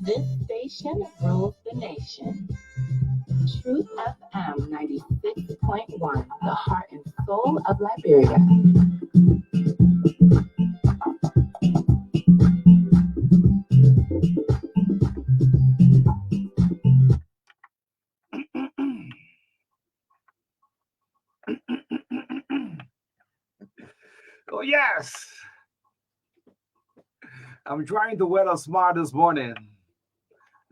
This station rules the nation. Truth FM 96.1, the heart and soul of Liberia. Oh, yes. I'm trying to wear smart this morning.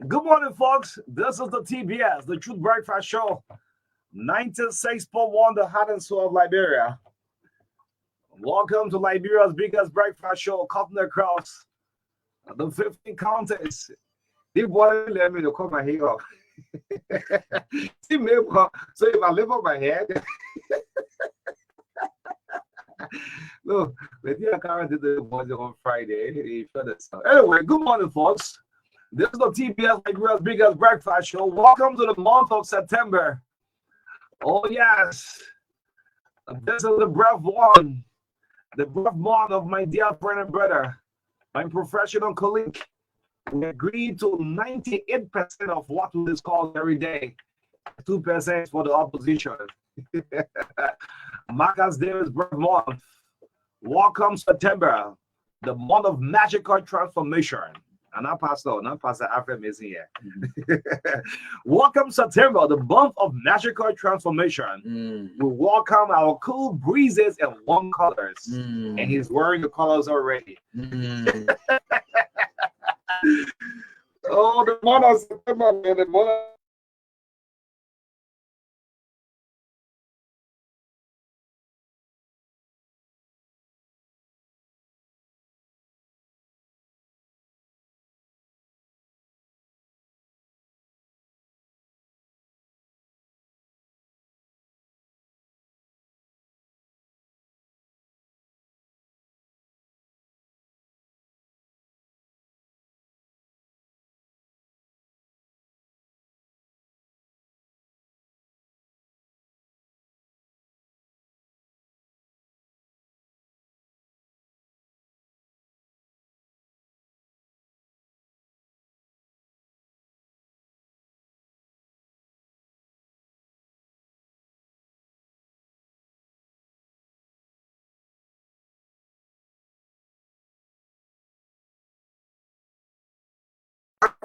Good morning, folks. This is the TBS, the Truth Breakfast Show, 96.1, the heart and soul of Liberia. Welcome to Liberia's biggest breakfast show, cutting across the 15 counties. This boy let me to cut my hair off. See me, so if I lift up my head, look, the current did the boys on Friday. Anyway, good morning, folks. This is the TBS Liberia's biggest breakfast show. Welcome to the month of September. Oh, yes. This is the breath one. The breath month of my dear friend and brother, my professional colleague. We agreed to 98% of what we discuss every day. 2% for the opposition. Marcus Davis breath month. Welcome September, the month of magical transformation. And not Pastor Alfred Mason here. Welcome September, the month of magical transformation. We welcome our cool breezes and warm colors. And he's wearing the colors already. Oh, the month of September, man, the month of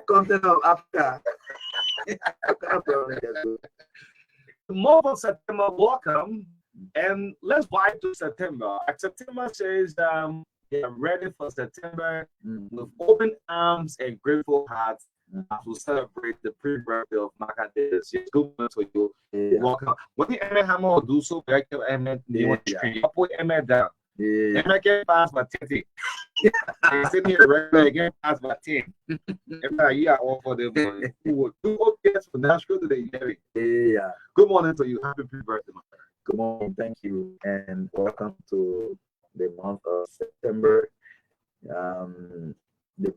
Content of Africa. The month of September, welcome, and let's vibe to September. September says they are ready for September with open arms and grateful hearts to celebrate the pre-birthday of Macadamia. Yes, good morning to you. Welcome. When the Hammer do so, I put Emma down. Emma can pass my 10. I'm sitting here regular again, pass my 10. Emma, you are all for them. Who would do yes for Nashville today? Yeah. Good morning to you. Happy pre-birthday, my friend. Good morning, thank you, and welcome to the month of September, the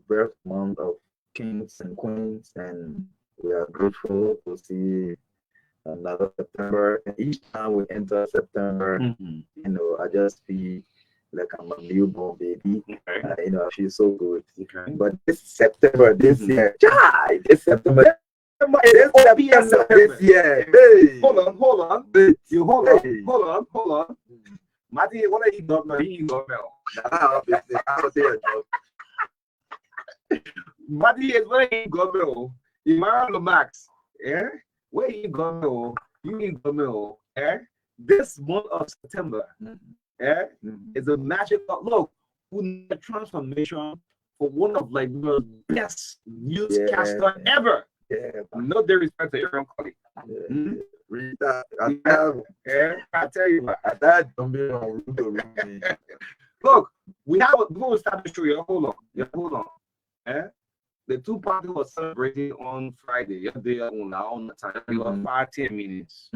birth month of kings and queens, and we are grateful to see another September. And each time we enter September, you know, I just feel like I'm a newborn baby. You know, I feel so good. But this September, this year, this September. This year. Hey. Hold on. You hold on. Matty, what are you doing now? You got Matty is where you go. You marry the max. Yeah? Where you go? You go. Yeah? This month of September, yeah, is a magical look. A transformation for one of like the best newscaster ever. Yeah, no disrespect to Aaron Colley. I tell you, look, we have before we start the show. Hold on. The two parties were celebrating on Friday. Yesterday on the time, we were 5-10 minutes.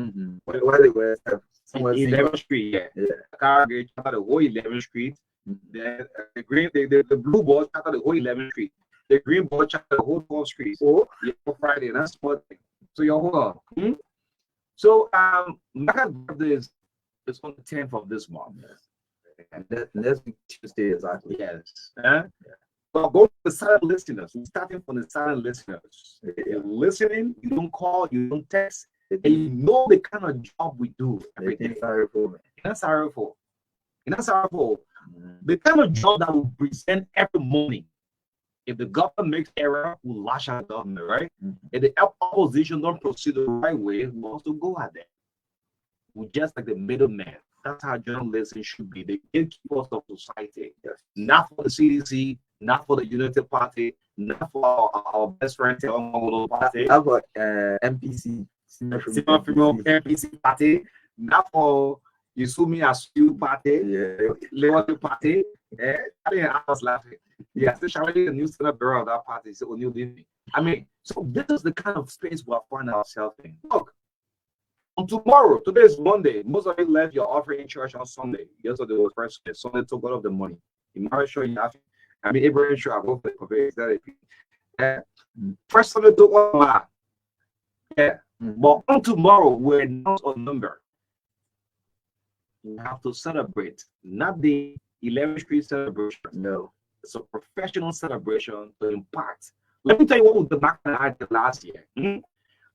Where they were? 11th Street, yeah. Car gate out the whole 11th Street. Then the green, the blue ball out the whole 11th Street. The green ball out the whole 12th Street. Oh, yeah, Friday. That's what. So you hold on. So my birthday is on the 10th of this month. And next week Tuesday, exactly. Yes. So go to the silent listeners. We're starting from the silent listeners. You're listening, you don't call, you don't text, and you know the kind of job we do every day. That's sorrowful. The kind of job that we present every morning. If the government makes error, we lash at the government, right? If the opposition don't proceed the right way, we also go at them. We're just like the middleman. That's how journalism should be. The gatekeepers of society. Yes. Not for the CDC, not for the United Party, not for our best friend, the Party. How about MPC? MPC Party. Not for Yusumi Asu Party. Liberal Party. I was laughing. Yeah, especially the new senator of that party. So I mean, so this is the kind of space we find ourselves in. Look, on tomorrow, today is Monday. Most of you left your offering in church on Sunday. Yesterday was first day. Sunday took all of the money. You might sure you have. I mean, Abraham sure I go for the first Sunday took all of that. But on tomorrow, we announce a number. We have to celebrate, not the 11th Street celebration. No. It's a professional celebration to impact. Let me tell you what was the back I did last year.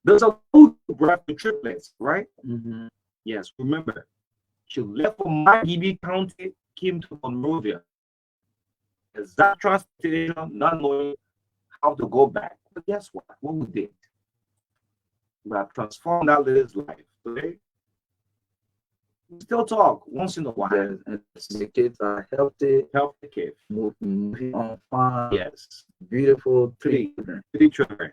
There's a food breath for triplets, right? Yes, remember. She left from MyLiberian County, came to Monrovia. Exact transportation, not knowing how to go back. But guess what? What we did? We have transformed that lady's life. Today, we still talk once in a while. Yes, and the kids are healthy kids. Moving on fine. Yes. Beautiful three children.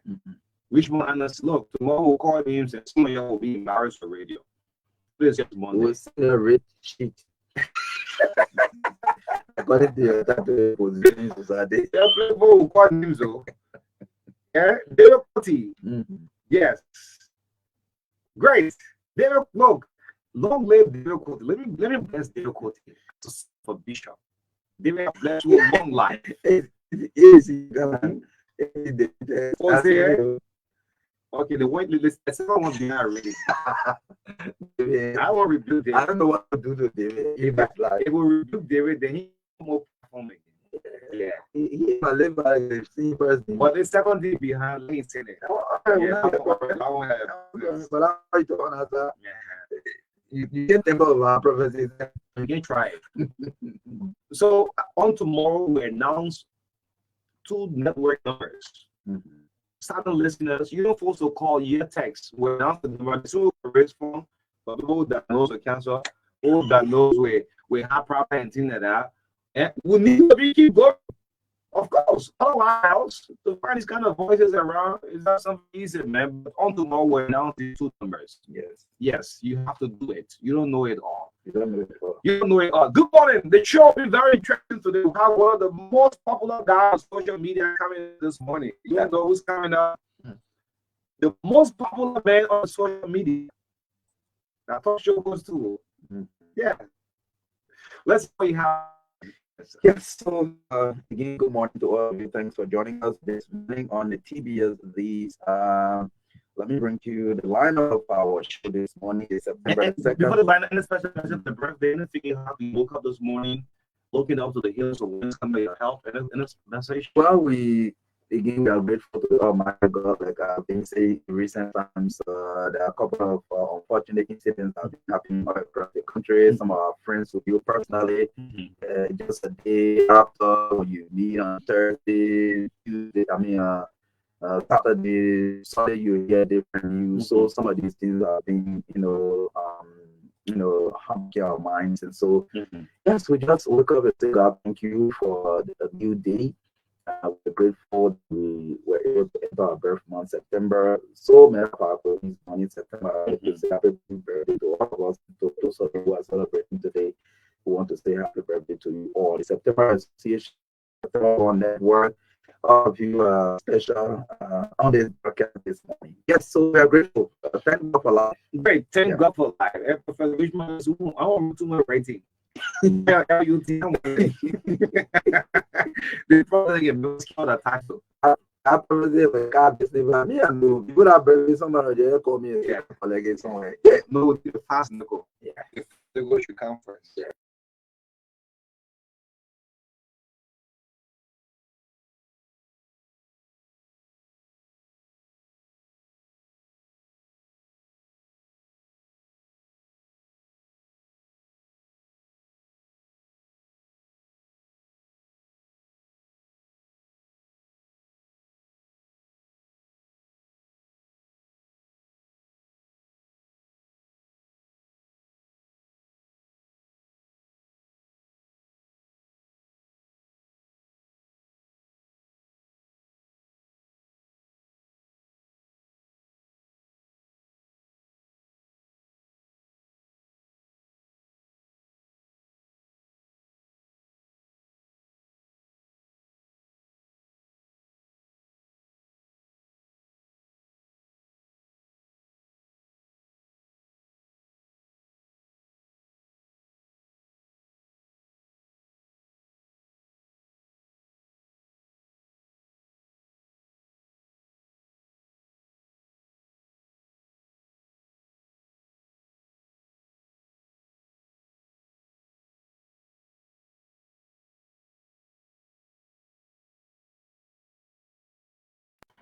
Which one? Look, tomorrow we'll call names and some of y'all will be embarrassed for radio. This is just Monday. We'll see a rich sheet. According to your type position society. We'll call names though. Yeah, David Coty. Yes. Great. David, look, long live David Coty. Let me bless David Coty for Bishop. David bless you a long life. Okay, the second one behind already. I won't rebuke David. I don't know what to do to David. If we rebuke David, then he won't perform again. Yeah. He might live by the same person. But the second day behind, let me say that. But I don't answer. You can't think of our prophecies. You can try it. So on tomorrow, we announce 2 network numbers. silent listeners, you don't force to call your text. We're not the number two raise phone for people that knows with cancer, people that knows we have proper and things like that. And we need to be keep going. Of course, otherwise, to find these kind of voices around is not something easy, man. But on tomorrow, we're now the two numbers. Yes, you have to do it. You don't know it all. You don't know it all. You don't know it all. Good morning. The show will be very interesting today. We have one of the most popular guys on social media coming this morning. You know who's coming up? The most popular man on social media. That talk show goes to. Yeah. Let's see what you have. Yes, so again, good morning to all of you. Thanks for joining us this morning on the TBS. Let me bring to you the lineup of our show this morning. Is September 2nd. Before the lineup, any special message of the birthday, anything how you woke up this morning, looking up to the hills of winds coming your help, and a message? Well, we are grateful to Almighty God. Like I've been saying in recent times, there are a couple of unfortunate incidents that have been happening all across the country. Some of our friends with you personally, just a day after you meet on Thursday, Tuesday, Saturday, Sunday, you hear different news. So some of these things have been, harming our minds. And so, yes, we just wake up and say, God, thank you for a new day. We're grateful we were able to enter our birth month, September. So many of our birthdays on in September. Happy birthday to all of us. To those of you who are celebrating today, we want to say happy birthday to you all. The September Association, September Network, all of you are special on this broadcast this morning. Yes, so we are grateful. Thank God for life. Great, thank God for life. Professor Richmond, I want too much rating. The problem is most of the title. I probably have a car business. Me and no people are bringing somebody there call me and collect somewhere. Yeah, no, the fast nickel. Yeah, if the go should come first. Yeah.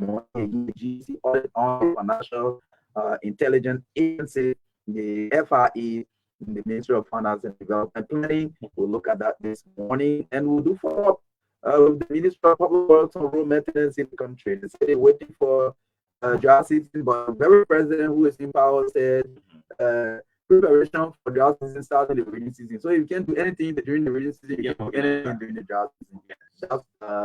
GC audit on financial intelligence agency, the FRE, the Ministry of Finance and Development Planning. We'll look at that this morning, and we'll do follow up with the Ministry of Public Works on road maintenance in the country. They say they're waiting for drought season, but the very president who is in power said preparation for drought season starts in the rainy season. So if you can't do anything during the rainy season, you can do anything during the drought season.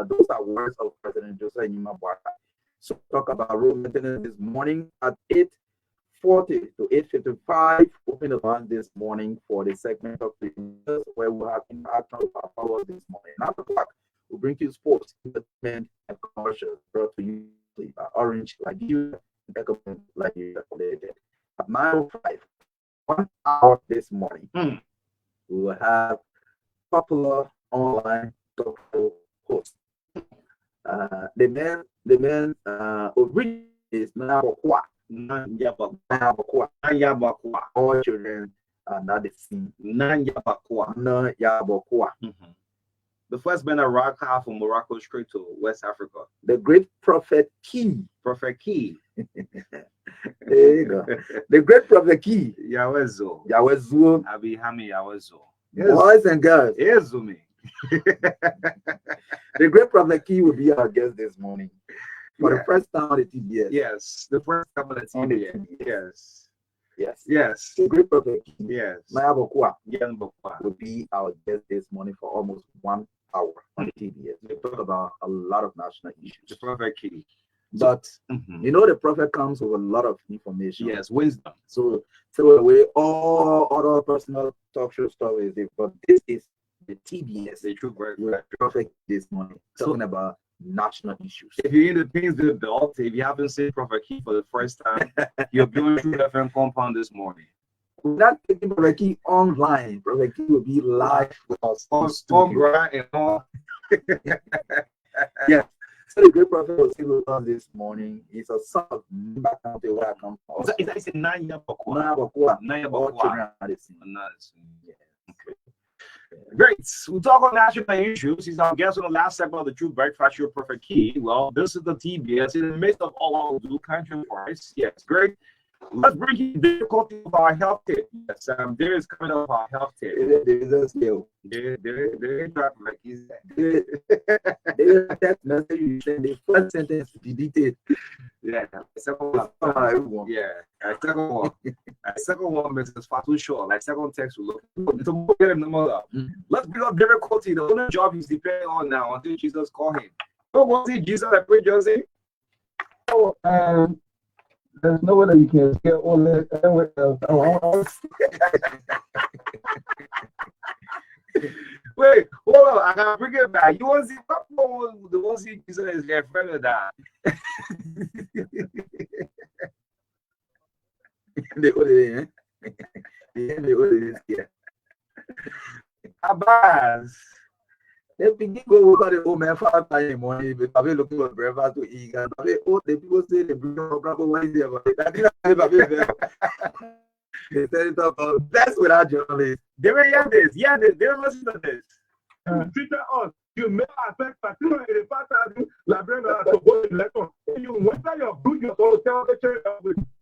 Those are words of President Joseph Nyima Boaka. So talk about road maintenance this morning at 8:40 to 8:55. Open the line this morning for the segment of the news where we have interaction with our followers this morning. 9 o'clock, we'll bring you sports, entertainment, and commercials brought to you by Orange Liberia, Liberia related. At 9:05, 1 hour this morning, we will have popular online talk show host. The man originally is Nabokwa. All children are not the same. The first man rock half from Morocco straight to West Africa. The great prophet Key. Prophet Key. There you go. The great prophet Key. Yawezo. Abihami Yawezo. Boys and girls. Yazumi. The great prophet Key will be our guest this morning. For the first time on the TBS. Yes, the first time on the On the TBS. TBS. Yes. Yes. Yes. The great prophet King Yes. Maya Bokwa Young Bokwa will be our guest this morning for almost 1 hour on the TBS. We talk about a lot of national the issues. prophet King. But Mhm. you know, the prophet comes with a lot of information. Yes, wisdom. So throw away all other personal talk show stories. But this is the TBS. The true word. We are prophet this morning talking about national issues. If you're in the Painesville belt, if you haven't seen Prophet Key for the first time, you're going through FM compound this morning. We're not taking Prophet Key online. Prophet Key will be live with us On ground and all. Yeah. So the great prophet was with us this morning. He's a son of Nimba County where I come from. It's a 9-year Bokwa. 9 All children are the same. Yeah. Okay. Great. We'll talk on national issues. He's our guest on the last segment of the True Breakfast Show, Perfect Key. Well, this is the TBS in the midst of all our do country price. Yes, great. Let's bring you the difficulty of our health tip. Yes, there is coming up our health tip. There is a skill. There like he's There is a text message you send. The first sentence deleted. yeah. Second one. Everyone. Yeah. Second one. Second one makes us far too short. Like second text will look. It's a get him the mother. Let's bring up difficulty. The only job he's depending on now until Jesus call him. Don't go see Jesus at pray Jose. Oh, there's no way that you can scale all that. Wait, hold on. I gotta bring it back. You want to see the one see Jesus is their friend of that? The only yeah. Abbas. They begin go work the old man 5 times in the morning. But I've been looking for breakfast to eat. And the people say they bring up Bravo Wednesday about it. They said it up. That's without journalists. They will hear this. Yeah, they will listen to this. You treated us. You may affect particularly the fact that Liberia to go to election. You whether you're good, you're going to tell the church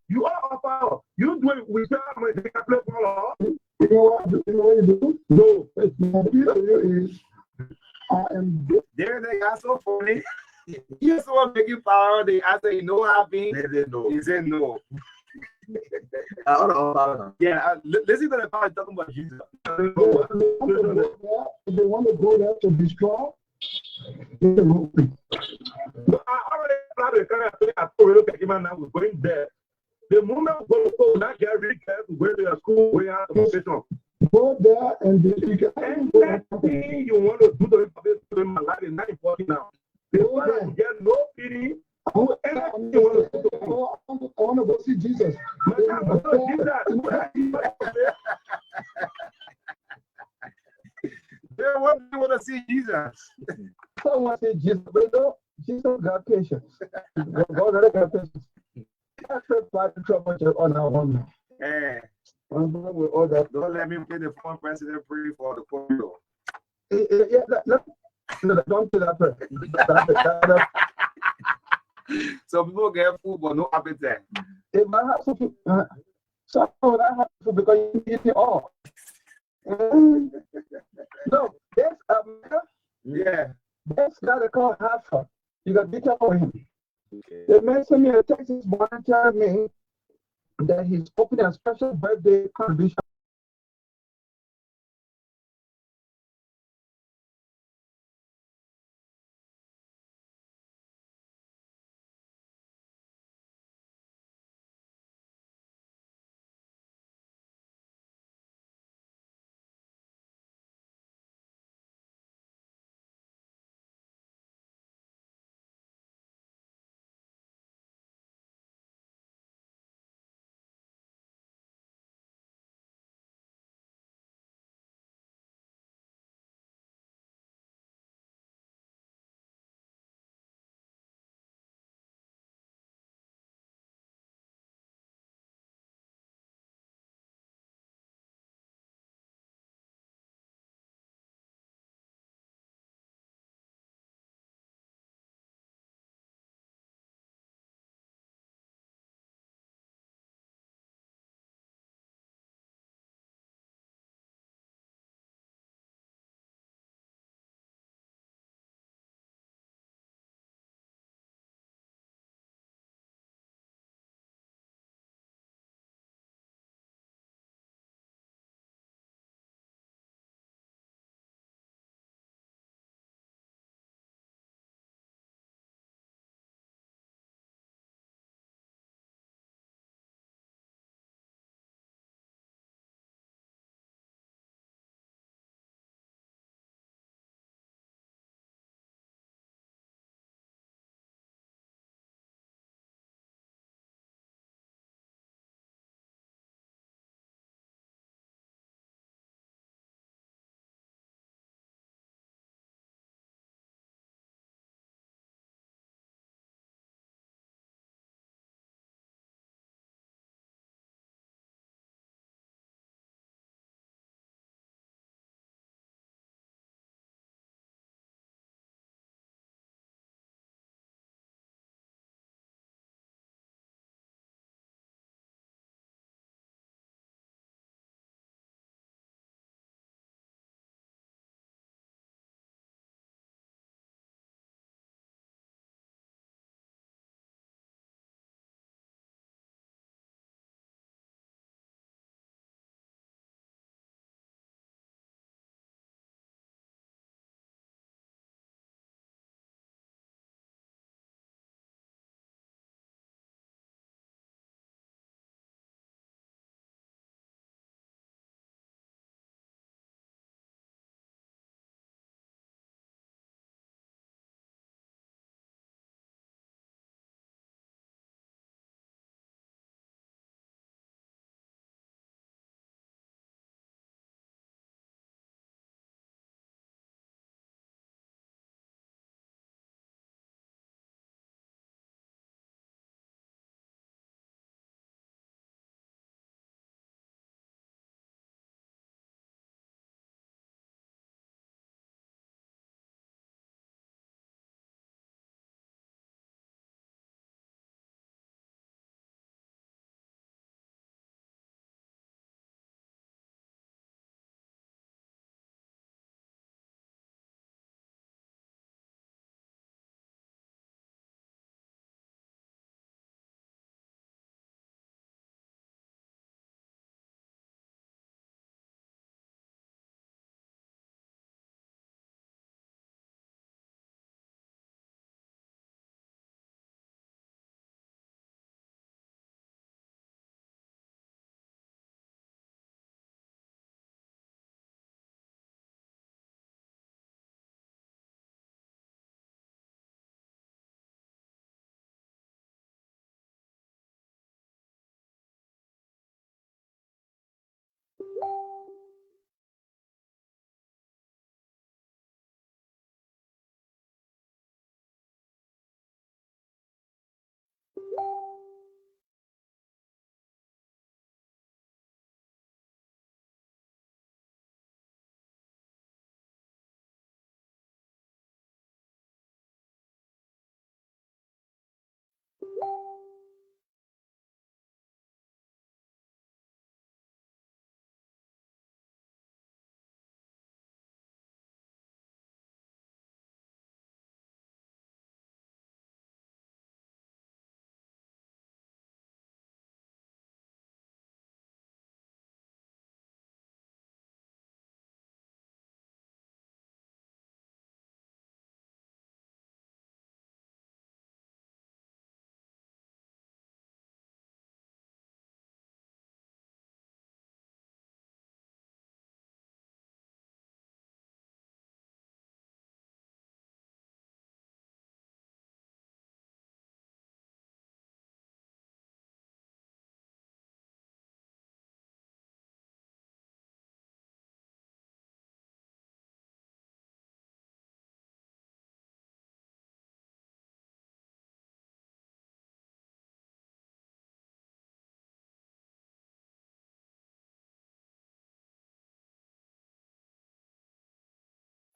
you are offer. You do it with them when they can play for us. You know what you do? No, it's not. Is I am good. There they are so funny. You saw make you power. They answer, you know what happened? They said no. He said no. Yeah, listen to the part talking about Jesus. If they want to go there to be strong, they can move. I already started the kind of thing I told you that now we're going there. The moment we go to school, not get really careful where they are school, where you have the station. Go there and anything you want to do to them alive is not important now. They want to get no pity. I want to go see Jesus. They want to see Jesus. I want to see Jesus, but no, Jesus got patience. God got patience. That's the trouble on our own. Hey, With all that. don't let me play the former president pray for the corridor. No, don't do that prayer. So people get food but no appetite. It might have to some of that has to because you eat it all. No, there's that's got a call Hafa. You got to be careful with him. Okay. They mentioned me a text this morning telling me that he's opening a special birthday contribution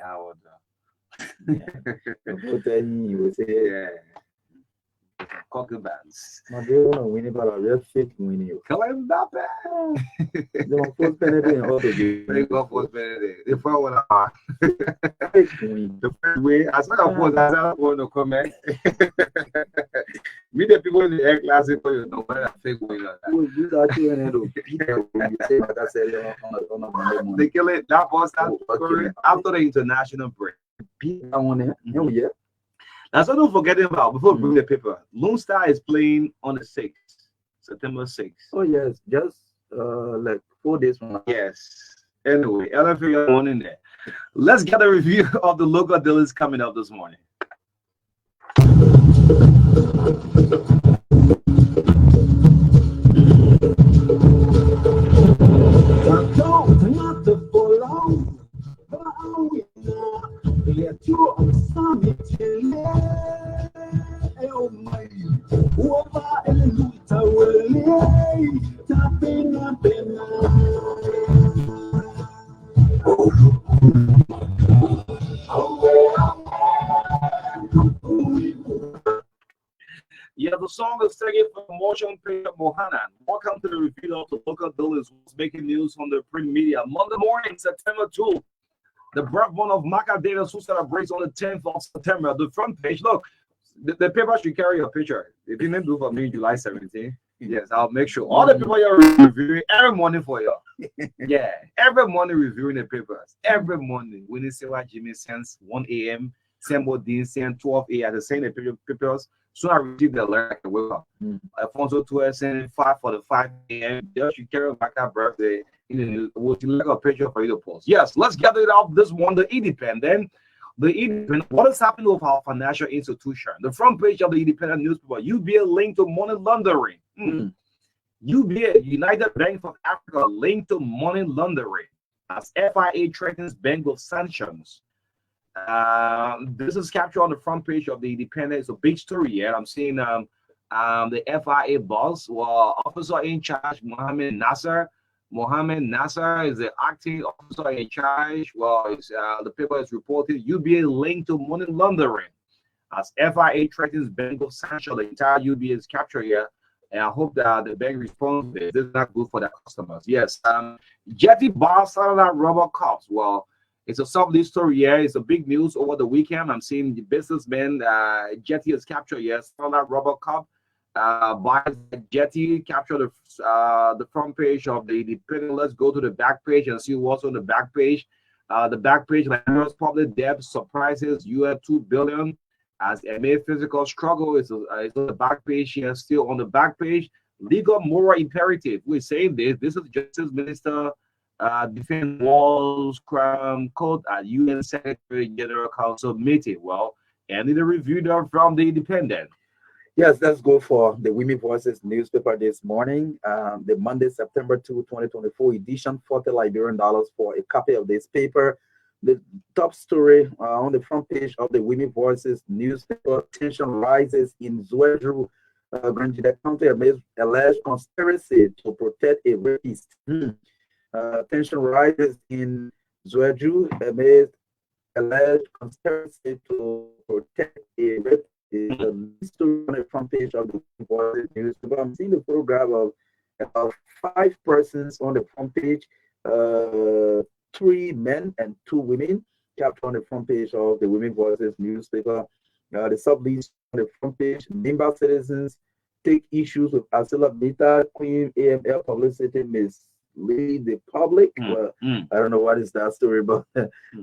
I would. But then you would say, Yeah. Cocker bands. my dear, want to win about a real fake winning. Kalem Mbappe. They want first penalty and also They go for Benedict. The first one. fake win. The first way, I saw a post, I saw a post no comment. Me, the people in the air classic, you know, when I fake winner. These are two and then you say, like I said, on a Monday morning. They kill it. That was that Okay. after the international break. Beat that one there. Oh, yeah. That's what I'm forgetting about before we bring the paper. Lone Star is playing on the 6th, September 6th. Oh, yes. Just like 4 days from now. Yes. Anyway, LFA one in there. Let's get a review of the local dailies coming up this morning. Yeah, the song is taken from Motion Picture Mohanan. Welcome to the review of the local dailies, who's making news on the print media. Monday morning, September 2. The birthday of Maka Davis, who celebrates on the 10th of September. The front page, look, the paper should carry a picture. They didn't do for me July 17th. Yes, I'll make sure. All the people you're reviewing every morning for you. Yeah, every morning reviewing the papers. Every morning. When you say what Jimmy sends 1 a.m., send what Dean sends 12 a.m. At the same papers. So I received the alert and wake up. Alfonso 12 sending 5:45 a.m. They should carry back that birthday. We'll like a picture for you to post. Yes, let's get it off this one. The Independent. The Independent. What is happening with our financial institution? The front page of the Independent newspaper. UBA linked to money laundering. UBA, United Bank of Africa, linked to money laundering as FIA threatens bank with sanctions. This is captured on the front page of the Independent. It's a big story here. I'm seeing the FIA boss, well, officer in charge, Mohammed Nasser. Mohammed Nasser is the acting officer in charge. Well, the paper is reported UBA linked to money laundering as FIA threatens bank of sanctions. The entire UBA is captured here. And I hope that the bank responds to this. This is not good for their customers. Yes. Jetty bar satellite rubber cups. Well, it's a sub-lead story here. It's a big news over the weekend. I'm seeing the businessman Jetty is captured here. Satellite rubber cup. Buys Jetty captured the front page of the Independent. Let's go to the back page and see what's on the back page. The back page, Liberia's public debt surprises US $2 billion as MA physical struggle is on the back page here. Still on the back page, legal moral imperative. We're saying this. This is Justice Minister Defense Walls Crime Code at UN Secretary General Council meeting. Well, and in the review there from the Independent. Yes, let's go for the Women Voices newspaper this morning. The Monday, September 2, 2024 edition, $40 Liberian for a copy of this paper. The top story on the front page of the Women Voices newspaper: tension rises in Zwedru, Granjida County amidst alleged conspiracy to protect a rapist. Tension rises in Zwedru amidst alleged conspiracy to protect a rapist. The story on the front page of the Women Voices newspaper. I'm seeing the photograph of about 5 persons on the front page. 3 men and 2 women captured on the front page of the Women Voices newspaper. The sub-leads on the front page: member citizens take issues with Asila Beta, Queen AML publicity mislead the public. Well, I don't know what is that story, but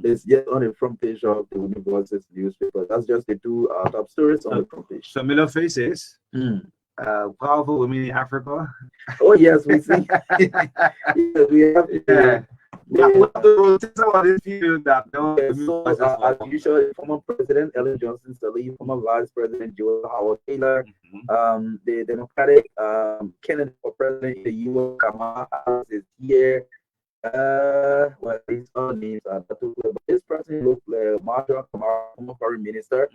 it's just on the front page of the Women Voices newspaper. That's just the 2 top stories on the front page. Familiar faces. Powerful women in Africa. Oh yes, we see. Yes, we have. So, as usual, former President Ellen Johnson Sirleaf, former Vice President Joel Howard Taylor, the Democratic candidate for president in the U.S., Kamala Harris, is here. Well, these other names are not too clear, but this person looks like Marjorie Kamara, former foreign minister,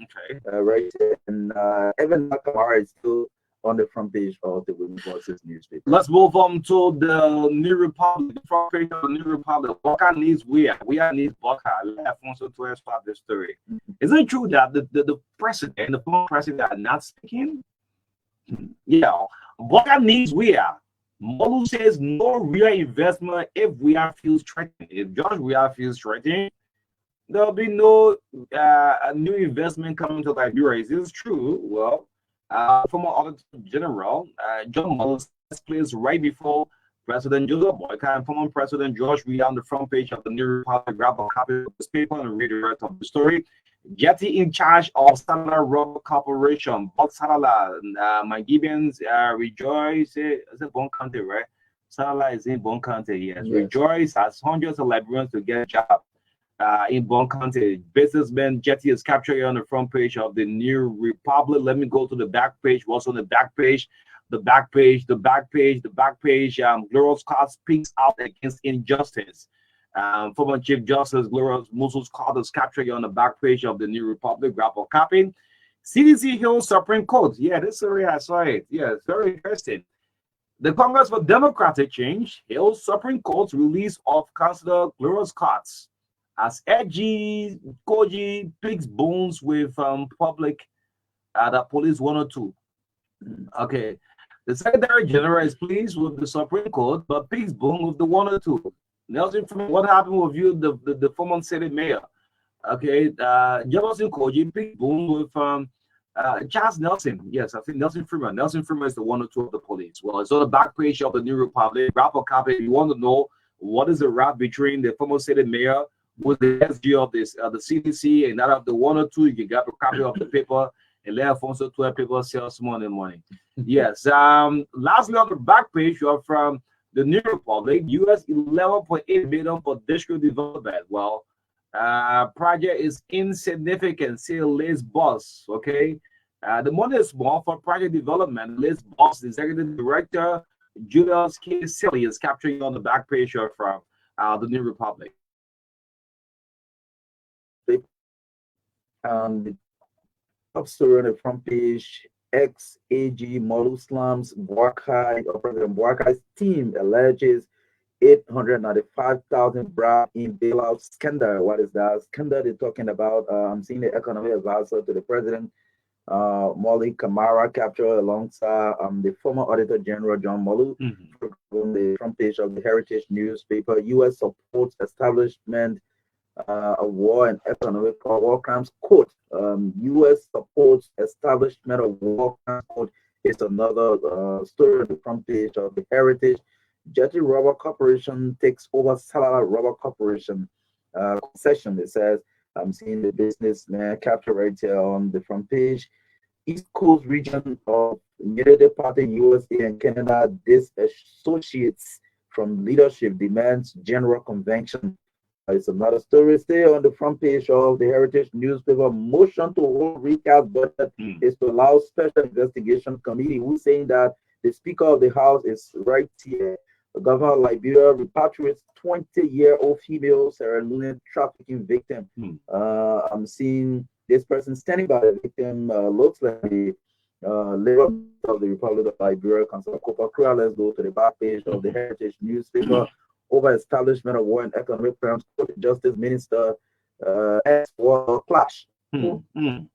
right? And Evan Kamara is still on the front page of the Women Voices newspaper. Let's move on to the New Republic, the front page of the New Republic. Boca needs we are needs Boca. Let Alfonso to start the story. Isn't it true that the president, the former president, are not speaking? Yeah, Boca needs we are. Molu says no real investment if we are feels threatened. If George we are feels threatened, there'll be no new investment coming to Liberia. Is this true? Well, former Auditor General John Mullins placed right before President Joseph Boyka and former President George Weah on the front page of the New Republic. Grab a copy of this paper and read the rest of the story. Jetty in charge of Salala Rubber Corporation, Bob Salala, my Gibbons rejoice. Is it Bon County, right? Salala is in Bon County, yes. Rejoice as hundreds of Liberians to get a job. In Bon County, businessman Jetty is captured on the front page of the New Republic. Let me go to the back page. What's on the back page? The back page. Glorious Scott speaks out against injustice. Former Chief Justice Glorious Musul Scott is captured on the back page of the New Republic. Grab a copy. CDC Hill Supreme Court. Yeah, this story I saw it. Yeah, it's very interesting. The Congress for Democratic Change, Hill Supreme Court release of Councillor Glorious Scott's as edgy Koji picks bones with public the police 102. Okay, the Secretary General is pleased with the Supreme Court, but picks bone with the 102. Nelson, what happened with you, the former city mayor? Okay, Jefferson Koji picks bone with Charles Nelson. Yes, I think Nelson Freeman. Nelson Freeman is the 102 of the police. Well, it's on the back page of the New Republic. Grab a copy if you want to know what is the rap between the former city mayor with the SG of this the CDC and that of the 102. You can get a copy of the paper and let Alfonso 12 people sell small in the morning. Yes. Lastly, on the back page, you are from the New Republic, US 11.8 billion for district development. Well, project is insignificant, say Liz Boss. Okay. The money is small for project development. Liz Boss, the executive director, Julius K. Silly is capturing on the back page from the New Republic. The top story on the front page, ex-AG Molu slams President Boakai's team alleges 895,000 bribe in bailout scandal. What is that scandal they're talking about? I'm seeing the economic advisor to the president, Molly Kamara, captured alongside the former Auditor General John Molu on the front page of the Heritage newspaper. U.S. supports establishment of war and economic war crimes court. U.S. supports establishment of war crimes court is another story on the front page of the Heritage. Jetty Rubber Corporation takes over Salala Rubber Corporation concession. It says, I'm seeing the businessman captured right here on the front page. East Coast region of United Party, USA and Canada disassociates from leadership, demands general convention. It's another story. Stay on the front page of the Heritage newspaper. Motion to hold recast budget is to allow special investigation committee. Who's saying that the Speaker of the House is right here. The Governor of Liberia repatriates 20-year-old female Sierra Leonean trafficking victim. I'm seeing this person standing by the victim. Looks like the leader of the Republic of Liberia, Councillor Copa Crua. Let's go to the back page of the Heritage newspaper. Over establishment of war and economic crimes, Justice Minister ex-war clash.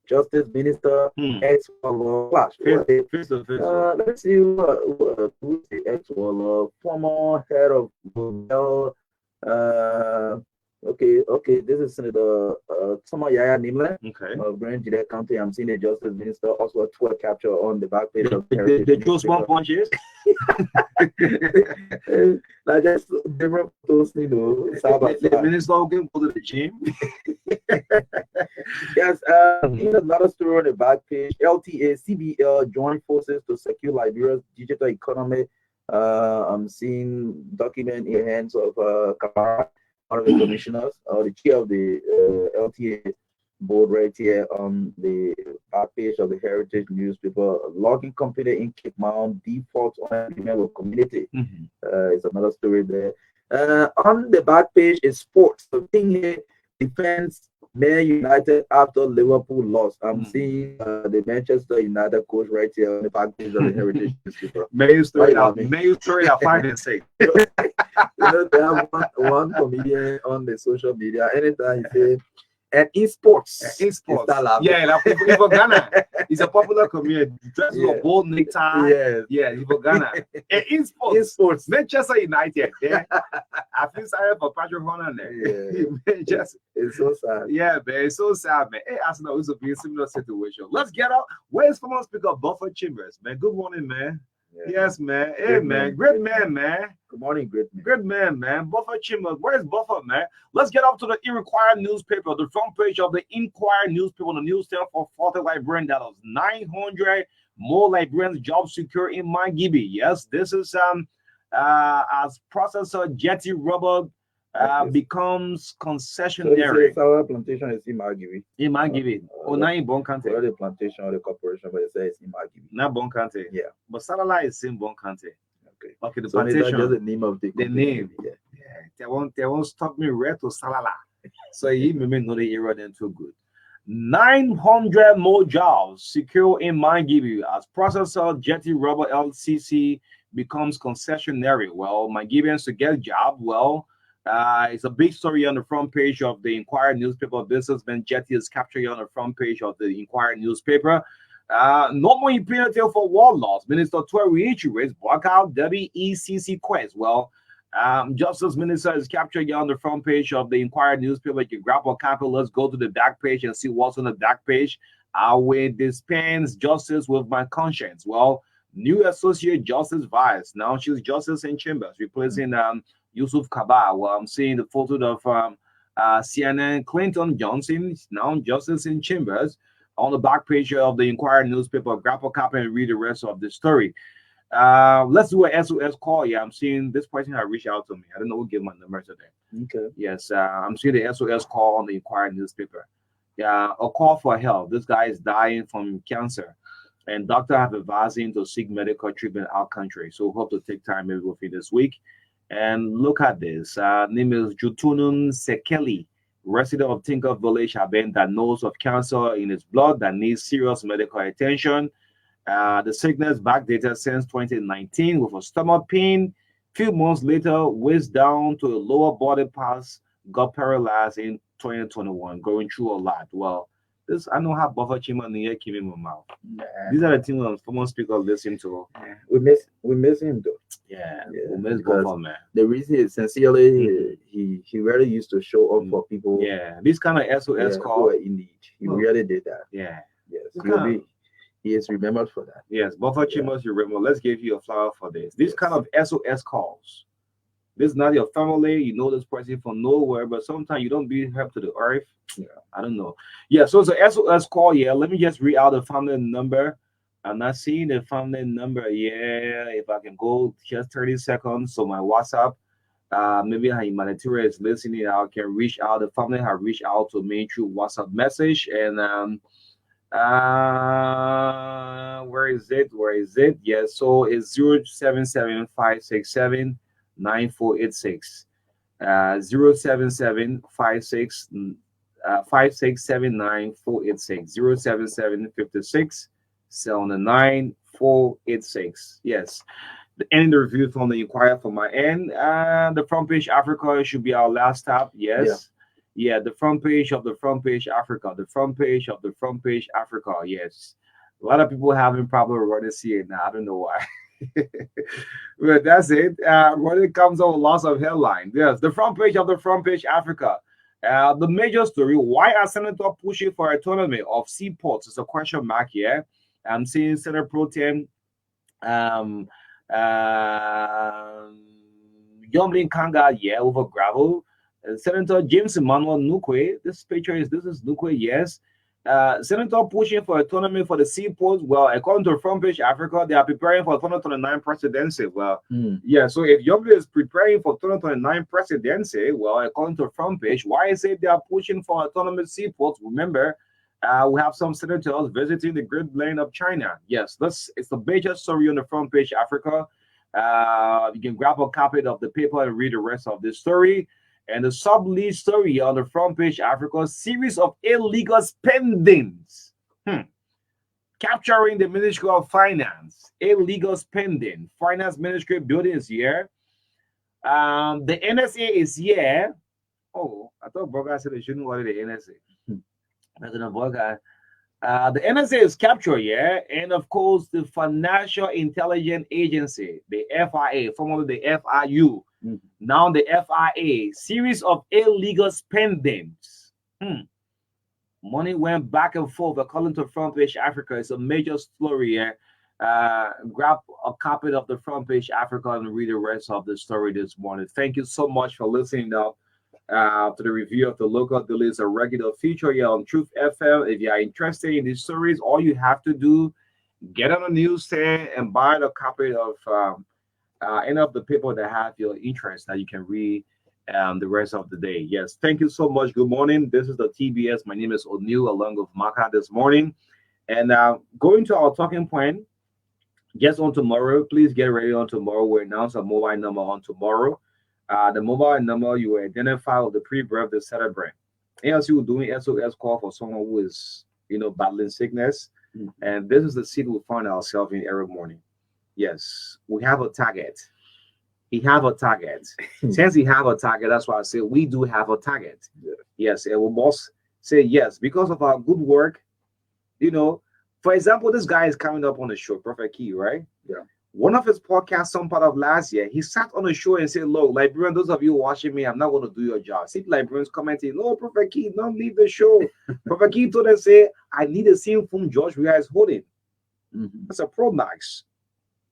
Justice Minister ex-war clash. Let's see who's the ex-war former head of okay, this is Senator Soma Yaya Nimle of Grand Jide County. I'm seeing the Justice Minister also a Twitter capture on the back page of the Joe one punches. I just different photos, you know. The minister can go to the gym. Yes, in another story on the back page, LTA CBL join forces to secure Liberia's digital economy. I'm seeing document in hands of Kamara, one of the commissioners, or the chair of the LTA board right here on the back page of the Heritage newspaper. Logging company in Cape Mount defaults on agreement with community. It's another story there. On the back page is sports. The thing here, defense Man United after Liverpool lost. I'm Mm. seeing the Manchester United coach right here on the package of the Heritage newspaper. Main story, Why you laughing? main story at 5 and 6. You know, they have one comedian on the social media. Anytime he say, and esports, In he sports. start laughing. Yeah, like, for Ghana, he's a popular comedian. Dressed with Yeah. a bold necktie. Yes. Yeah, he's for Ghana. And in sports, Esports. Manchester United. Yeah. I feel sorry for Patrick Horner there. Yeah. Manchester. It's so sad. Yeah, man, it's so sad, man. Hey, Arsenal used to be a similar situation. Let's get out. Where's former speaker Buffett Chambers, man? Good morning, man. Yeah. Yes, man. Hey, Great man. man. Great man, man. Good morning, great man. Good man, man. Buffett Chambers. Where's Buffett, man? Let's get up to the Inquirer newspaper, the front page of the Inquirer newspaper, the news stand for 40 Liberian. That was 900 more Liberians job secure in Mangibi. Yes, this is as processor Jetty Rubber becomes concessionary. So our plantation is in Margibi. In Mangibi. Oh, now in Bon Kante. Not the plantation or the corporation, but it says in Margibi. Not Bon Kante. Yeah. But Salala is in Bon Kante. Okay. Okay, the So that's plantation. just the name of the The company. name. Yeah. Yeah, they won't stop me red to Salala. So he may know the era then too good. 900 more jobs secure in Mangibi as processor Jetty Rubber LCC becomes concessionary. Well, Mangibians to get a job. Well, it's a big story on the front page of the Inquirer newspaper. Businessman Jetty is captured on the front page of the Inquirer newspaper. No more impunity for war laws. Minister Toure reiterates blackout WECC quest. Well, Justice Minister is captured on the front page of the Inquirer newspaper. You can grab a copy. Let's go to the back page and see what's on the back page. I will dispense justice with my conscience. Well, new Associate Justice Vice. Now she's Justice in Chambers, replacing Yusuf Kaba. Well, I'm seeing the photo of CNN Clinton Johnson, now Justice in Chambers. On the back page of the Inquirer newspaper, grab a copy and read the rest of the story. Let's do a SOS call. Yeah, I'm seeing this person has reached out to me. I don't know who gave my number today. Okay. Yes, I'm seeing the SOS call on the Inquirer newspaper. Yeah, a call for help. This guy is dying from cancer, and doctor have advised him to seek medical treatment out country. So hope to take time maybe with you this week. And look at this. Name is Jutunun Sekeli, resident of Tinker Village, have been diagnosed of cancer in his blood that needs serious medical attention. The sickness backdated since 2019 with a stomach pain. Few months later, whizzed down to the lower body parts, got paralyzed in 2021, going through a lot. Well, this I know how Buffer Chima Nia came in my mouth. These are the things that former speaker listen to. We miss him though. Yeah, Yeah, we miss because Buffer, man. The reason is sincerely he really used to show up for people. Yeah, this kind of SOS who call. are in need. He really did that. Yeah. Yes. This He is remembered for that. Yes, Buffer Chimos, you remember. Let's give you a flower for this. This Yes. kind of SOS calls. This is not your family. You know this person from nowhere, but sometimes you don't be help to the earth. Yeah. I don't know. Yeah, so it's a SOS call. Yeah, let me just read out the family number. I'm not seeing the family number. Yeah, if I can go just 30 seconds. So my WhatsApp, maybe humanitarian is listening. I can reach out. The family have reached out to me through WhatsApp message. And where is it? Yeah, so it's 077-567-9486. 077-5679-486. 077-56-79-486. Yes. The end review from the Inquirer from my end. The front page Africa should be our last stop. Yes. Yeah, the front page of the front page Africa. The front page of the front page Africa. Yes. A lot of people having problem running CNN now. I don't know why. But that's it. When it comes on lots of headlines. Yes, the front page of the front page Africa. The major story, why are senators pushing for autonomy of seaports? It's a question mark here. I'm seeing Senator Pro Tem Yomlin Kanga, over gravel. Senator James Emmanuel Nukwe, this is Nukwe, yes. Senator pushing for autonomy for the seaports. Well, according to Front Page Africa, they are preparing for 2029 presidency. Well, yeah, so if Yomlin is preparing for 2029 presidency, well, according to Front Page, why is it they are pushing for autonomous seaports? Remember, we have some senators visiting the Great Plain of China. Yes, it's the major story on the Front Page Africa. You can grab a copy of the paper and read the rest of this story. And the sub-lead story on the front page, Africa, series of illegal spendings. Capturing the Ministry of Finance, illegal spending. Finance Ministry building is here. The NSA is here. Oh, I thought Burger said they shouldn't worry the NSA. President Burger. The NSA is captured, yeah, and of course the Financial Intelligence Agency, the FIA, formerly the FIU, now the FIA, series of illegal spendings. Money went back and forth according to Front Page Africa. It's a major story here. Grab a copy of the Front Page Africa and read the rest of the story this morning. Thank you so much for listening now to the review of the local dailies, a regular feature here on Truth FM. If you are interested in these stories, all you have to do, get on the newsstand and buy the copy of any of the people that have your interest that you can read the rest of the day. Yes, thank you so much. Good morning. This is the TBS. My name is O'Neill along with Maka this morning. And going to our talking point, just on tomorrow, please get ready on tomorrow. We'll announce a mobile number on tomorrow. The mobile number you will identify with the pre-birth, the celebrant. ALC will doing SOS call for someone who is, battling sickness. And this is the seat we find ourselves in every morning. Yes, we have a target. He have a target. Since he have a target, that's why I say we do have a target. Yes, and we must say yes because of our good work. For example, this guy is coming up on the show, Prophet Key, right? Yeah. One of his podcasts, some part of last year, he sat on the show and said, "Look, Liberian, those of you watching me, I'm not going to do your job." See, Liberians commenting, "No, Prophet Key, don't leave the show." Prophet Key told them, "Say, I need a scene from George Ria is holding." That's a Pro Max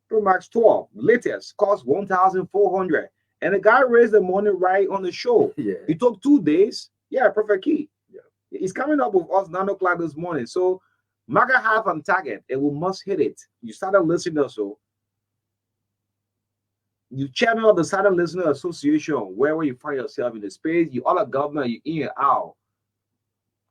12, latest, cost 1,400, and the guy raised the money right on the show. Yeah. It took 2 days. Yeah, Prophet Key. Yeah, he's coming up with us 9 o'clock this morning. So, Maga have on target, and we must hit it. You started listening also. You chairman of the Southern Listener Association, wherever you find yourself in the space, you all are government, you in and out.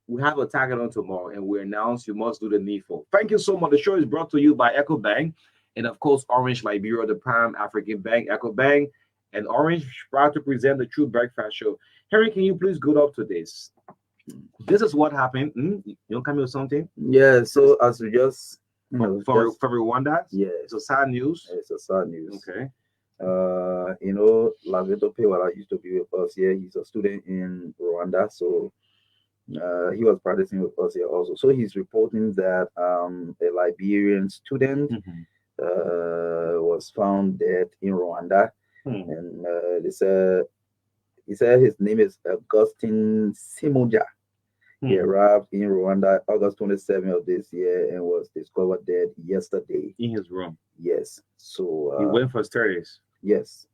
We have a target on tomorrow, and we announce you must do the needful. Thank you so much. The show is brought to you by Echo Bank, and of course, Orange Liberia, the Prime African Bank, Echo Bank, and Orange proud to present the True Breakfast Show. Henry, can you please go up to this? This is what happened. You don't come with something? Yeah. So as we just for Rwanda, yeah, it's a sad news. It's a sad news. Okay. MyLiberianPeople used to be with us here. He's a student in Rwanda, so he was practicing with us here also. So he's reporting that a Liberian student was found dead in Rwanda, and he said his name is Augustine Simonja. He arrived in Rwanda August 27th of this year and was discovered dead yesterday in his room. Yes. So he went for studies. Yes.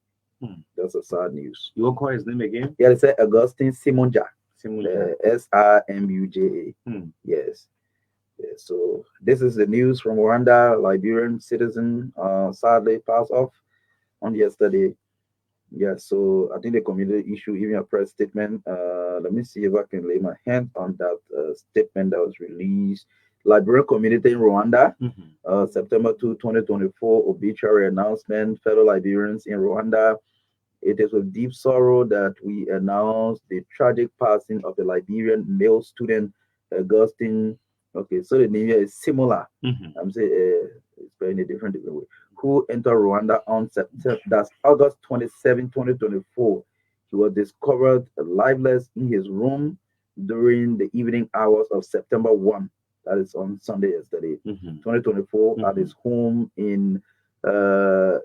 That's a sad news. You won't call his name again? Yeah, they said Augustine Simonja. Simonja. Yes. Yeah, so this is the news from Rwanda. Liberian citizen sadly passed off on yesterday. Yeah, so I think the community issued even a press statement. Let me see if I can lay my hand on that statement that was released. Liberian community in Rwanda, September 2, 2024, obituary announcement. Fellow Liberians in Rwanda, it is with deep sorrow that we announce the tragic passing of the Liberian male student, Augustine. Okay, so the name here is similar. I'm saying it's spelled in a different way. Who entered Rwanda on September, that's August 27, 2024. He was discovered lifeless in his room during the evening hours of September 1. That is on Sunday yesterday, 2024, at his home in the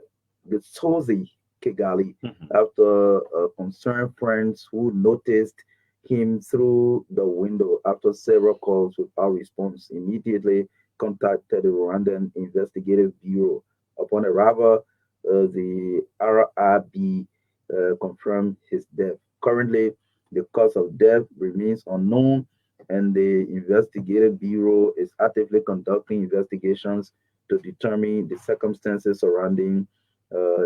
Sozi, Kigali, after concerned friends who noticed him through the window after several calls without response immediately contacted the Rwandan Investigative Bureau. Upon arrival, the RRB confirmed his death. Currently, the cause of death remains unknown, and the Investigative Bureau is actively conducting investigations to determine the circumstances surrounding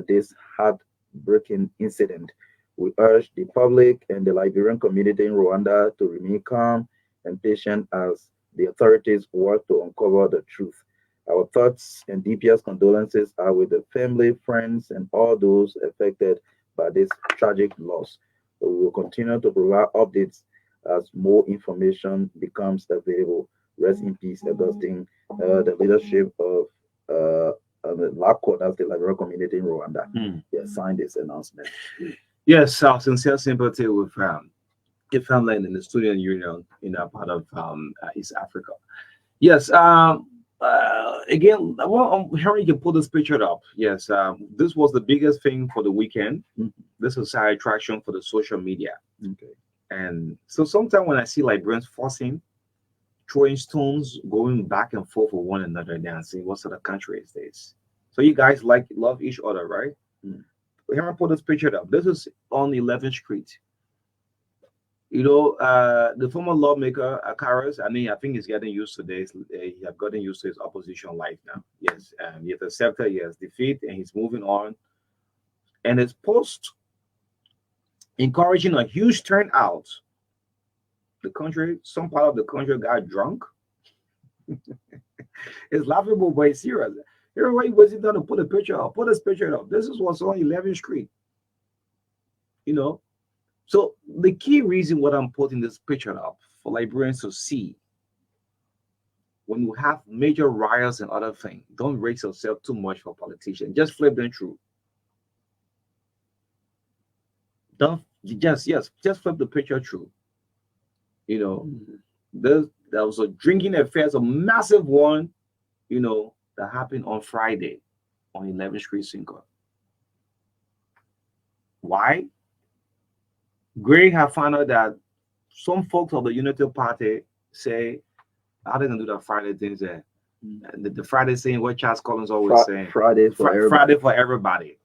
this heartbreaking incident. We urge the public and the Liberian community in Rwanda to remain calm and patient as the authorities work to uncover the truth. Our thoughts and deepest condolences are with the family, friends, and all those affected by this tragic loss. We will continue to provide updates as more information becomes available. Rest in peace, Augustine. The leadership of the LACO, that's the Liberian community in Rwanda, signed this announcement. Yes, our sincere sympathy with the family and the student union in that part of East Africa. Yes. Again, well, Henry, you can pull this picture up. Yes. This was the biggest thing for the weekend. This was side attraction for the social media. Okay. And so sometimes when I see Liberians forcing, throwing stones, going back and forth with one another, dancing, what sort of country is this? So you guys love each other, right? Henry, pull this picture up. This is on 11th Street. You know, the former lawmaker, Akaras, I think he's getting used to this. He has gotten used to his opposition life now. Yes, he has accepted, he has defeat, and he's moving on. And his post encouraging a huge turnout. The country, some part of the country got drunk. It's laughable, but it's serious. Everybody was done to put a picture up. Put this picture up. This is what's on 11th Street. You know. So the key reason what I'm putting this picture up for Liberians to see, when you have major riots and other things, don't raise yourself too much for politicians. Just flip them through. Just flip the picture through. You know, there was a drinking affair, a massive one, you know, that happened on Friday on 11th Street, Cinco. Why? Greg have found out that some folks of the Unity Party say, I didn't do that Friday things there. The Friday saying what Charles Collins always saying. Friday for everybody. Friday for everybody.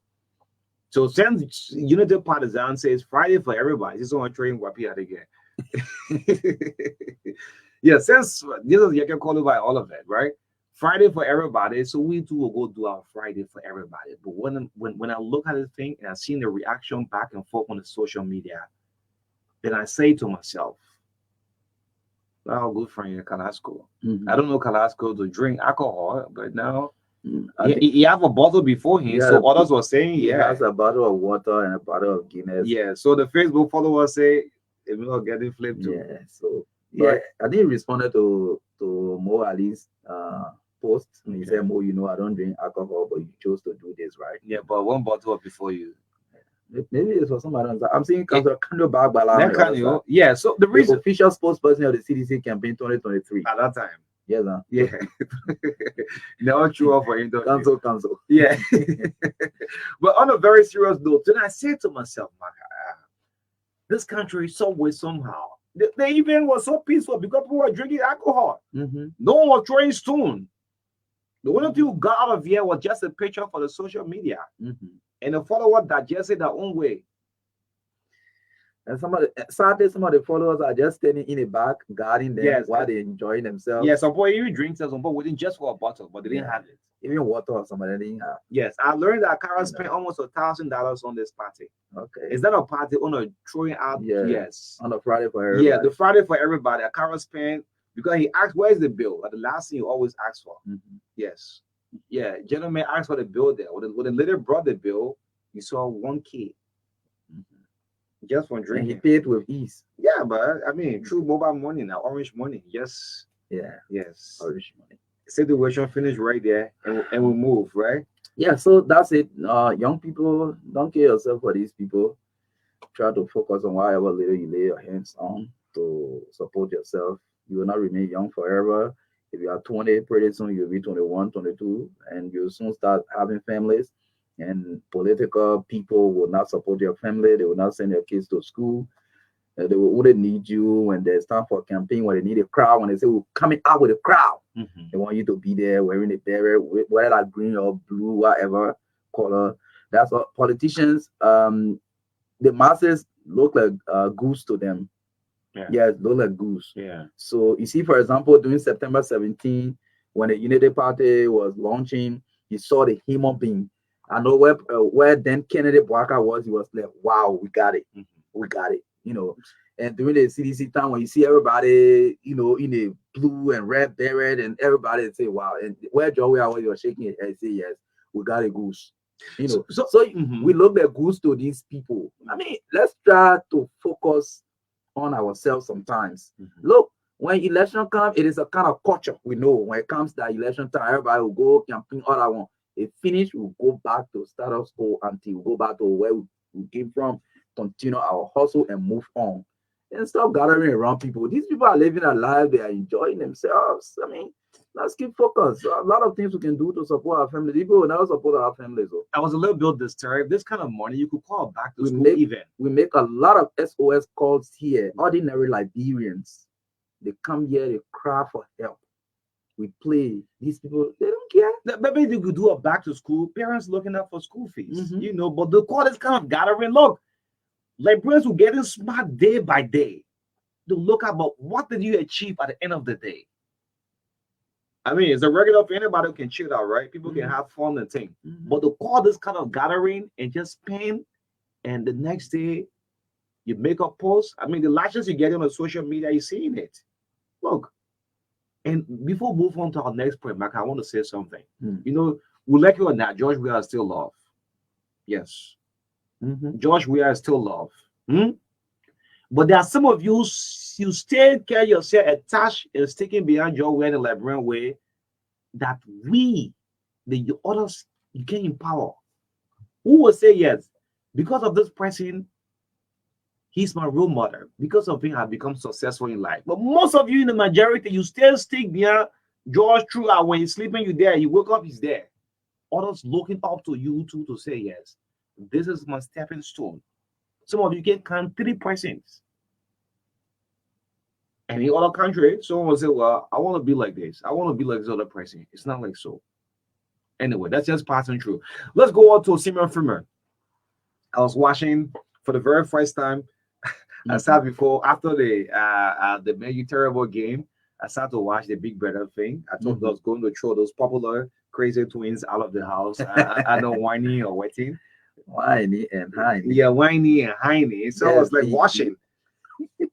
So since Unity Partisan says Friday for everybody, this is on train what people again. Yeah, since this is you can call it by all of it, right? Friday for everybody. So we too will go do our Friday for everybody. But when I look at the thing and I seen the reaction back and forth on the social media, then I say to myself, "Oh, good friend Kalasco. I don't know Kalasco to drink alcohol, but now he have a bottle before him, so others were saying, he has a bottle of water and a bottle of Guinness. Yeah, so the Facebook followers say it's not getting flipped too. Yeah, so I didn't respond to Mo Ali's post. He said, Mo, you know, I don't drink alcohol, but you chose to do this, right? Yeah, but one bottle before you. Maybe it's for somebody else. I'm seeing Kando Bagbala. Yeah, so the reason official spokesperson of the CDC campaign 2023 at that time. Yes, yeah. Never true off for interview. Cancel. Yeah. But on a very serious note, then I said to myself, this country somewhere somehow. The event was so peaceful because people were drinking alcohol. No one was throwing stone. The only thing who got out of here was just a picture for the social media. And the followers digested their own way. And some of the followers are just standing in the back, guarding them while they're enjoying themselves. Yeah, some boy even drinks, some boy wouldn't just for a bottle, but they didn't have it. Even water or somebody didn't have. Yes, I learned that Kara spent almost $1,000 on this party. Okay. Is that a party on a throwing out? Yeah. Yes. On a Friday for everybody. Yeah, the Friday for everybody. Kara spent because he asked, "Where's the bill?" Like the last thing you always ask for. Yes. Yeah, gentleman asked for the bill there. When the lady brought the bill, you saw $1K. Just for drinking. And he paid with ease. Yeah, but I mean, true mobile money now, orange money. Yes. Yeah. Yes. Orange money. Situation finished right there, and we move, right? Yeah, so that's it. Young people, don't kill yourself for these people. Try to focus on whatever little you lay your hands on to support yourself. You will not remain young forever. If you are 20, pretty soon you'll be 21, 22, and you'll soon start having families. And political people will not support your family. They will not send your kids to school. They wouldn't need you when there's time for a campaign, when they need a crowd, when they say, we're coming out with a crowd. They want you to be there wearing a beret, whether that's green or blue, whatever color. That's what politicians, the masses look like goose to them. Yeah, look like goose. Yeah. So you see, for example, during September 17, when the Unity Party was launching, you saw the human being. I know where then Kennedy Bwaka was, he was like, wow, we got it. We got it. You know, and during the CDC time, when you see everybody, you know, in a blue and red beret, and everybody say, wow. And where Joey was, you were shaking his head, say, yes, we got a goose. You know, so we look at goose to these people. I mean, let's try to focus focus on ourselves sometimes. Look, when election comes, it is a kind of culture. We know when it comes to election time, everybody will go campaign all I want. If finish, we'll go back to status quo until we go back to where we came from, continue our hustle and move on. And stop gathering around people. These people are living a life, they are enjoying themselves. I mean, let's keep focused. A lot of things we can do to support our families. People will never support our families. Though. I was a little bit disturbed. This kind of money you could call back to school event. We make a lot of SOS calls here. Ordinary Liberians. They come here, they cry for help. We play. These people, they don't care. Maybe they could do a back to school. Parents looking up for school fees, you know, but the call is kind of gathering. Look, Liberians were getting smart day by day to look about what did you achieve at the end of the day. I mean, it's a regular for anybody who can chill out, right? People can have fun and things. But to call this kind of gathering and just spend, and the next day you make a post. I mean, the lashes you get on the social media, you're seeing it. Look, and before we move on to our next point, Mark, I want to say something. You know, we like it or not, George, we are still love. Yes. George, we are still love. But there are some of you still carry yourself attached and sticking behind your way in the Liberian way that we, the others, you can empower. Who will say yes? Because of this person, he's my role model. Because of him, I've become successful in life. But most of you in the majority, you still stick behind George throughout. When he's sleeping, you're there. You wake up, he's there. Others looking up to you too to say yes. This is my stepping stone. Some of you can count 3 persons. And in other country, someone will say, well, I want to be like this. I want to be like this other person. It's not like so. Anyway, that's just passing through. Let's go on to Simeon Freeman. I was watching for the very first time. I sat before, after the maybe terrible game, I started to watch the Big Brother thing. I thought I was going to throw those popular crazy twins out of the house. I know whiny or wetting. Whiny and Hiney. Yeah, whiny and Hiney. So I was like watching.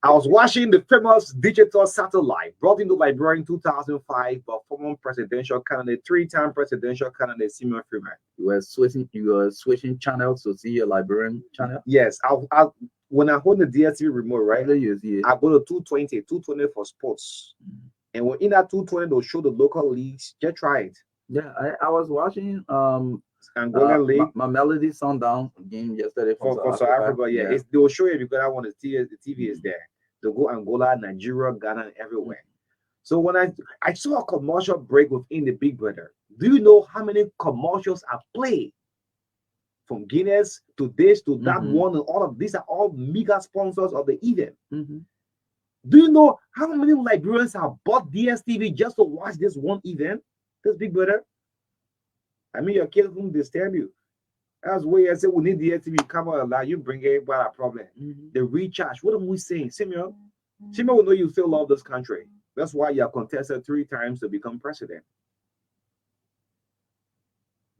I was watching the famous digital satellite brought into Liberia in 2005 by former presidential candidate, 3-time presidential candidate Simeon Freeman. You were switching channels to see your Liberian channel? Yes. When I hold the DSTV remote, right? I go to 220 for sports. And when in that 220, they'll show the local leagues. Just try it. Yeah, I was watching Angola League. My Melody Sundown game yesterday for South Africa. Yeah. They will show you because I want the TV is there. They'll go Angola, Nigeria, Ghana, and everywhere. So when I saw a commercial break within the Big Brother, do you know how many commercials are played? From Guinness to this to that one, and all of these are all mega sponsors of the event. Do you know how many Liberians have bought DSTV just to watch this one event, this Big Brother? I mean, your kids won't disturb you. That's why I say we need DSTV. Come on, allow you bring everybody a problem. The recharge. What am we saying, Simeon? Simeon will know you still love this country. That's why you are contested 3 times to become president.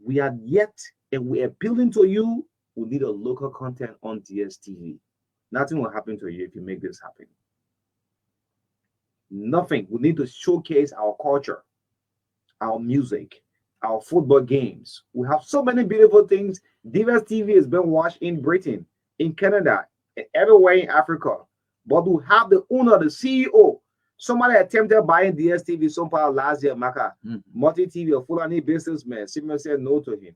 We are yet. And we're appealing to you, we need a local content on DSTV. Nothing will happen to you if you make this happen. Nothing. We need to showcase our culture, our music, our football games. We have so many beautiful things. DSTV has been watched in Britain, in Canada, and everywhere in Africa. But we have the owner, the CEO. Somebody attempted buying DSTV sometime last year, Maka. Multi-TV, a Fulani businessman. Simeon said no to him.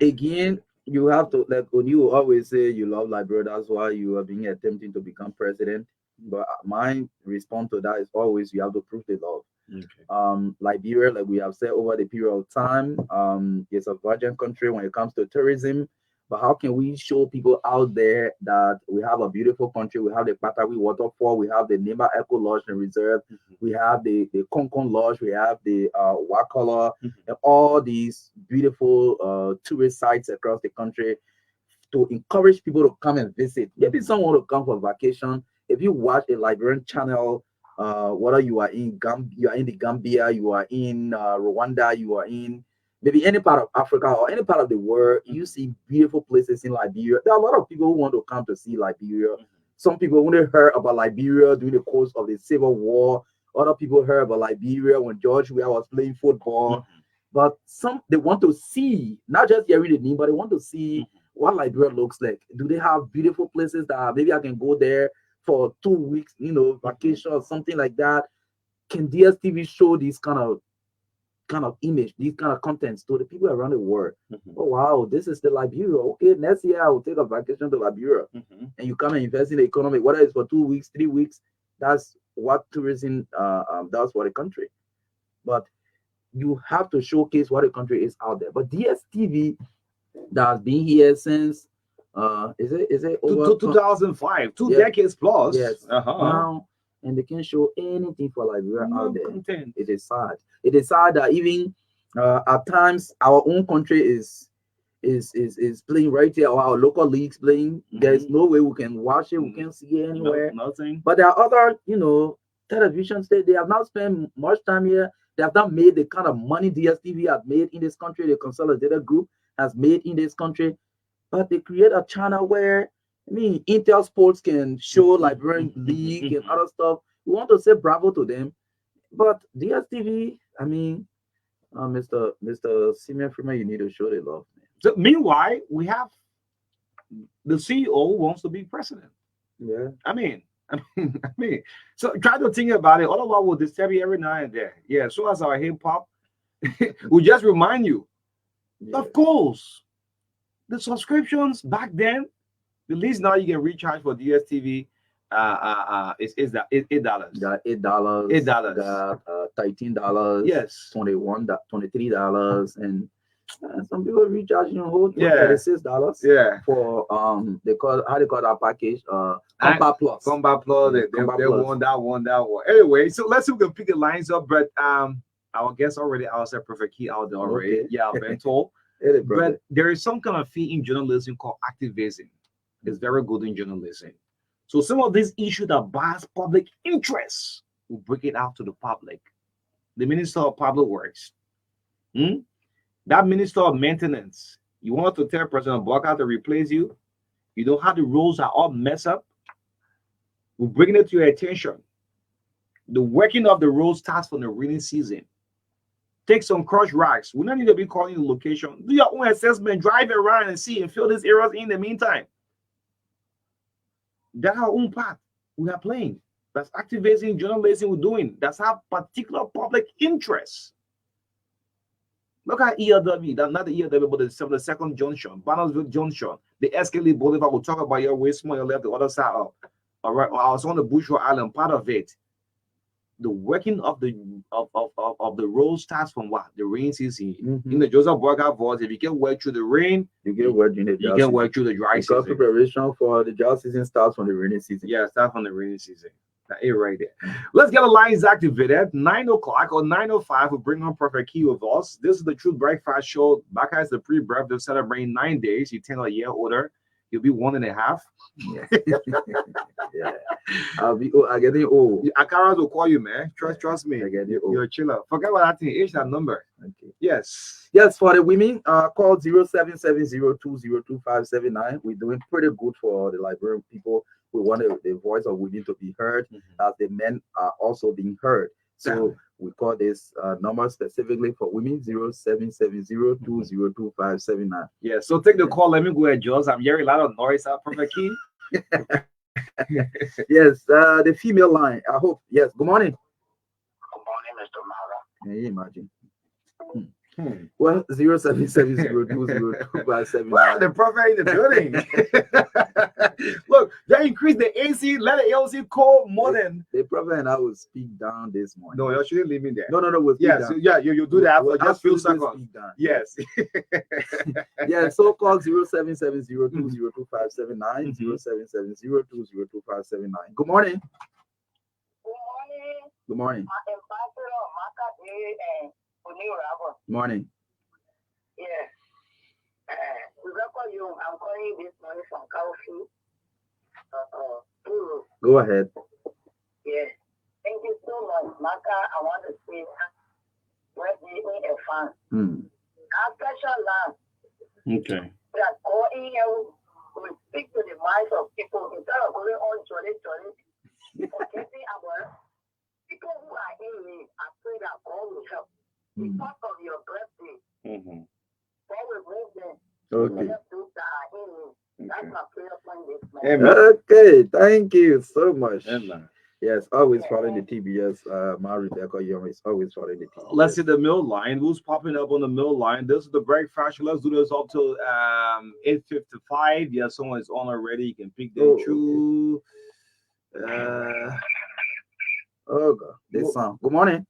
Again, you have to, like you always say, you love Liberia. That's why you are being attempting to become president. But my response to that is always you have to prove the love. Liberia, like we have said over the period of time, it's a virgin country when it comes to tourism. But how can we show people out there that we have a beautiful country? We have the Patawi Waterfall, we have the Nimba Eco Lodge and Reserve, we have the Konkon Lodge, we have the Wakala, and all these beautiful tourist sites across the country to encourage people to come and visit. Maybe someone to come for vacation. If you watch a Liberian channel, whether you are in the Gambia, you are in Rwanda, you are in maybe any part of Africa or any part of the world, you see beautiful places in Liberia. There are a lot of people who want to come to see Liberia. Some people only heard about Liberia during the course of the Civil War. Other people heard about Liberia when George Weah was playing football. But some they want to see, not just hearing the name, but they want to see what Liberia looks like. Do they have beautiful places that maybe I can go there for 2 weeks, vacation or something like that? Can DSTV show these kind of image, these kind of contents to the people around the world? Oh wow, this is the Liberia. Okay, next year I will take a vacation to Liberia, and you come and invest in the economy, whether it's for 2 weeks, 3 weeks. That's what tourism does for the country. But you have to showcase what the country is out there. But DSTV that has been here since is it over 2005, 2 decades plus. Yes. Now, and they can show anything for Liberia out there. Content. It is sad. It is sad that even at times our own country is playing right here, or our local leagues playing. There's no way we can watch it. We can't see it anywhere. Nothing. But there are other, televisions that they have not spent much time here. They have not made the kind of money DSTV has made in this country. The consolidated group has made in this country. But they create a channel where, Intel Sports can show Liberian League and other stuff. We want to say bravo to them. But DSTV, Mr. Simeon Freeman, you need to show the love. So meanwhile, we have the CEO wants to be president. Yeah. So try to think about it. All of us will disturb you every now and then. Yeah, so as our hip hop, we just remind you. Yeah. Of course, the subscriptions back then, the least now you can recharge for DSTV is that $8. Got $8. Got $13. Yes. $23, and some people recharging a whole $36. Yeah. For they call that package Combat Plus. Combat Plus. They won that one. Anyway, so let's see if we can pick the lines up. But our guest already said Perfect Key out there already. Okay. Yeah, I've been told. But there is some kind of fee in journalism called activism. It's very good in journalism. So some of these issues that bias public interest, will bring it out to the public. The Minister of Public Works, that Minister of Maintenance, you want to tell President Blocker to replace you? You know how the roads are all messed up? We're bringing it to your attention. The working of the road starts from the rainy season. Take some crush racks. We don't need to be calling the location. Do your own assessment, drive around and see and fill these areas in the meantime. That's our own part we are playing. That's activating journalism we're doing. That's our particular public interest. Look at ELW, not the ELW, but the second junction, Barnesville Junction, the Escalade Boulevard. We'll talk about your way small, your left, the other side up. All right, I was on the Bushra Island, part of it. The working of the road starts from what? The rain season. In the Joseph Burger voice, if you get wet through the rain, you get wet through the dry season. Because preparation for the dry season starts from the rainy season. Yeah, starts from the rainy season. That is right there. Let's get the lines activated. 9 o'clock or 9:05, we'll bring on Perfect Key with us. This is the Truth Breakfast Show. Back as the pre-breath, they're celebrating 9 days. You 10 a year older. You'll be 1.5. Yeah. Yeah. I get it old. Akaras will call you, man. Trust me. I get it old. You're a chiller. Forget what I think. Age that number. Okay. Yes. Yes, for the women, call 0770202579. We're doing pretty good for the Liberian people. We want the voice of women to be heard, as the men are also being heard. So we call this number specifically for women, 0770202579. Yeah, so take the call. Let me go adjust. I'm hearing a lot of noise out from the key. Yes, the female line. I hope. Yes, good morning. Good morning, Mr. Mara. Can you imagine? Well, 0770202579. Well, the prophet in the building. Look, they increased the AC, let the LC call more than the prophet, and I will speak down this morning. No, you shouldn't leave me there. No, we'll speak down. You do that for just few seconds. Yes. Yeah, so call 0770202579, 0770202579. Good morning. Good morning. Morning. Yeah. I'm calling you this morning from Kaufu. Go ahead. Yeah. Thank you so much, Maka. I want to say, birthday in a fan. Our special land. Okay. We are calling you. We speak to the minds of people instead of going on jolly. Forgetting about people who are in need. I pray that God will help. because of your birthday. Mm-hmm. God will bring them. Okay. That's my prayer point this month. Amen. Okay, thank you so much. Amen. Yes, always following the TBS. Rebecca Young is always following the TBS. Let's see the mill line. Who's popping up on the mill line? This is the breakfast. Let's do this up till 8:55. Yeah, someone is on already. You can pick them through. Oh God, this song. Good morning.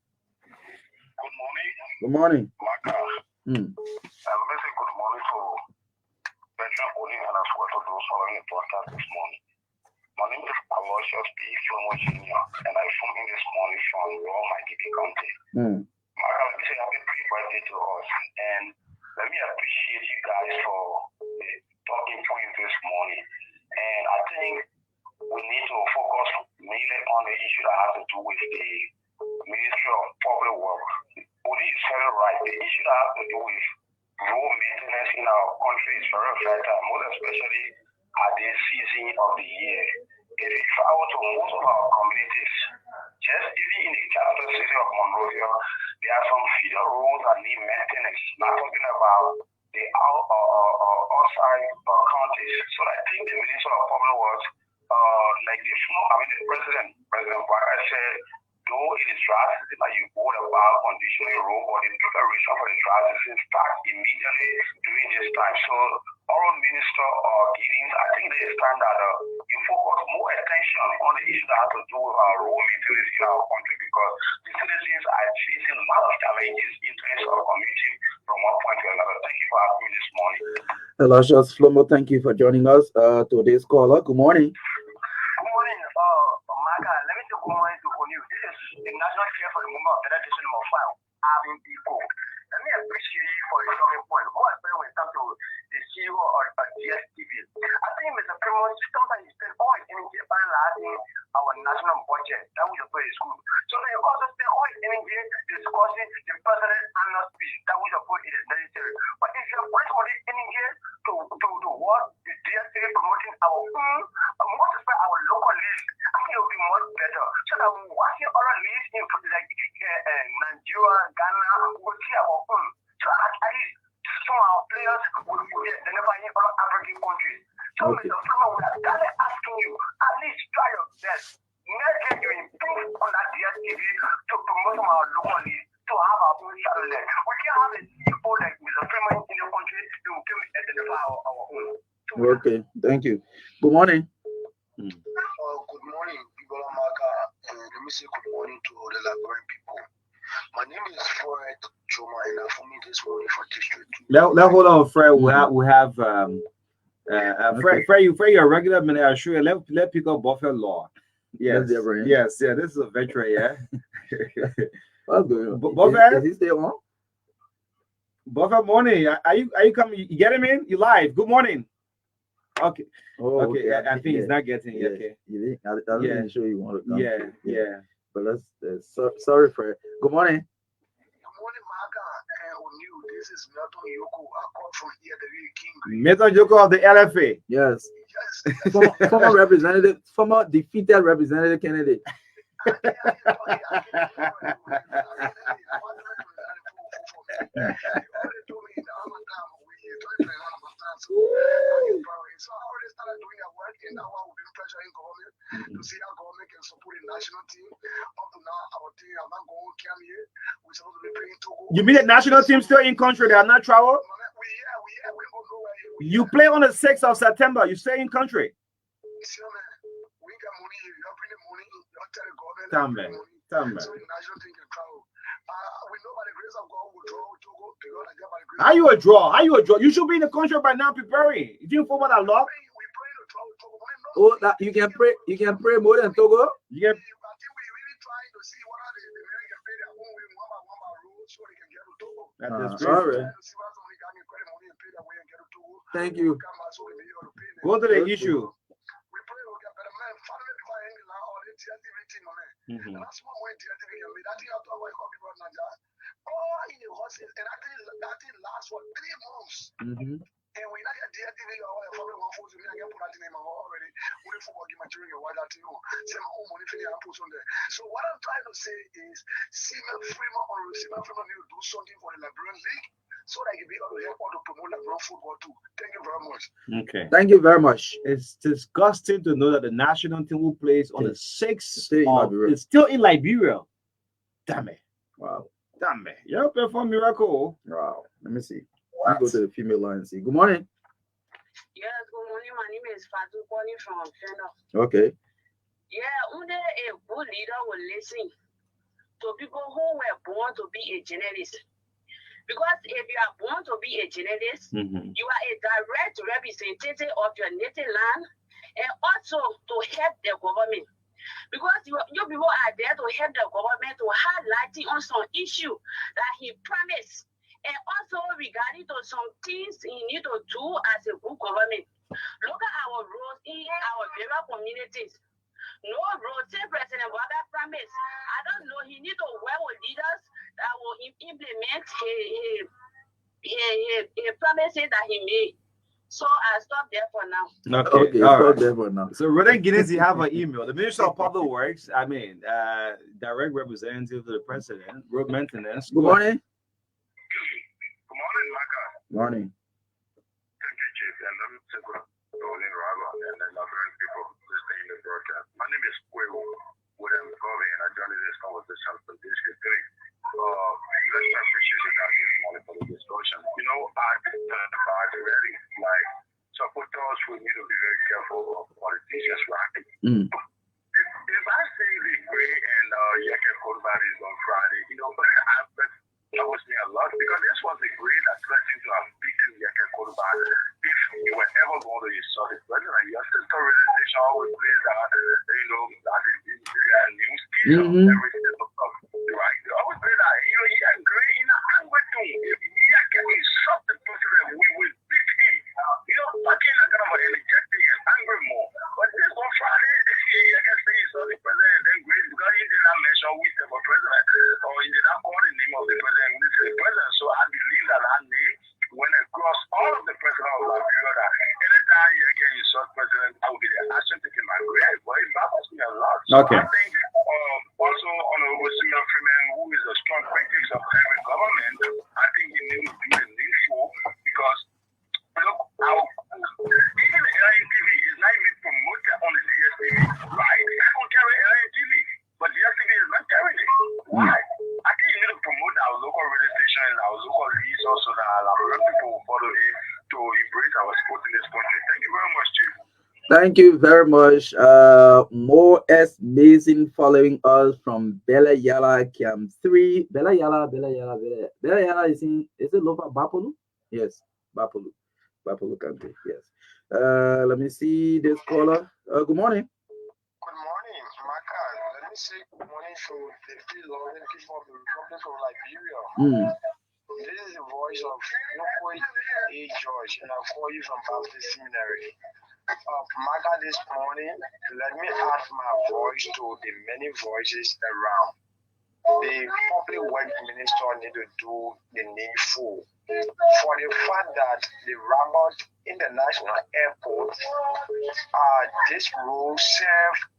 Good morning. Good morning. Maka. Mm. Let me say good morning to Veteran Police and as well to those following the broadcast this morning. My name is Aloysius P. Flomo Jr. and I phone in this morning from Raw My DB County. Maka, let me say happy pre-birthday to us and let me appreciate you guys for the talking points this morning. And I think we need to focus mainly on the issue that has to do with the Ministry of Public Works. Odi is very right. The issue that has to do with road maintenance in our country is very vital, most especially at this season of the year. If you travel to most of our communities, just even in the capital city of Monrovia, there are some feeder roads that need maintenance. Not talking about the outside counties. So I think the Minister of Public Works, the President Barker said, though it is dry season that you go about conditioning road, but the preparation for the dry season starts immediately during this time. So, our Minister Giddings, I think there is time that you focus more attention on the issue that has to do with our road maintenance in our country because the citizens are facing a lot of challenges in terms of community from one point to another. Thank you for having me this morning. Aloysius Flomo, thank you for joining us. Today's caller. Good morning. Good morning, Maka. Let me say good morning to you. This is the National Chair for the Movement of Federation number 5, having people. Let me appreciate you for the talking point. More especially when it comes to the CEO of DSTV. I think Mr. Primos, sometimes you spend all his energy analyzing our national budget. That was your is good. So then you also spend all his energy discussing the president's annual speech. That was your point, it is necessary. But if you're putting all this energy to what the DSTV promoting our own, most especially our local league, I think it will be much better. So that we're watching other leagues in like Nigeria, Ghana, we'll see our own. So at least some of our players will get the never in other African countries. So Mr. Freeman, we are kindly asking you, at least try your best. Next year you improve on that DSTV to promote some of our local leagues to have our own satellite. We can't have a CEO like Mr. Freeman in the country who can identify our own. Okay, thank you. Good morning. Good morning, people of Maka. Let me say good morning to all the Liberian people. My name is Fred Choma, and I'm from this morning for District 2. Now hold on, Fred. We have Fred, you're a regular man. Sure, let pick up Buffett Law. Yes, yes, yeah. This is a veteran, yeah. Buffett, is he still on? Buffett, morning. Are you coming? You get him in? You live? Good morning. Okay. Okay. I think he's not getting it. Okay. I didn't sure you want to come. Yeah. But let's sorry for it. Good morning. Good morning, Maka. This is Milton Yoko. I come from here, the real king. Milton Yoko of the LFA. Yes. Former representative, former defeated representative candidate. So I already started doing a work in our within pressure in government to see how government can support the national team. Up to now, our team are not going to come here. We're supposed to be playing Togo. You mean the national team still in country? They are not travel? We go nowhere. You play on the 6th of September. You stay in country. Sure, man. We got money. You bring the money. You tell the government. Tell me. So the national team can travel. We know by the grace of God we'll draw with Togo. How you a draw? You should be in the country by now preparing. You didn't forward that law. We pray to draw with Togo. Oh, that you can pray more than Togo. You can. I think we're really trying to see what are the American pay their own way one by rule so they can get to Togo. Sorry. Thank you. Go to the issue. We pray we get better man. Finally, before I end the line, all the DSTV team, man. And that's one way DSTV can be. That thing after I call people in Nigeria. All in the horses, and that thing lasts for 3 months. And when I get DSTV, I want to follow one foot, I get put a So what I'm trying to say is, Simon Freeman need to do something for the Liberian League so that he'll be able to help out to promote Liberian football too. Thank you very much. Okay. Thank you very much. It's disgusting to know that the national team who plays on the 6th It's is still in Liberia. Damn it. Wow. Damn it. You're perform miracle. Wow. Let me see. Let me go to the female line and see. Good morning. Yes, good morning. My name is Fatu calling from Feno. Okay. Yeah, only a good leader will listen to people who were born to be a journalist. Because if you are born to be a journalist, you are a direct representative of your native land and also to help the government. Because you people are there to help the government to highlight on some issue that he promised. And also regarding to some things he need to do as a good government. Look at our roads in our various communities. No road, say President Boga promise. I don't know, he need to work with leaders that will implement his promises that he made. So I'll stop there for now. Okay, stop there for now. So Rodan Guinness, you have an email. The Minister of Public Works, direct representative to the President, road maintenance. Good morning. Good morning, Maka. Morning. Thank you, Chief. And I'm Rolling Raga and the Liberian people listening to the broadcast. My name is Kwewu William Covey, and I joined this conversation from District 3. Let's appreciate it this morning for the discussion. You know, I think about really like supporters we need to be very careful of politicians, right? If I see the Gray and Yeke Kodbad is on Friday, you know, that was me a lot because this was the Gray that threatened to have beaten Yeke Kodbad if you were ever going to insult the president. Your sister radio station always plays that, you know, that news station every single time. Right? They always play that. You know, yeah, Gray in an angry tone. If Yeke insult the president, we will beat him. You know, fucking like kind of energetic and angry more. But this on Friday, Yeke say he saw the president, then Gray, because he did not mention we say for president, or he did not call the name of the president, we say the president. So I believe that name went across all of the president of Liberia that anytime you again insult president, I will be the action taking my grave. But it baffles me a lot. So Okay. I think also Honorable Simon Freeman, who is a strong critic of every government, I think he needs to do the needful because look how even the LNTV is not even promoted on the DSTV, right? I don't carry LNTV, but DSTV is not carrying it. Why? I think you need to promote our local radio stations, our local leads, also that our people will follow it to embrace our sport in this country. Thank you very much, Chief. Thank you very much. More S Mason following us from Bella Yala Camp 3. Bella Yala is it Lofa Bapolu? Yes, Bapolu country. Yes. Let me see this caller. Good morning. Good morning, Maka. Let me say good morning to the three loving people of the Republic of Liberia. This is the voice of Yokoi A. George, and I call you from Baptist Seminary. Maka, this morning, let me add my voice to the many voices around. The public work minister need to do the needful for the fact that the Rabat International Airport, this road serves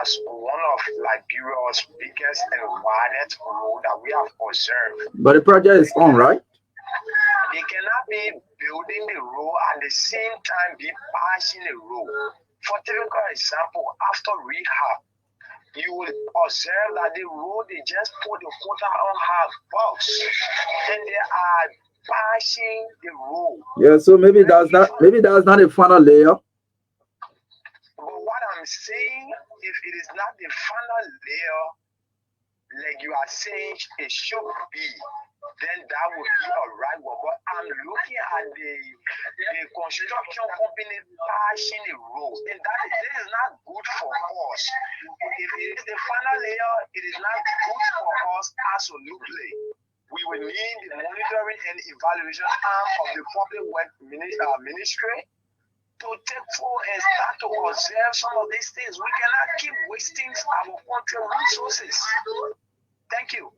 as one of Liberia's biggest and widest road that we have observed. But the project is on, right? They cannot be building the road at the same time be passing the road. For typical example, after rehab, you will observe that the road they just put the quota on half box and they are passing the road. Yeah, so maybe that's not a final layer. But what I'm saying, if it is not the final layer, like you are saying it should be, then that would be a right one. But I'm looking at the construction company passing the road, and this is not good for us. If it is the final layer, it is not good for us absolutely. We will need the monitoring and evaluation arm of the public work ministry to take full and start to observe some of these things. We cannot keep wasting our country resources. Thank you.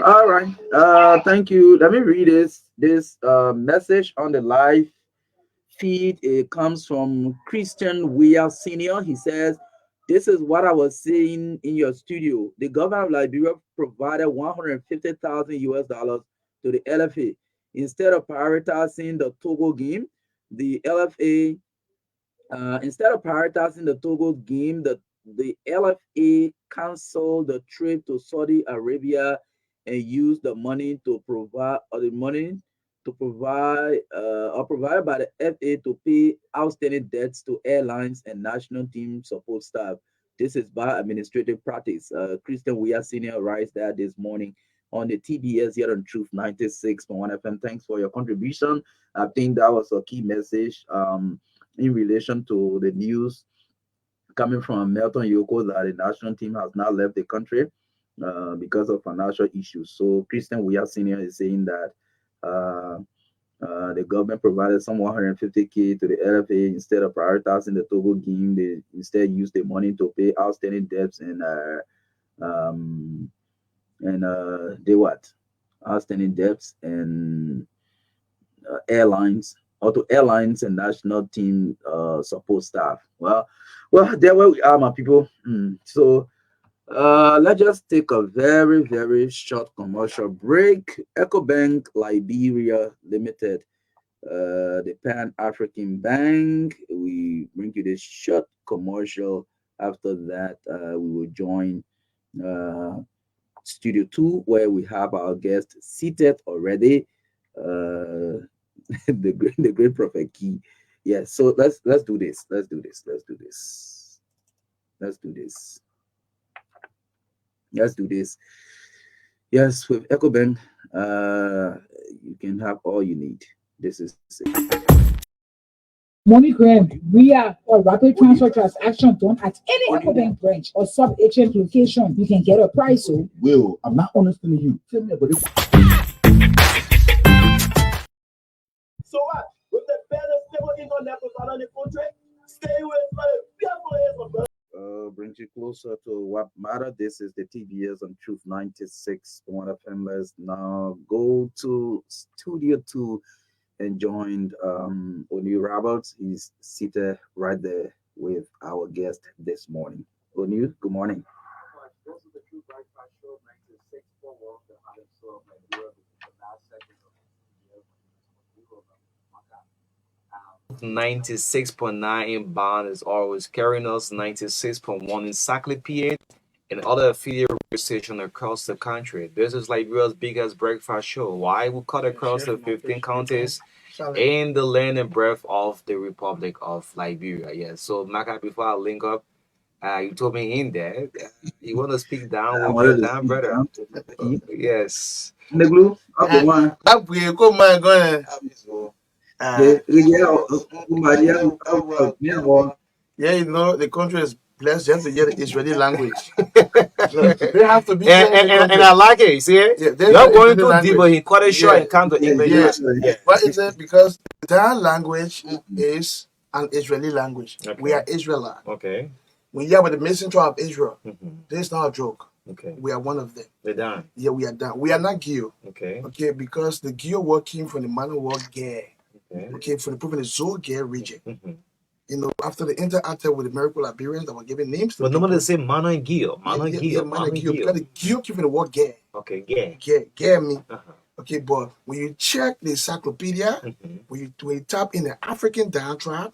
All right. Thank you. Let me read this message on the live feed comes from Christian Weah Sr. He says, "This is what I was saying in your studio. The government of Liberia provided 150,000 US dollars to the LFA. Instead of prioritizing the Togo game, the LFA instead of prioritizing the Togo game, the LFA canceled the trip to Saudi Arabia and used the money to provide or provided by the FA to pay outstanding debts to airlines and national team support staff. This is bad administrative practice." Christian Weah Senior writes that this morning on the TBS here on Truth 96.1 FM. Thanks for your contribution. I think that was a key message. In relation to the news coming from Melton Yoko that the national team has now left the country because of financial issues. So Christian Weah Senior is saying that the government provided some 150K to the LFA instead of prioritizing the Togo game. They instead used the money to pay outstanding debts and they what? Outstanding debts and airlines, auto airlines and national team support staff. Well, there we are, my people. So let's just take a very, very short commercial break. EcoBank Liberia Limited, the Pan-African Bank. We bring you this short commercial. After that, we will join Studio 2, where we have our guest seated already. The great Prophet Key. Yes, so let's do this. Let's do this. Yes, with EcoBank, you can have all you need. This is it. MoneyGram, Ria, or rapid transfer transaction done at any EcoBank branch or sub-agent location. You can get a price. So, Will, I'm not understanding you. Tell me about it. So what? With the better stable internet around the country, stay with my Brings you closer to what matter. This is the TBS on Truth 96.1 FM. Let's now go to Studio 2 and joined O'Neill Roberts. He's seated right there with our guest this morning. O'Neill, good morning. This is the True Breakfast Show, 96.1, the hottest show of Liberia. The last segment of the 96.9 inbound is always carrying us, 96.1 encyclopedia and other affiliate radio stations across the country. This is Liberia's biggest breakfast show. Why we cut across the 15 counties in the land and breadth of the Republic of Liberia. Yes. So, Maka, before I link up, you told me in there you want to speak down with your damn brother. Yes. Neglu, one. Yeah, you know, the country is blessed. You have to get the Israeli language. So they have to be and I like it. You see it? Yeah, you're going too deep, but he cut it short and come to English. Yeah. What is it? Because their language is an Israeli language. Okay. We are Israelites. Okay. When you are with the messenger of Israel, this is not a joke. Okay. We are one of them. They're done. Yeah, we are done. We are not Gio. Okay. Okay, because the Gio word came from the man word Ger. Okay, from the prophet of Zoger region. You know, after the interacted with the miracle Liberians that were giving names to but nobody say Mano and Gio. Mano and Gio. Because the Gio came from the word Ger. Okay, Ger. Ger me. Okay, but when you check the encyclopedia, when you tap in the African diatribe,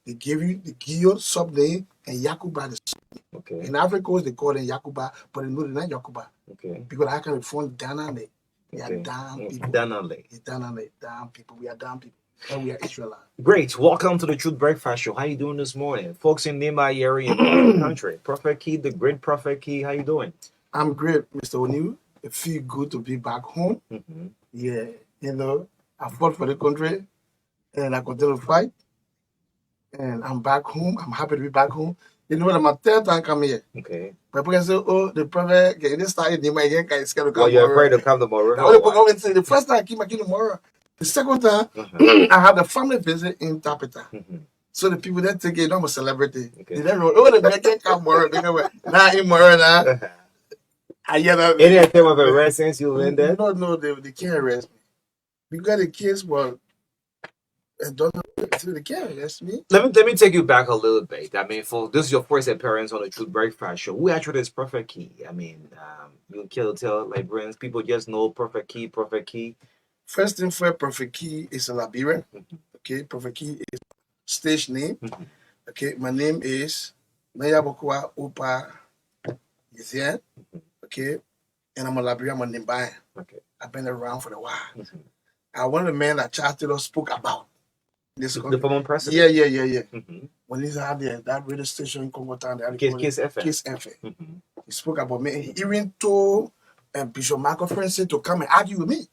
they give you the Gio subname and Yakuba the subname. Okay. In Africa, they call them Yakuba, but they know they're not Yakuba. Okay. Because I can from Danale. We are damn people. Danale. Damn people. We are damn people. And we are Israelites. Great. Welcome to the Truth Breakfast Show. How you doing this morning? Folks in nearby area in the country. Prophet Key, the great Prophet Key. How you doing? I'm great, Mr. O'Neill. It feels good to be back home. Yeah. You know, I fought for the country and I continue to fight. And I'm back home. I'm happy to be back home. You know, I'm my third time come here. Okay. People can say, oh, the prophet, get this started, you might get scared to come. Well, you're afraid to come tomorrow. The first time I came tomorrow. The second time, I had a family visit in Tapita. So the people that take it, I'm a celebrity. Okay. They never, oh, they can't come tomorrow. They go, nah, tomorrow, nah. Any attempt of arrest since you went there? No, they can't arrest me. Because the case was And don't through the camera. That's me. Let me take you back a little bit. I mean, for this is your first appearance on the Truth Breakfast show. Who actually is Perfect Key? I mean, you can tell Liberians, people just know Perfect Key, Perfect Key. First thing first, Perfect Key is a Liberian. Okay, Perfect Key is stage name. Okay, my name is Nayabokwa Opa Yizien. Okay, and I'm a Liberian. I'm a Nimbayan. Okay. I've been around for a while. I'm one of the men that Charles Taylor spoke about. This The former president. Yeah. When he's out there, that radio station in Congo Town, Kiss FM. Kiss FM. He spoke about me. He even told Bishop Michael Francis to come and argue with me.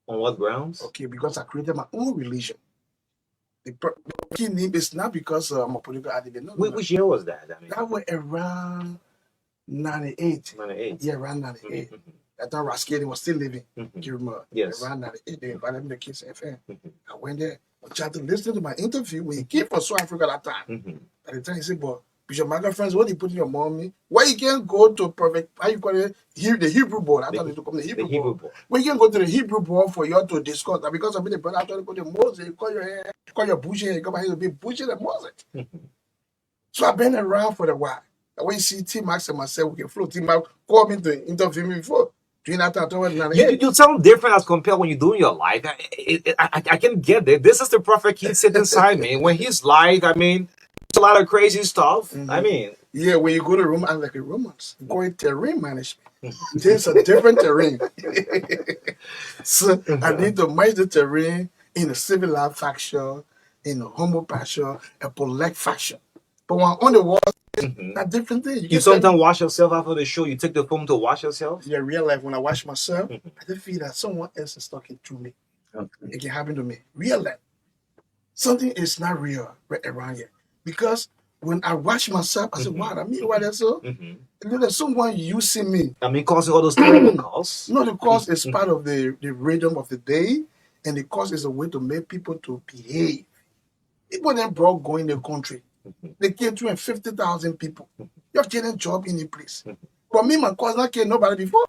On what grounds? Okay, because I created my own religion. The key name is not because I'm a political activist. No, Which year was that? I mean, that was around 98. 98. Yeah, around 98. I thought Raskeli was still living. You remember? Yes. Around 98, they invited me to Kiss FM. I went there. I tried to listen to my interview when he came from South Africa that time. At the time, he said, but Bishop Michael Francis, what you put in your mommy? Why you can't go to Perfect, how you call it? The Hebrew board. I thought it would come the Hebrew board. Why you can't go to the Hebrew board for you all to discuss? And because of the brother, I thought you go to Moses, you call your hair, call your bushy hair, you come here to be bushy than Moses. So I've been around for a while. And when you see T Max and myself, we can flow. T Max called me to interview me before. You sound different as compared when you're doing your live. I can get it. This is the Prophet Kid sitting inside me. When he's live, I mean, it's a lot of crazy stuff. I mean, yeah, when you go to room, I'm like a romance. You go in terrain management. There's a different terrain. So I need to manage the terrain in a civilized fashion, in a humble fashion, a polite fashion. But when on the wall, a different thing. You sometimes wash yourself after the show. You take the phone to wash yourself. Yeah, real life. When I wash myself, I just feel that someone else is talking to me. It can happen to me. Real life. Something is not real right around here. Because when I wash myself, I say, wow, I mean, what that's so? There's someone using me. I mean, causing all those terrible calls. No, the cause is part of the rhythm of the day, and the cause is a way to make people to behave. People then brought going in the country. They came 250,000 people. You're getting a job in the place. But me, my cousin, not care nobody before.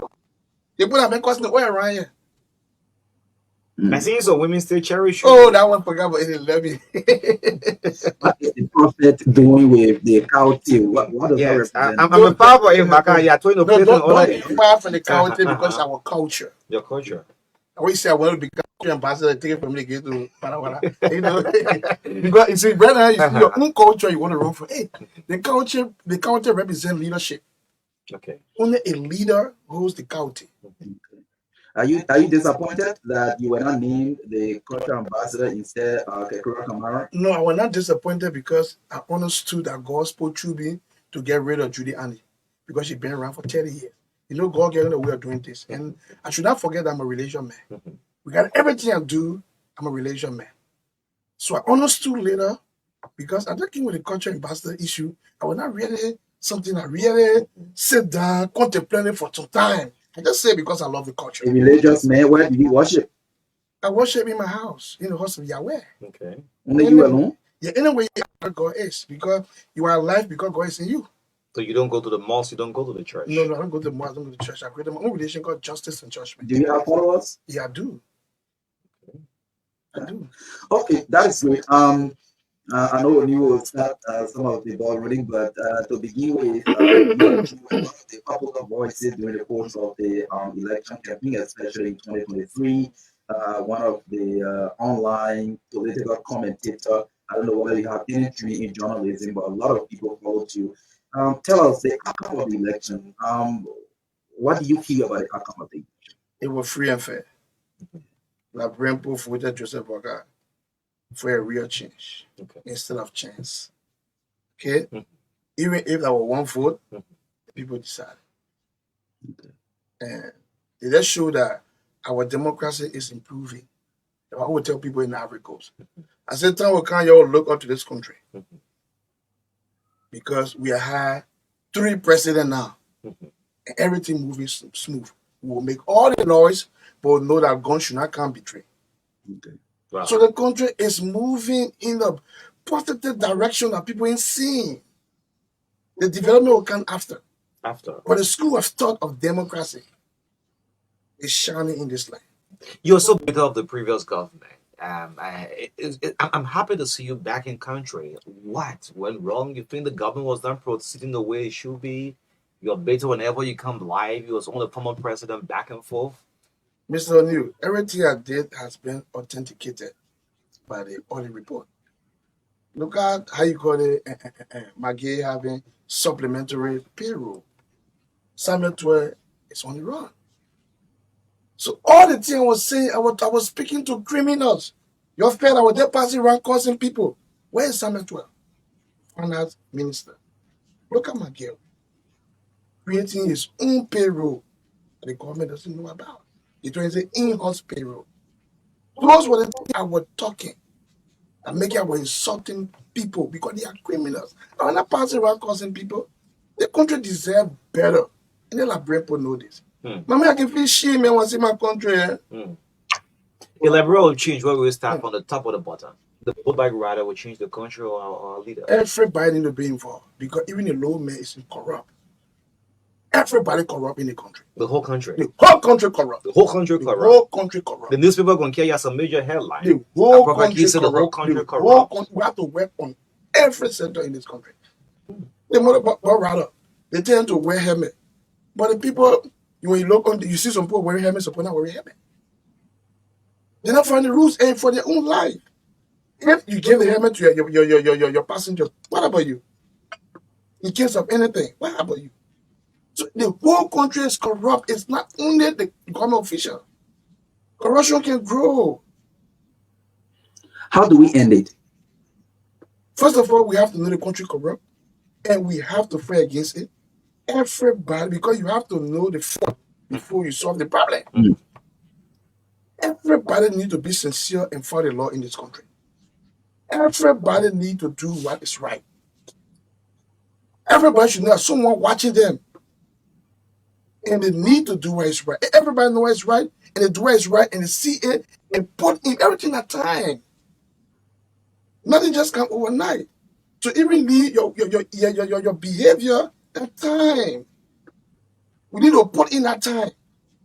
They put a cousin away around here. I see some women still cherish you. Oh, that one forgot about it. Let me. What is the prophet doing with the cow tail? What does that represent? I'm a father in Baka. Yeah, don't be far from the cow tail because our culture. Your culture. I always say I want to be country ambassador, take it from the gate to Parawala. You know, because you see, brother, you see your own culture you want to run for. Hey, the culture represents leadership. Okay. Only a leader holds the county. Are you disappointed that you were not named the culture ambassador instead of Kekura Kamara? No, I was not disappointed because I understood that God spoke through me to get rid of Judy Annie because she's been around for 30 years. You know, God getting the way of doing this. And I should not forget that I'm a relation man. We got everything I do, I'm a relation man. So I understood later because I'm talking with the culture ambassador issue. I was not really something I really sit down, contemplating for some time. I just say because I love the culture. A religious man, where do you worship? I worship in my house, in the house of Yahweh. Okay. Only you alone? Yeah, anyway, God is because you are alive because God is in you. So you don't go to the mosque, you don't go to the church? No, I don't go to the mosque, I don't go to the church. I created my own religion called Justice and Judgment. Do you have followers? Yeah, I do. I do. Okay, that is great. I know you will start some of the ball rolling, but to begin with, the popular voices during the course of the election campaign, especially in 2023, one of the online political commentator. I don't know whether you have any training in journalism, but a lot of people followed you. Tell us the outcome of the election. What do you feel about the outcome of the election? It was free and fair. LiberianPeople voted Joseph Boakai for a real change instead of chance. Okay? Even if there were one vote, people decided. And they just show that our democracy is improving. I would tell people in Ivory Coast. I said, time will come, you all look up to this country. Because we have 3 presidents now. And everything moving smooth. We will make all the noise, but know that guns should not come between. Wow. So the country is moving in the positive direction that people ain't seeing. The development will come after. But the school of thought of democracy is shining in this land. You're so bitter of the previous government. I'm happy to see you back in country. What went wrong? You think the government was not proceeding the way it should be? You're better whenever you come live. You was on the former president back and forth. Mr. O'Neill, everything I did has been authenticated by the audit report. Look at how you call it, Maggie having supplementary payroll. Samuel 12 is on the run. So all the things I was saying, I was speaking to criminals. Your friend, I was there passing around causing people. Where is Samuel 12? Finance minister. Look at Miguel creating his own payroll that the government doesn't know about. It was an in-house payroll. Those were the things I was talking. And making I was insulting people because they are criminals. I'm not passing around causing people. The country deserves better. And the Liberian people know this. Mama, I can feel shame when I see my country. The Liberia will change where we start from the top or the bottom. The pullback rider will change the country or our leader. Everybody need to be involved because even the low man is corrupt. Everybody corrupt in the country. The whole country. The whole country corrupt. The whole country corrupt. The whole country corrupt. The newspaper going to carry us a major headline. The whole country corrupt. The whole country corrupt. We have to work on every sector in this country. But rather, they tend to wear helmet. But the people, when you look on, you see some people wearing helmets, some people not wearing helmet. They not find the rules for their own life. If you give the helmet to your passengers, what about you? In case of anything, what about you? So the whole country is corrupt. It's not only the government official. Corruption can grow. How do we end it? First of all, we have to know the country corrupt, and we have to fight against it. Everybody, because you have to know the fault before you solve the problem. Everybody needs to be sincere and follow the law in this country. Everybody needs to do what is right. Everybody should know someone watching them. And they need to do what is right. Everybody knows what is right, and they do what is right, and they see it, and put in everything at time. Nothing just comes overnight. So even lead your behavior at time. We need to put in that time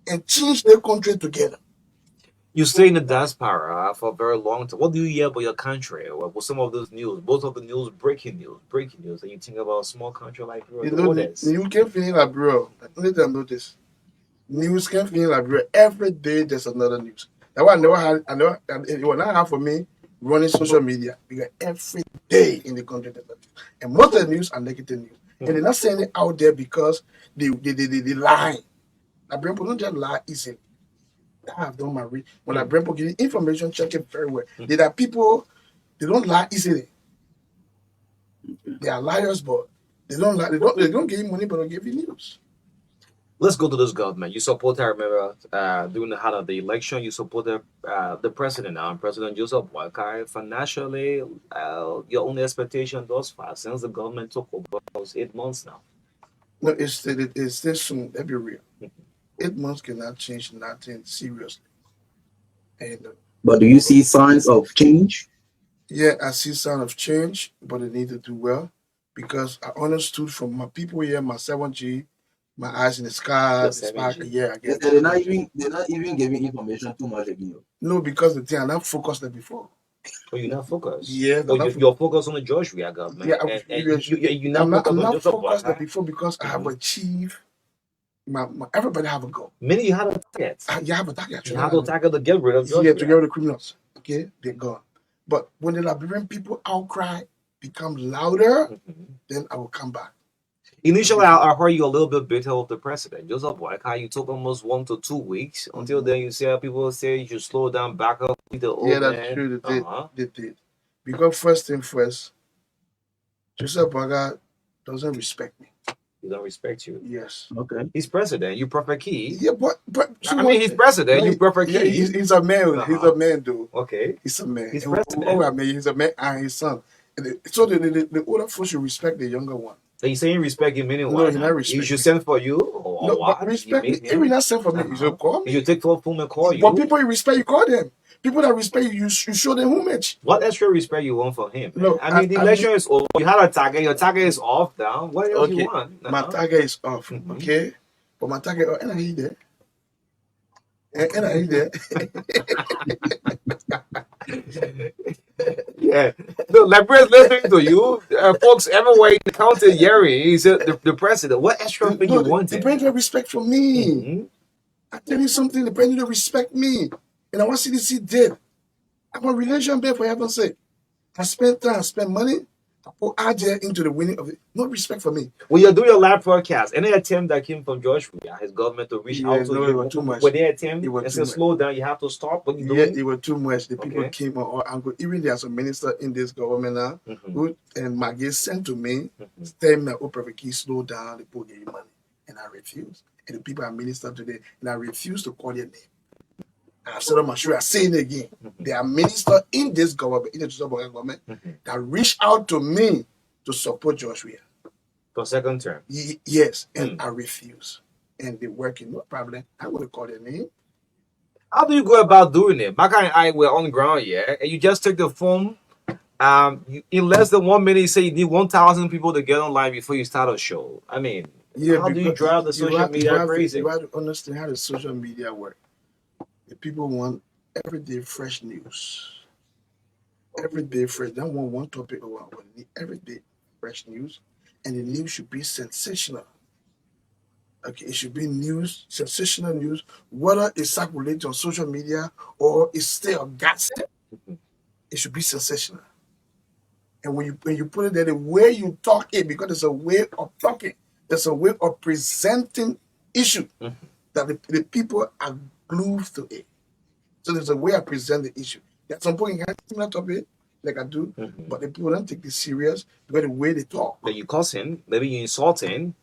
and change the country together. You stay in the diaspora for a very long time. What do you hear about your country? What were some of those news? Most of the news, breaking news, and you think about a small country like yours. You know, news can feel in Liberia. Let them notice. News can feel in Liberia. Every day there's another news. That one it was not hard for me running social media because every day in the country there's news. And most of the news are negative news. And they're not saying it out there because they lie. Liberian people don't just lie easily. I have done my read. When Liberian people give you information, check it very well. There are people, they don't lie easily. They are liars, but they don't lie. They don't give you money, but they'll give you news. Let's go to this government. You supported, I remember, during the heart of the election, you supported the president now, President Joseph Boakai. Financially, your own expectation thus far, since the government took over, was 8 months now. No, it's still soon. Let's be real. 8 months cannot change nothing seriously. And, but do you see signs of change? Yeah, I see signs of change, but they need to do well because I understood from my people here, my 7G, my eyes in the sky, the spark. Yeah, I guess. They're not even giving information too much again. No, because the thing I'm not focused like before. Oh, you're not focused. Yeah, you're focused on the Joshua government. Yeah, I'm not focused like before because I have achieved. Everybody have a goal. Many you have a target. You have a target. You have a target to get rid of Joshua. Yeah, to get rid of the criminals. Okay, they're gone. But when the Liberian people outcry become louder, then I will come back. Initially, I heard you a little bit bitter of the president. Joseph Boakai, you took almost 1 to 2 weeks. Until then, you see people say you should slow down, back up with the old man. Yeah, that's true. They did. Because first thing first, Joseph Boakai doesn't respect me. He don't respect you. Yes. Okay. He's president. You perfect key. Yeah, but I mean, he's president. You perfect key. Yeah, he's a man. He's a man, dude. Okay. He's a man. He's president. He's a man and his son. So the older folks should respect the younger one. So you're saying respect him anyway? No, he's not respect. He should send for you? Or no, what? But respect me. He will not send for me. You should call me. You take phone and call you. But people you respect, you call them. People that respect you, you show them homage. What extra respect you want from him? No, I mean, the election is over. You had a target. Your target is off now. What else you want? My target is off. Okay? But my target, and I eat there. And I eat there. Yeah. No, Liberia's listening to you. Folks everywhere in the county, Yeri, he's the president. What extra thing you The wanted? president respect for me. Mhm. I tell you something, the president respect me. And I want CDC dead. I'm a relation there for heaven's sake. I spend time, spend money, I put RJ into the winning of it. No respect for me. When you're doing your live broadcast, any attempt that came from Georgia, his government to reach out to No, you, it was too much. when they attempt, It was it's too a much. slow down, you have to stop what you're Yeah, doing. it was too much. The people Okay. came on all angles. Even there's a minister in this government now who and Maggie sent to me, telling me, oh, Prophet Key, slow down, the people get you money. And I refused. And the people are minister today, and I refuse to call their name. I've said on my show, I say it again. There are ministers in this government, in the government, that reach out to me to support Joshua. For second term. Yes, and I refuse. And they working, no problem. I want to call their name. How do you go about doing it? Maka and I were on ground, yeah, and you just take the phone. In less than 1 minute, you say you need 1,000 people to get online before you start a show. I mean, how do you drive the social media crazy? You have to understand how the social media work. The people want everyday fresh news. Everyday fresh. They don't want one topic or one. They need everyday fresh news. And the news should be sensational. Okay, it should be news, sensational news, whether it's circulated on social media or it's still gossip. It should be sensational. And when you put it there, the way you talk it, because there's a way of talking, there's a way of presenting issue that the people are glued to it. So there's a way I present the issue. At some point, you have similar topic, like I do, but the people don't take this serious because the way they talk. That you cussing, maybe you insulting.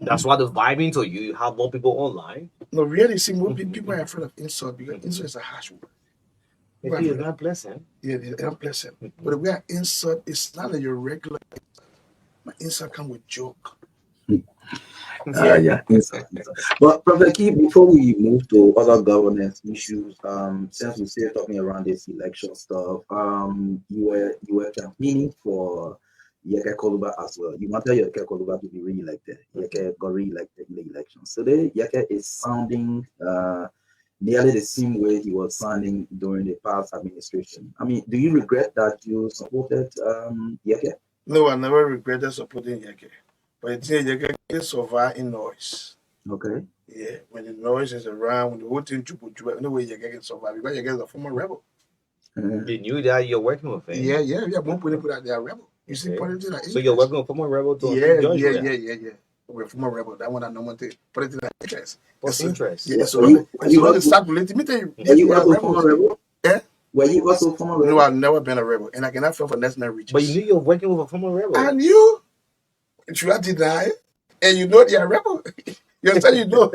That's why the vibing to you. You have more people online. No, really, see, more people are afraid of insult because insult is a harsh word. It's not pleasant. Yeah, they're not pleasant. But the way I insult, it's not like your regular insult. My insult come with joke. Yeah, insult. But Prophet Key, before we move to other governance issues, since we're still talking around this election stuff, you were campaigning for Yeke Koluba as well. You wanted Yeke Koluba to be re-elected. Yeke got re-elected in the election. So today, Yeke is sounding nearly the same way he was sounding during the past administration. I mean, do you regret that you supported Yeke? No, I never regretted supporting Yeke. But it's Yeke can survive in noise. Okay. Yeah, when the noise is around, when the whole thing no way Yeke can survive because Yeke is a former rebel. They knew that you're working with him. Yeah. One point put out they are rebel. You see, politics like so you're working with former rebel to yeah. We're former rebel. That one I know one thing. Politics like interest. What's interest? Yeah, so you want to start relating. Let me tell you, you also former rebel? Yeah. Were you also former rebel? No, I've never been a rebel, and I cannot feel for national riches. But you knew you're working with a former rebel. And you, should I deny it? And you know they are rebel. You understand? You know.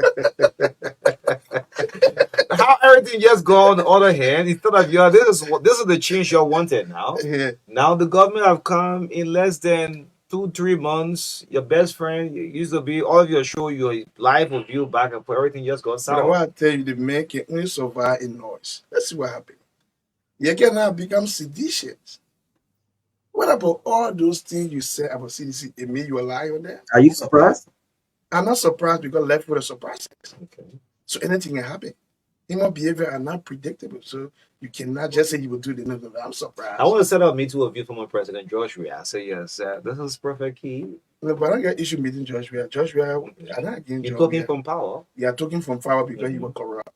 How everything just go on the other hand, instead of this is the change you wanted now. Yeah. Now the government have come in less than 2-3 months. Your best friend used to be all of your show, your life will view back and everything just got sour. But what I tell you, the man can only survive in noise. Let's see what happened. You can now become seditious. What about all those things you said about CDC? It made you a liar on that? Are you surprised? I'm not surprised because left with a surprise. Okay. So anything can happen. Human behavior are not predictable. So you cannot just say you will do the no. I'm surprised. I want to set up me to a view former President George Weah. I say yes, this is Prophet Key. No, but I don't get issue meeting George Weah. George Weah, I'm not against You're George talking Weah. from power. Yeah, talking from power because he was corrupt.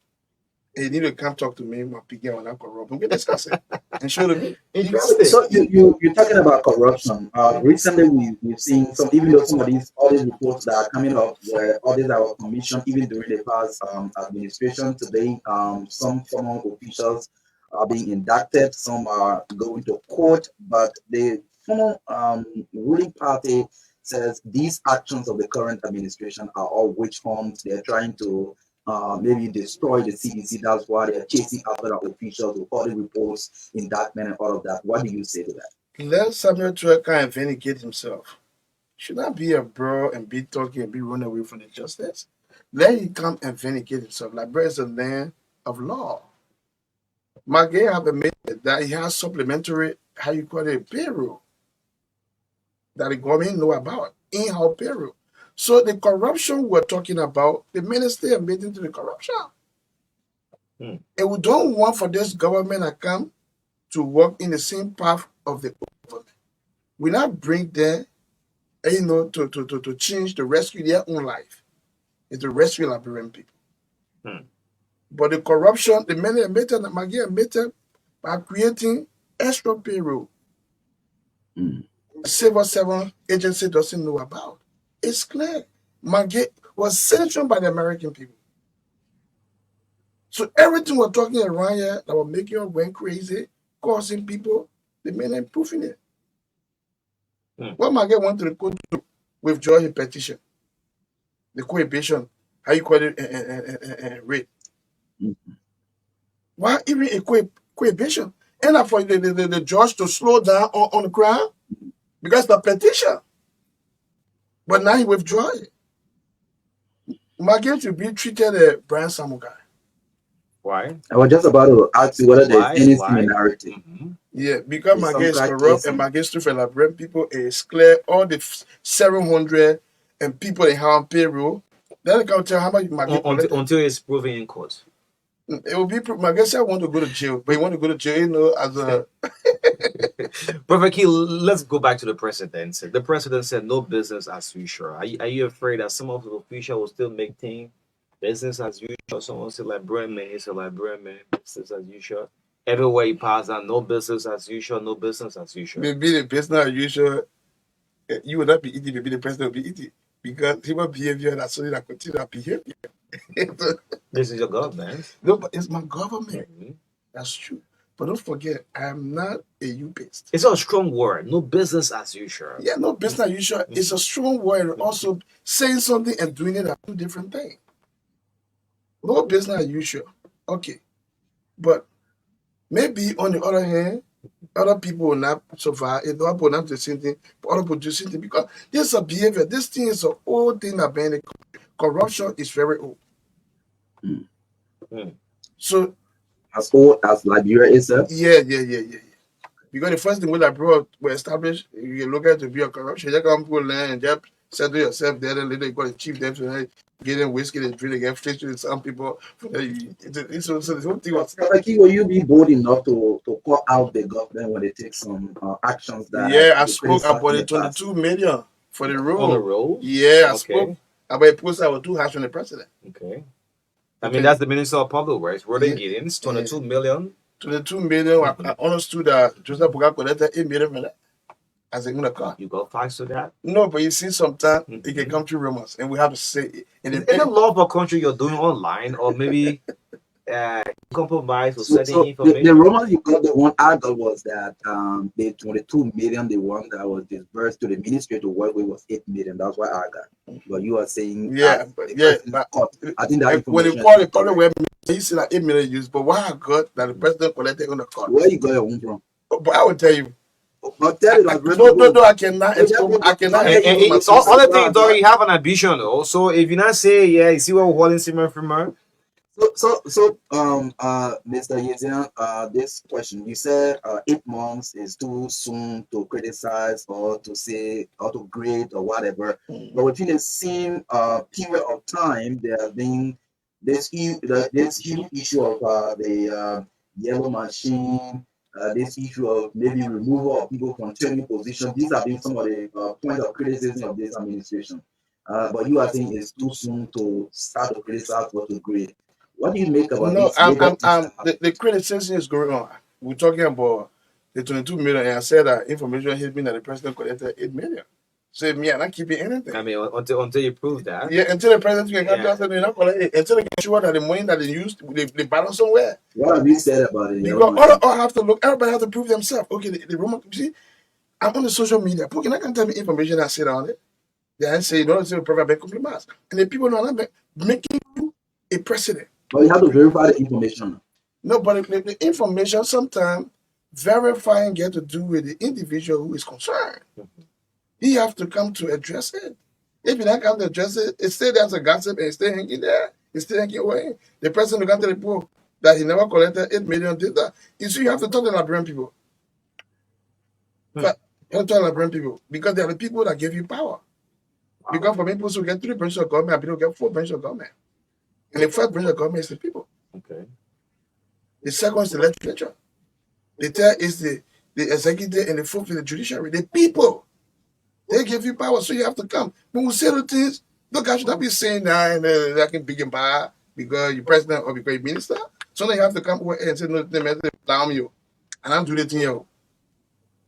And you need to come talk to me, my piggy, when I'm corrupt. We can discuss it and show them. Interesting. So you're talking about corruption. Recently we've seen some, even though some of all these reports that are coming up where all these are commissioned even during the past administration today, some former officials are being indicted, some are going to court, but the former ruling party says these actions of the current administration are all witch hunts. They're trying to maybe destroy the CDC. That's why they're chasing after officials with all the reports, indictment, and all of that. What do you say to that? Let Samuel Trucker and vindicate himself. Should not be a bro and be talking and be running away from the justice. Let him come and vindicate himself. Liberia is a land of law. Magay have admitted that he has supplementary, how you call it, payroll that the government know about, in-house payroll. So the corruption we're talking about, the minister admitting to the corruption. And we don't want for this government to come to work in the same path of the government. We not bring them, to change, to rescue their own life. It's to rescue Liberian people. But the corruption, the many admitted by creating extra payroll. Civil servant agency doesn't know about. It's clear. Maggie was sanctioned by the American people. So everything we're talking around here that will make you went crazy, causing people, the men are improving it. What Maggie went to the court to withdraw his petition, the cohabitation, how you call it, rape. Why even a cohabitation? And for the judge to slow down on the ground because the petition. But now he withdraw it. Maggie to be treated a Brian Samuel guy. Why? I was just about to ask you whether there's any similarity. Yeah, because Maggie is corrupt and Maggie is for Liberian people is clear. All the 700 and people they have on payroll, then they can tell how much Maggie until it's proven in court. It will be Maggie said I want to go to jail, but he want to go to jail, as a Perfect. Let's go back to the president. The president said no business as usual. Are you afraid that some of the officials will still make things business as usual? Someone say Liberian man, he's a Liberian man, business as usual. Everywhere he passes, no business as usual, no business as usual. Maybe the business as usual, you will not be eating, maybe the president will be eating. Because human behavior that's something that continue that behavior. This is your government. No, but it's my government. That's true. But don't forget, I am not a U-based. It's a strong word. No business as usual. Yeah, no business as usual. It's a strong word. Also, saying something and doing it are two different things. No business as usual. Okay. But maybe on the other hand, other people will not survive. Other people will not do the same thing. But other people do the same thing because this is a behavior. This thing is an old thing that been corruption is very old. So as old as Liberia is, sir? Yeah. Because the first thing we Liberia were established, you look at to be a corruption. You come to land and just settle yourself there, and later you got to chief them to get them whiskey and drink again, fish with some people. So the whole thing was. Will you be bold enough to call out the government when they take some actions that? Yeah, I spoke about the 22 million for the road. On the road? Yeah, I spoke about a post I was too harsh on the president. Okay. I mean, that's the Minister of Public Works. What are they getting? 22 million? 22 million. I understood that Joseph Buga collected 8 million from that as a good car. You got facts to that? No, but you see, sometimes it can come through rumors, and we have to say it. Is it a law of a country you're doing online, or maybe compromise with certain information? The rumors you got, the one I got was that the 22 million, the one that was disbursed to the ministry to work with was 8 million. That's what I got. But you are saying, I think that when they call it, probably he said that 8 million used, but what I got that the president collected on the card. Where you got your own from? But I will tell you. But tell it like no, I cannot. I cannot. All the things already have an ambition, though. So if you not say, you see what we're holding Simon from her. So, Mr. Yezian, this question, you said 8 months is too soon to criticize or to say or to grade or whatever. But within the same period of time, there has been this huge issue of the yellow machine, this issue of maybe removal of people from training positions. These have been some of the points of criticism of this administration. But you are saying it's too soon to start to criticize or to grade. What do you make about this? The criticism is going on. We're talking about the 22 million, and I said that information hit me that the president collected 8 million. So me, I'm not keeping anything. I mean, until you prove that. Yeah, until the president can come to us and until they get sure that the money that they used, they balance somewhere. What have you said about it? Because all have to look, everybody have to prove themselves. Okay, the Roman, see, I'm on the social media. People can tell me information I said on it. They say, you don't say private compliments. And the people know that making you a president. But you have to verify the information. No, but the information sometimes verifying get to do with the individual who is concerned. He have to come to address it. If you don't come to address it, it stay there as a gossip and stay hanging there. It's still hanging away. The president will come to the report that he never collected 8 million data. You see, you have to talk to Liberian people. But you have to talk to Liberian people because they are the people that give you power. Wow. Because for people who get 3 branches of government, people get 4 branches of government. And the first branch of government is the people. Okay. The second is the legislature. The third is the the executive and the folk in the judiciary, the people. They give you power, so you have to come. When we say the things, look, I should not be saying that and I can begin by because you're president or because you're minister. So now you have to come over and say, no, the message down you. And I'm doing it in you.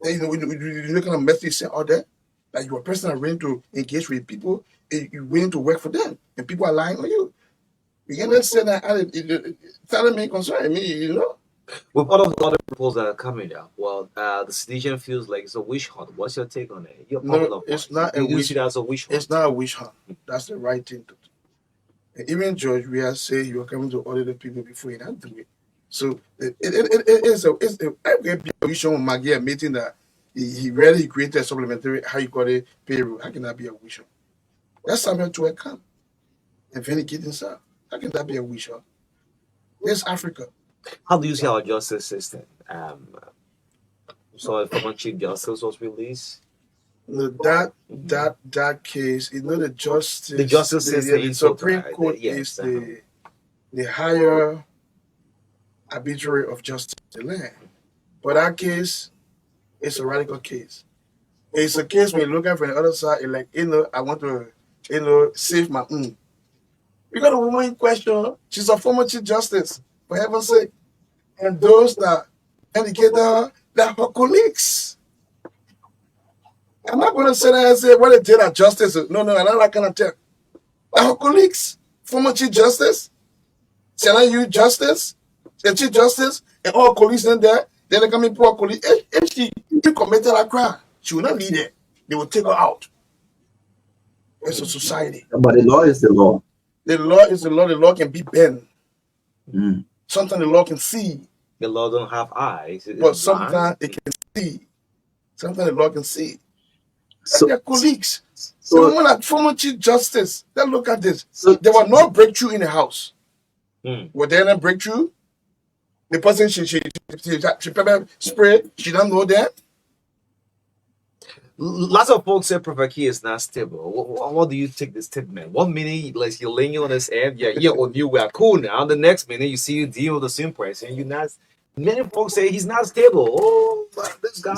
You know, you look at a message saying all that, that you're a person that willing to engage with people, and you're willing to work for them, and people are lying on you. You cannot say that telling me concerning me, you know. With all of the other proposals that are coming up, well, the citizen feels like it's a wish hunt. What's your take on it? No, it's not a wish. See that as a wish hunt? It's not a wish hunt. That's the right thing to do. And even George, we are saying you are coming to order the people before you not do it. So it's a wish on Maggie meeting that he really created a supplementary, how you call it, payroll. How can that be a wish hunt? That's something to account. And vindicate himself. How can that be a wish hunt? It's Africa. How do you see our justice system? So a former Chief Justice was released. No, that case, you know, the justice system, the Supreme Court is the higher arbitrary of justice in the land. But that case is a radical case. It's a case when you look at from the other side, it's like, you know, I want to, you know, save my own. Because the woman in question, she's a former Chief Justice, for heaven's sake. And those that indicate her, they're her colleagues. I'm not going to say that and say, what they did at justice. No, I'm not that kind of tell. They're her colleagues, former Chief Justice, Senate Youth Justice, the Chief Justice, and all colleagues in there. Then they come in poor colleagues. If she committed a crime, she will not lead it. They will take her out. It's a society. But the law is the law. The law is the law. The law can be bent. Sometimes the law can see. The law don't have eyes. But sometimes it can see. Sometimes the law can see. So, they're colleagues. So when a former Chief Justice, then look at this. So there was no breakthrough in the house. Was there a breakthrough? The person she pepper spray, she don't know that. Lots of folks say Prophet Key is not stable. What do you take this statement? One minute, like you're laying on his head, we are cool now. The next minute, you see you deal with the same person. You're not. Many folks say he's not stable. Oh, this guy.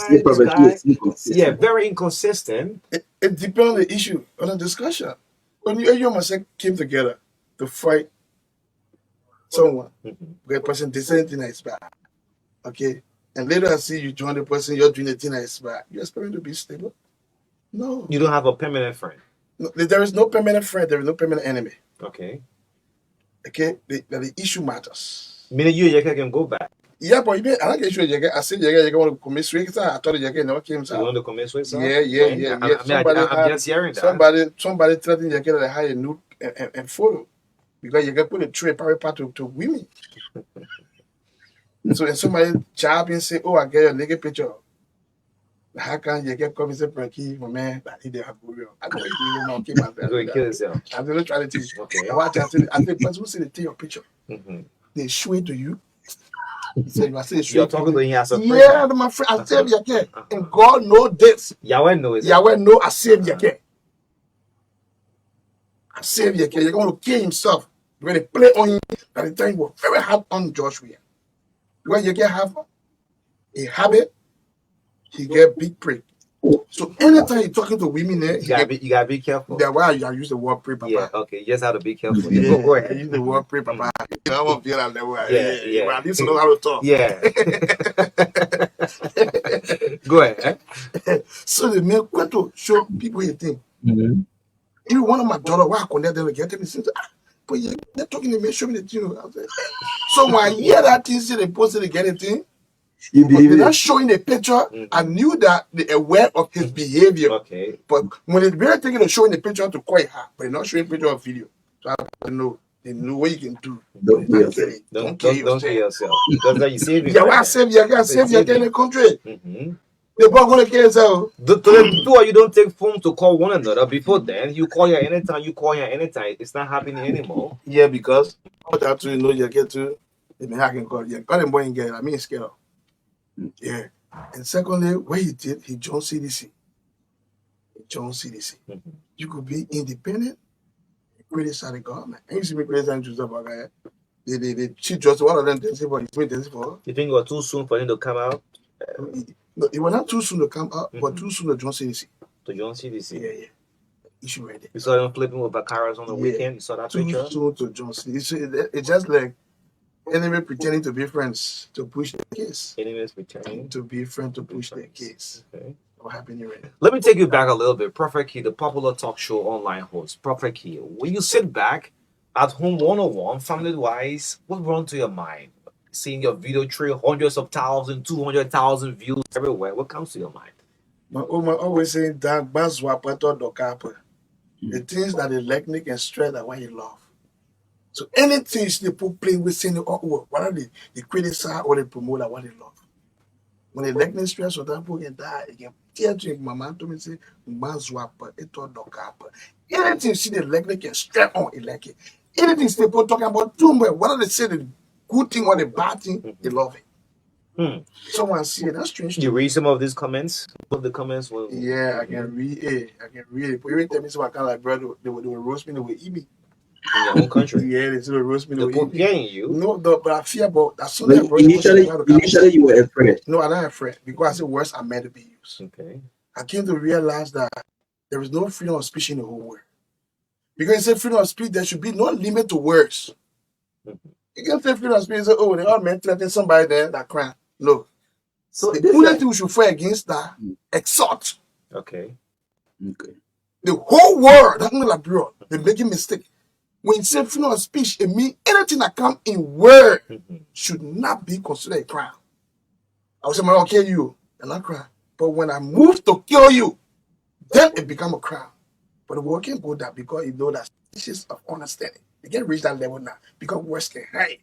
Yeah, very inconsistent. It depends on the issue, on the discussion. When you and myself came together to fight someone, the person did something that is bad, okay? And later I see you join the person, you're doing the thing that is bad. You expect him to be stable? No. You don't have a permanent friend. No, there is no permanent friend. There is no permanent enemy. Okay. Okay? The issue matters. Meaning you can go back. Yeah, but I don't get sure I said you want to commit suicide. I thought you never came. You want to commit suicide? Yeah. I'm just hearing that. Somebody threatened you to hide a nude and photo because you can put a tray part to women. So if somebody job and say, "Oh, I get your naked picture," how can you get come and say, "Frankie, my man, I need to have a real." I go kill myself. Go kill yourself. I'm going to try to teach. Okay. I watch. I think person who say they take your picture, they show it to you. He said, "You're talking to him as a friend." Yeah, my friend, I save your care, and God knows this. Yahweh knows. Yahweh know I save your care. I save your care. You're going to kill himself. You're going to play on him. At the time, was very hard on Joshua. When you get have a habit, he get big prey. So anytime you're talking to women there, you gotta be careful. That's why I use the word prey, papa. Yeah, okay. You just have to be careful. Yeah, go ahead. I use the word prey, papa. You know, I won't feel that way. Yeah. But at least you know how to talk. Yeah. Go ahead. So the man went to show people a thing. Even one of my daughter, why I connect them again, they say, but they're talking to me, show me the thing. So when I hear that thing, say they posted again a thing, they're not showing the picture. I knew that they're aware of his behavior. Okay. But when they're very thinking of showing the picture to call it her, but they're not showing picture of video. So I don't know. They know what you can do. Don't kill yourself. Because then you save your I save your in the country. They're both going to kill themselves. You don't take phone to call one another. Before then, you call her anytime. It's not happening anymore. Yeah, because all that you know, you get to. I mean, I can call you. Call them boy and get. I mean, scared of. Yeah. And secondly, what he did, he joined CDC. You could be independent, criticize the government. And you see me criticize Joseph Bagaya. The chief justice, one of them, for. You think it was too soon for him to come out? No, it was not too soon to come out, but too soon to join CDC. To join CDC. Yeah. You should read it. You saw them flipping with Baccaras on the weekend. You saw that picture. Too soon to join CDC. It's just like enemy pretending to be friends to push the case. Enemies pretending to be friends to push the case. Okay. What happened here? Let me take you back a little bit. Prophet Key, the popular talk show online host. Prophet Key, when you sit back at home one-on-one, family-wise, what runs to your mind? Seeing your video trail, hundreds of thousands, 200,000 views everywhere. What comes to your mind? My Oma always saying that the things that the electric and stress are what you love. So anything people playing with saying what are they criticize or they promote what they love. When the electric stress or that book and die again, tear to my man to me say anything see the electric and stress on electric. Anything people talking about too much, what are they saying the good thing or the bad thing, they love it. Someone see it. That's strange. You read some of these comments? What the comments were? Yeah, I can read it. But every time someone kind of like brother, they will roast me, they will eat me. In your own country? Yeah, they will roast me. They're preparing you? No, but I fear about that. So initially you were afraid. No, I'm not afraid because I said words are meant to be used. Okay. I came to realize that there is no freedom of speech in the whole world. Because you say freedom of speech, there should be no limit to words. You can't say freedom of speech and say, oh, they all meant threatening somebody there that crime. No. So the only thing we should fight against that, exhort. Okay. The whole world, that's not Liberia, they're making mistake. When you say freedom of speech, it means anything that comes in word should not be considered a crime. I will say, I'll kill you, and not crime. But when I move to kill you, then it becomes a crime. But the world can't go that because you know that species of understanding. They can't reach that level now because words can hide.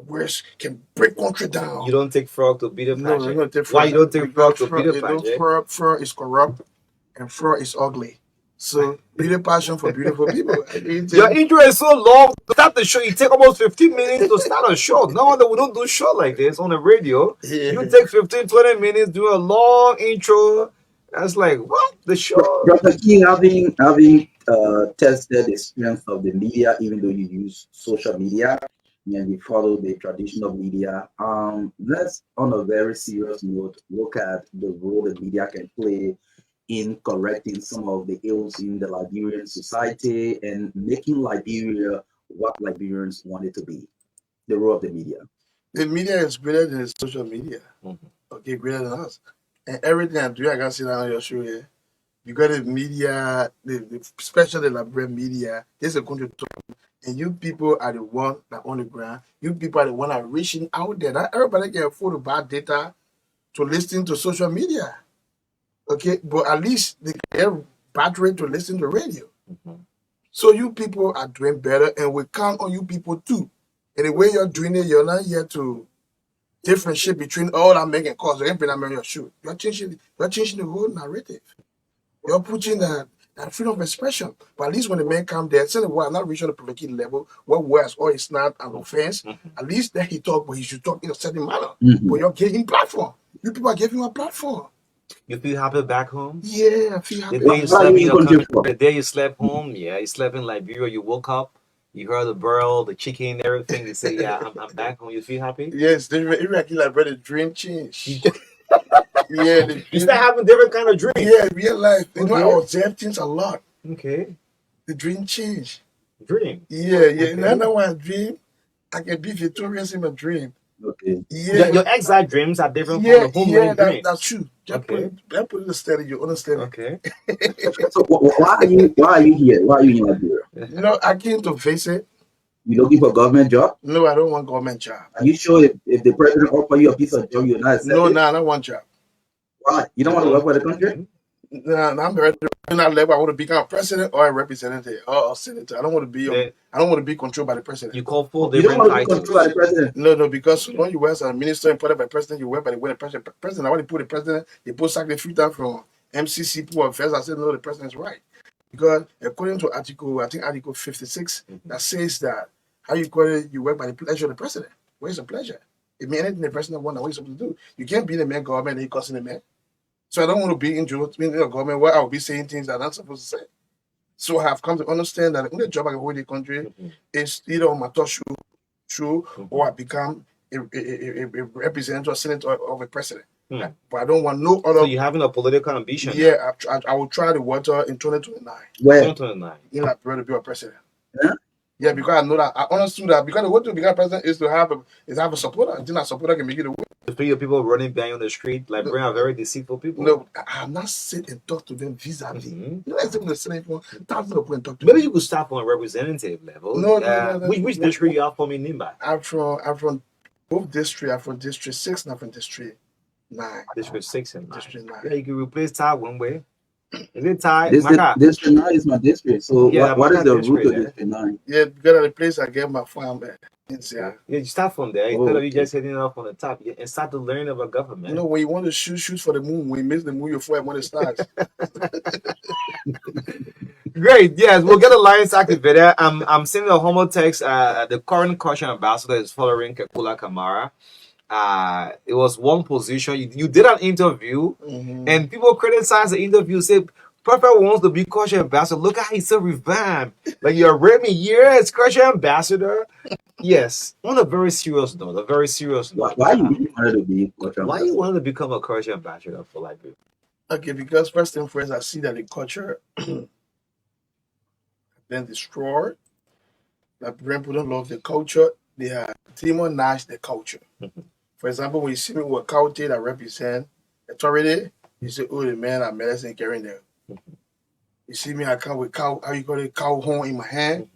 Words can break country down. You don't take frog to beat a No, pageant. you don't take frog. Why you don't take frog to beat a pageant? Frog is corrupt and frog is ugly. So be the passion for beautiful people. Your intro is so long. To start the show, you take almost 15 minutes to start a show. No wonder we don't do show like this on the radio. Yeah. You take 15, 20 minutes, do a long intro. That's like, what? The show? Dr. King, having tested the experience of the media, even though you use social media, and we follow the traditional media. Let's, on a very serious note, look at the role the media can play in correcting some of the ills in the Liberian society and making Liberia what Liberians want it to be. The role of the media. The media is greater than social media. Okay, greater than us. And everything I do, I can sit down on your show here. Because the media, especially the Liberian media, there's a country to talk. And you people are the one that on the ground. You people are the one that are reaching out there. Not everybody can afford to buy data to listen to social media. Okay, but at least they can have battery to listen to radio. So you people are doing better, and we count on you people too. And the way you're doing it, you're not here to differentiate between all I'm making calls. You're on your shoe. You're changing the whole narrative. You're putting that freedom of expression. But at least when the men come there, say the word, I'm not reaching the provocative level, what words or it's not an offense. At least then he talk, but he should talk in a certain manner. But you're giving platform. You people are giving a platform. You feel happy back home? Yeah, I feel happy. The day you slept in your country, the day you slept home, yeah, you slept in Liberia, you woke up, you heard the bird, the chicken, everything. You say, yeah, I'm back home. You feel happy? Yes, even like brother, dream change. Yeah, you start having different kind of dreams. Yeah, real life. You know, I observe things a lot. Okay. The dream change. Dream. Yeah. Okay. Now when I dream, I can be victorious in my dream. Okay. Yeah. Your exile dreams are different from the homeland dreams. That's true. Just put it in the study, you understand. Okay. So why are you here? Why are you in Liberia? You know, I came to visit. You looking for a government job? No, I don't want government job. Are you sure if the president offer you a piece of job, you're not accepting? No, I don't want job. Why? You don't want to work for the country? No, I'm ready. When I level, I want to become president or a representative or a senator. I don't want to be controlled by the president. You call for different titles. You don't want to be controlled by the president? No, because when you work as a minister employed by the president, you work by the president. I want to put the president, they put sacrifice from MCC poor affairs. I said no, the president is right. Because according to Article 56, that says that how you call it, you work by the pleasure of the president. Where's the pleasure? It means anything the president wants, what you're supposed to do. You can't be in the man government and you cussing the man. So I don't want to be in the government where I'll be saying things that I'm not supposed to say. So I have come to understand that the only job I can hold in the country is either on my touch show or I become a representative or senator of a president. But I don't want no other. So you having a political ambition? Yeah, I will try the water in 2029. Where? 2029. In Liberia to be a president. Huh? Yeah, because I know that I understood that because the way to become president is to have a supporter. Then a supporter can make it a win. The people running bang on the street, Liberian are very deceitful people. No, I'm not sit and talk to them vis-a-vis. You know, I think the same for thousands of people and talk to Maybe them. you could start on a representative level. No. Which district you are from in Nimba? I'm from both district. I'm from District 6 and I'm from District 9. District 6 and 9. District 9. Yeah, you can replace Ty one way. Is it Ty? District 9 is my district. So Yeah, what is the district, route to yeah. District 9? Yeah, because of the place I get my farm at. Yeah, you start from there. Instead of you just hitting it off on the top and start to learn about government. You know, when you want to shoot for the moon, when you miss the moon, you're for when it starts. Great, yes, we'll get a Lions activator. I'm sending a homo text. The current Caution ambassador is following Kekula Kamara. It was one position. You did an interview, and people criticize the interview. Say Prophet wants to be Caution ambassador. Look how he's so revamped. Like you're Remy, yes, Caution ambassador. Yes, on a very serious note. Why you wanted to be Caution Why ambassador? you wanted to become a Caution ambassador for Liberia? Okay, because first and foremost, I see that the culture been destroyed. That people don't love the culture. They are demonize the culture. For example, when you see me with a culture that represent authority, you say, "Oh, the man are medicine carrying them." You see me, I come with cow. How you call it? Cow horn in my hand.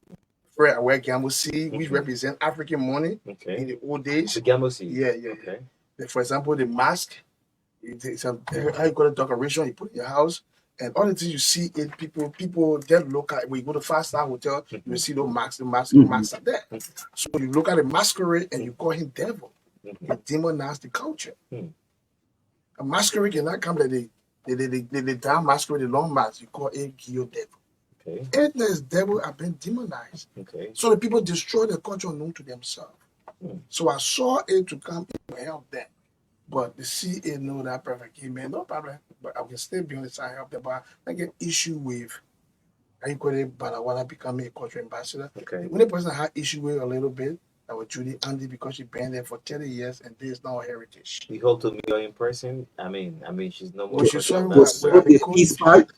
Fred, I wear gamble seed, which represent African money in the old days. The gamble seed. Yeah. Okay. For example, the mask. It's how you call it decoration. You put in your house. And all the things you see in people that look at when you go to 5-star hotel, you see those masks, are there. So you look at the masquerade and you call him devil. You demonize the culture. A masquerade cannot come like the damn masquerade, the long mask, you call it your devil. Okay. Endless devil have been demonized. Okay. So the people destroy the culture known to themselves. So I saw it to come in to help them. But the CA know that perfectly, man, no problem. But I will still be on the side of them. But I get issue with, how you call it, but I want to become a culture ambassador. Okay. When a person had issue with a little bit, that was Judy Andy because she been there for 30 years and this is not her heritage. You hope to meet her in person? I mean, she's no more. Well, she's sorry To smoke the peace pipe?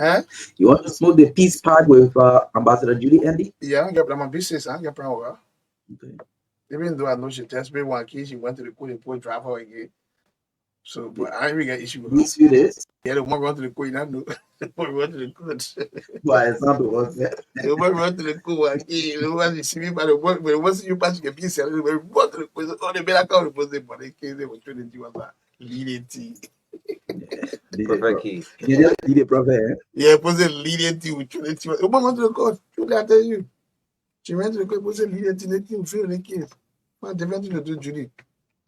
Huh? You want to smoke the peace pipe with Ambassador Judy Andy? Yeah, I don't get my business. I don't get problem with her. Okay. Even though I know she tested me one kid, she went to the court and put drive her again. So, but I didn't get issue with her. You see this? Yeah, the one run to the court, I know. The one run to the court. Why example was that? The one run to the court again. The one you see me by the one, when once you pass, you can be selling. When you run to the court, oh, they better call the person, but they came there with 20 was like leading tea. Perfect key. You just need a prophet. Yeah, person leading tea with 20. The one went to the court. Judy, I tell you. She went to the court, person leading tea, they didn't feel the case. Man, different thing to do, Judy.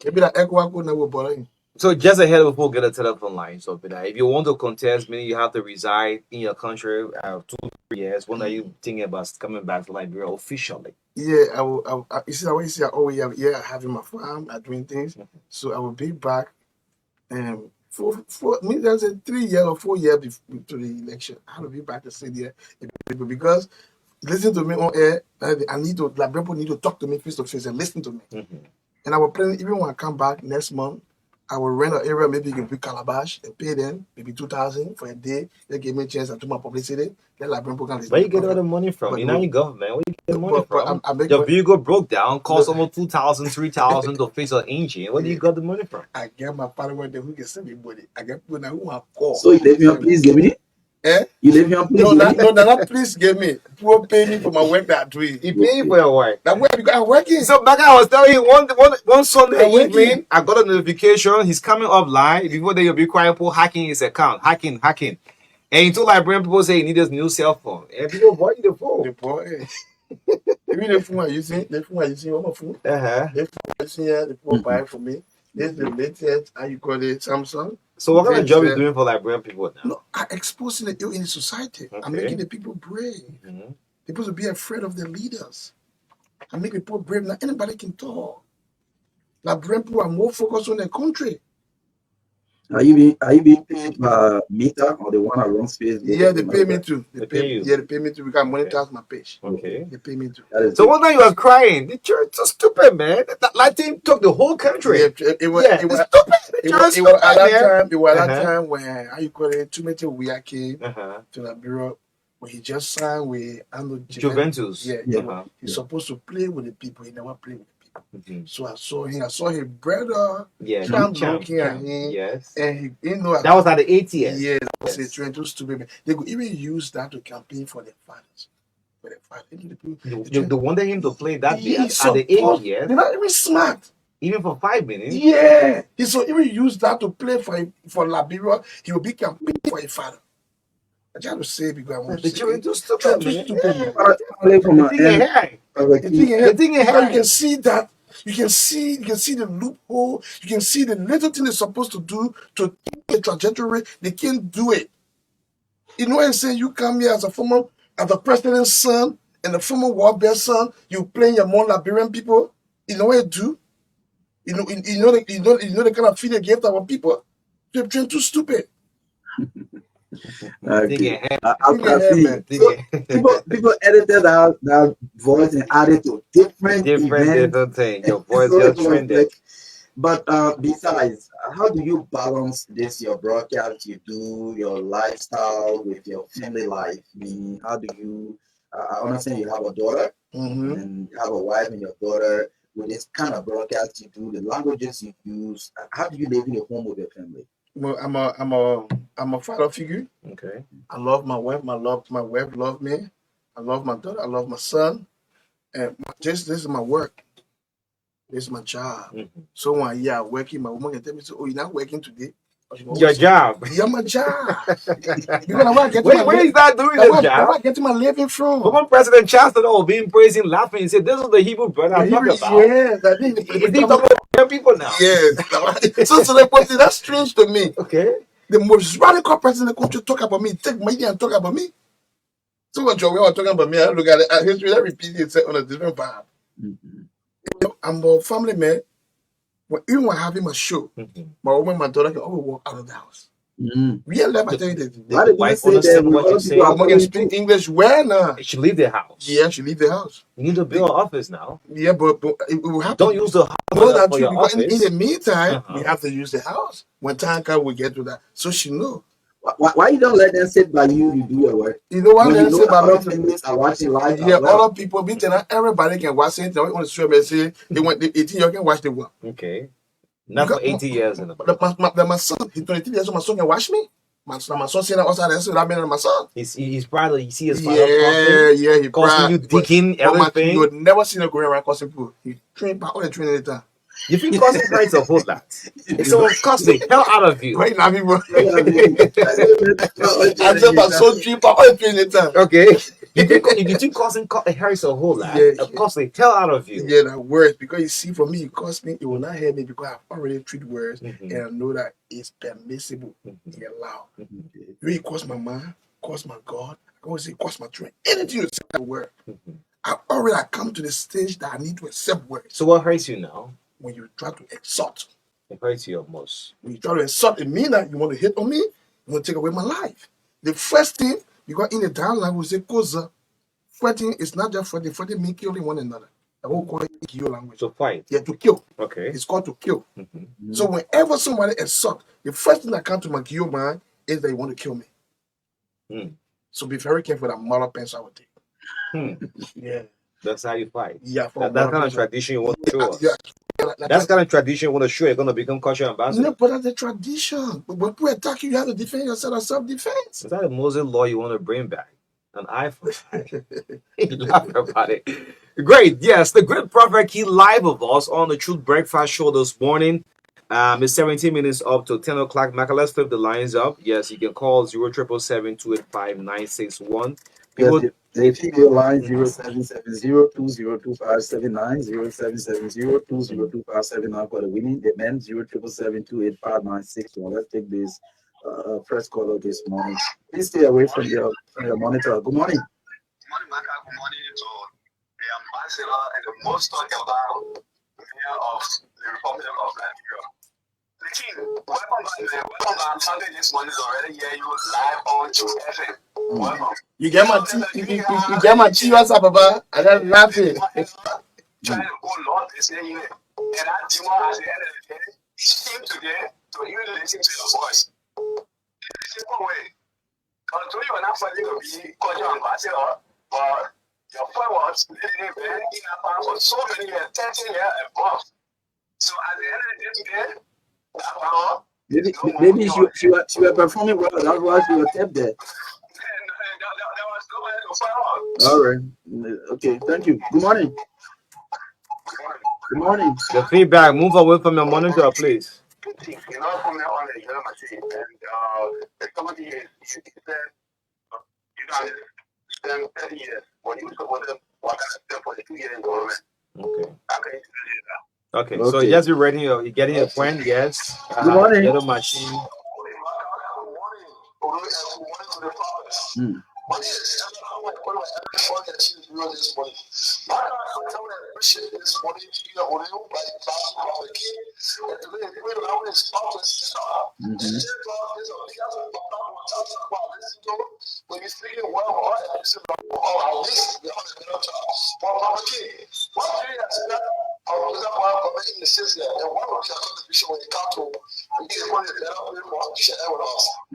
Maybe that echo could never bother. So just ahead before we get a telephone line, so if you want to contest, meaning you have to reside in your country 2-3 years. When are you thinking about coming back to Liberia officially? Yeah, I will. You see, I always have having my farm, I'm doing things. So I will be back. For me, there's a 3 year or 4 year to the election. I will be back to sit there because listen to me on air. I need to people need to talk to me face to face and listen to me. And I will plan even when I come back next month. I will rent an area, maybe you can be Calabash and pay them maybe 2,000 for a day. They give me a chance to do my publicity. Where you get all the money from? You're not in government. Where you get the money from? I make Your vehicle broke down, cost almost 2,000, 3,000 to fix an engine. Where do you got the money from? I get my father there who can send me money. I get people now who want to call. So you live here, please give me? Eh? You live here, please? No, please give me. People pay me for my work that I'm doing. He pay you for your work. That work because I'm working. So back I was telling you one Sunday evening, I got a notification. He's coming up live. Before they will be quiet, people hacking his account. Hacking. And he told Liberian people say he needs a new cell phone. And people bought you the phone. The boy. Even the phone I'm using, on my phone. The phone I'm using here, the phone buy for me. This is the latest, how you call it, Samsung. So what kind of job are you doing for Liberian people now? No, I'm exposing the ill in the society. Okay. I'm making the people brave. They're supposed to be afraid of their leaders. I make the people brave. Now anybody can talk. Liberian people are more focused on their country. Are you being paid by meter or the one that runs Facebook? Yeah, they pay me too. They pay you. Yeah, they pay me too because I monetize my page. Okay. They pay me too. So one night you was crying. The church is so stupid, man. That team took the whole country. Yeah, it was It was stupid. it was at that time. It was at that time when how you call it, Tumete Uya came to Liberia, when he just signed with Juventus. Yeah, he's supposed to play with the people. He never played with the people. So I saw him. I saw his brother. Looking at him. Yes. And he, that was at the 80th. Yeah, that was too stupid. They could even use that to campaign for their fathers. You wanted him to play that at the 80th. They're not even smart. Even for 5 minutes. Yeah. He so even use that to play for Liberia. He will be campaigning for a father. I try to say because I want to say children too stupid. The thing is, you can see that. You can see the loophole. You can see the little thing they're supposed to do to take the trajectory. They can't do it. You know what I'm saying? You come here as the president's son and the former war bear son. You playing your more Liberian people. You know what you do? You know the kind of feed they give to our people. They're too stupid. Okay. People edited that voice and added to different thing. Your voice just trended. But besides, how do you balance this, your broadcast, you do your lifestyle with your family life? I mean, how do you, I understand you have a daughter and you have a wife and your daughter. With this kind of broadcast you do, the languages you use, how do you live in your home with your family? Well, I'm a father figure. Okay. I love my wife. My wife loves me. I love my daughter. I love my son. And this is my work. This is my job. So when I'm working, my woman can tell me, "Oh, you're not working today." Your job. Yeah, my job. Where is that doing the job? Where I get my living from? Former President Chancellor being praising, laughing, and said, "This is the Hebrew brother I'm talking about." Yeah, is he talking about people now? Yes. So that's strange to me. Okay. The most radical person in the country talk about me, take my idea and talk about me. So when Joe was talking about me, I look at it, history that repeats itself on a different vibe. I'm a family man. Even when having a show, my woman, my daughter can always walk out of the house. We are left. I tell you that. Why did you say that? What you say? My woman can speak English well now. She leave the house. Yeah, she leave the house. You need to build an office now. Yeah, but it will have Don't use the house for your office. In the meantime, we have to use the house. When time comes, we get to that. So she know. Why you don't let them sit by you? You do your work. You know why they sit by me? Families are watching live. Yeah, other people be telling everybody can watch it. They want to show me say they want the 18 years can watch the one. Okay. Not for 80 years. My son, he's 23 years old. My son can watch me. My son saying outside and say that means my son. He's proud. You see his father. Yeah, he causing you digging everything. You would never see him going around causing people. He train by all the training the time. You think causing parents of hold that? It's so causing hell out of you. Right now, people. I just my son dream by all the training the time. Okay. You think causing Harris a whole lot? Of course, they hell out of you. Yeah, that words because you see, for me, it cost me. It will not hurt me because I've already treated words and I know that it's permissible. It's allowed. It really cost my mind, cost my God. I always say, cost my train. Anything you say that word, I've already come to the stage that I need to accept words. So what hurts you now? When you try to exalt. It hurts you most. When you try to insult, it means that you want to hit on me. You want to take away my life. The first thing, because in the dialogue we say, Koza, fighting is not just fighting. Fighting means killing one another. I won't call it kill language. To fight. Yeah, to kill. Okay. It's called to kill. So whenever somebody insult, the first thing that comes to my kill mind is that you want to kill me. So be very careful that mother pens I would take. Yeah. That's how you fight. Yeah. That kind of tradition you want to show us. That's kind of tradition you want to show you're going to become cultural ambassador. No, but that's the tradition. But when people attack you, you have to defend yourself as self-defense. Is that a Muslim law you want to bring back? An eye for eye. You laugh about it. Great. Yes, the great Prophet Key live of us on the Truth Breakfast Show this morning. It's 17 minutes up to 10 o'clock. Maka, let's flip the lines up. Yes, you can call 0777-285-961. People, the video line 0770-202579, 0770-202579 for the women. The men 0777-285-961. Let's take this first caller this morning. Please stay away from your monitor. Good morning. Good morning, Maka. Good morning to the ambassador and the most talked about mayor of the Republic of Liberia. Welcome back. Sunday this morning is already here. You live on to FM. Welcome. You get my you get my cheers up, Baba. I got laughing. Trying to go Lord this year, and that demon at the end of the day came today to even listen to your voice. Simple way. Until you are not fighting to be culture ambassador, but your followers living in Japan for so many years, 13 years above. So at the end of the day today, Maybe she were performing well. That's why she was kept there. There was nobody to follow. All right. Okay. Thank you. Good morning. Good morning. The feedback. Move away from your monitor, please. You know, from there on, the machine, and somebody is, you guys spend 30 years when you support them, what kind of step for the 2 years in government? Okay. So yes, you're getting your point. Yes. Good morning. Little machine.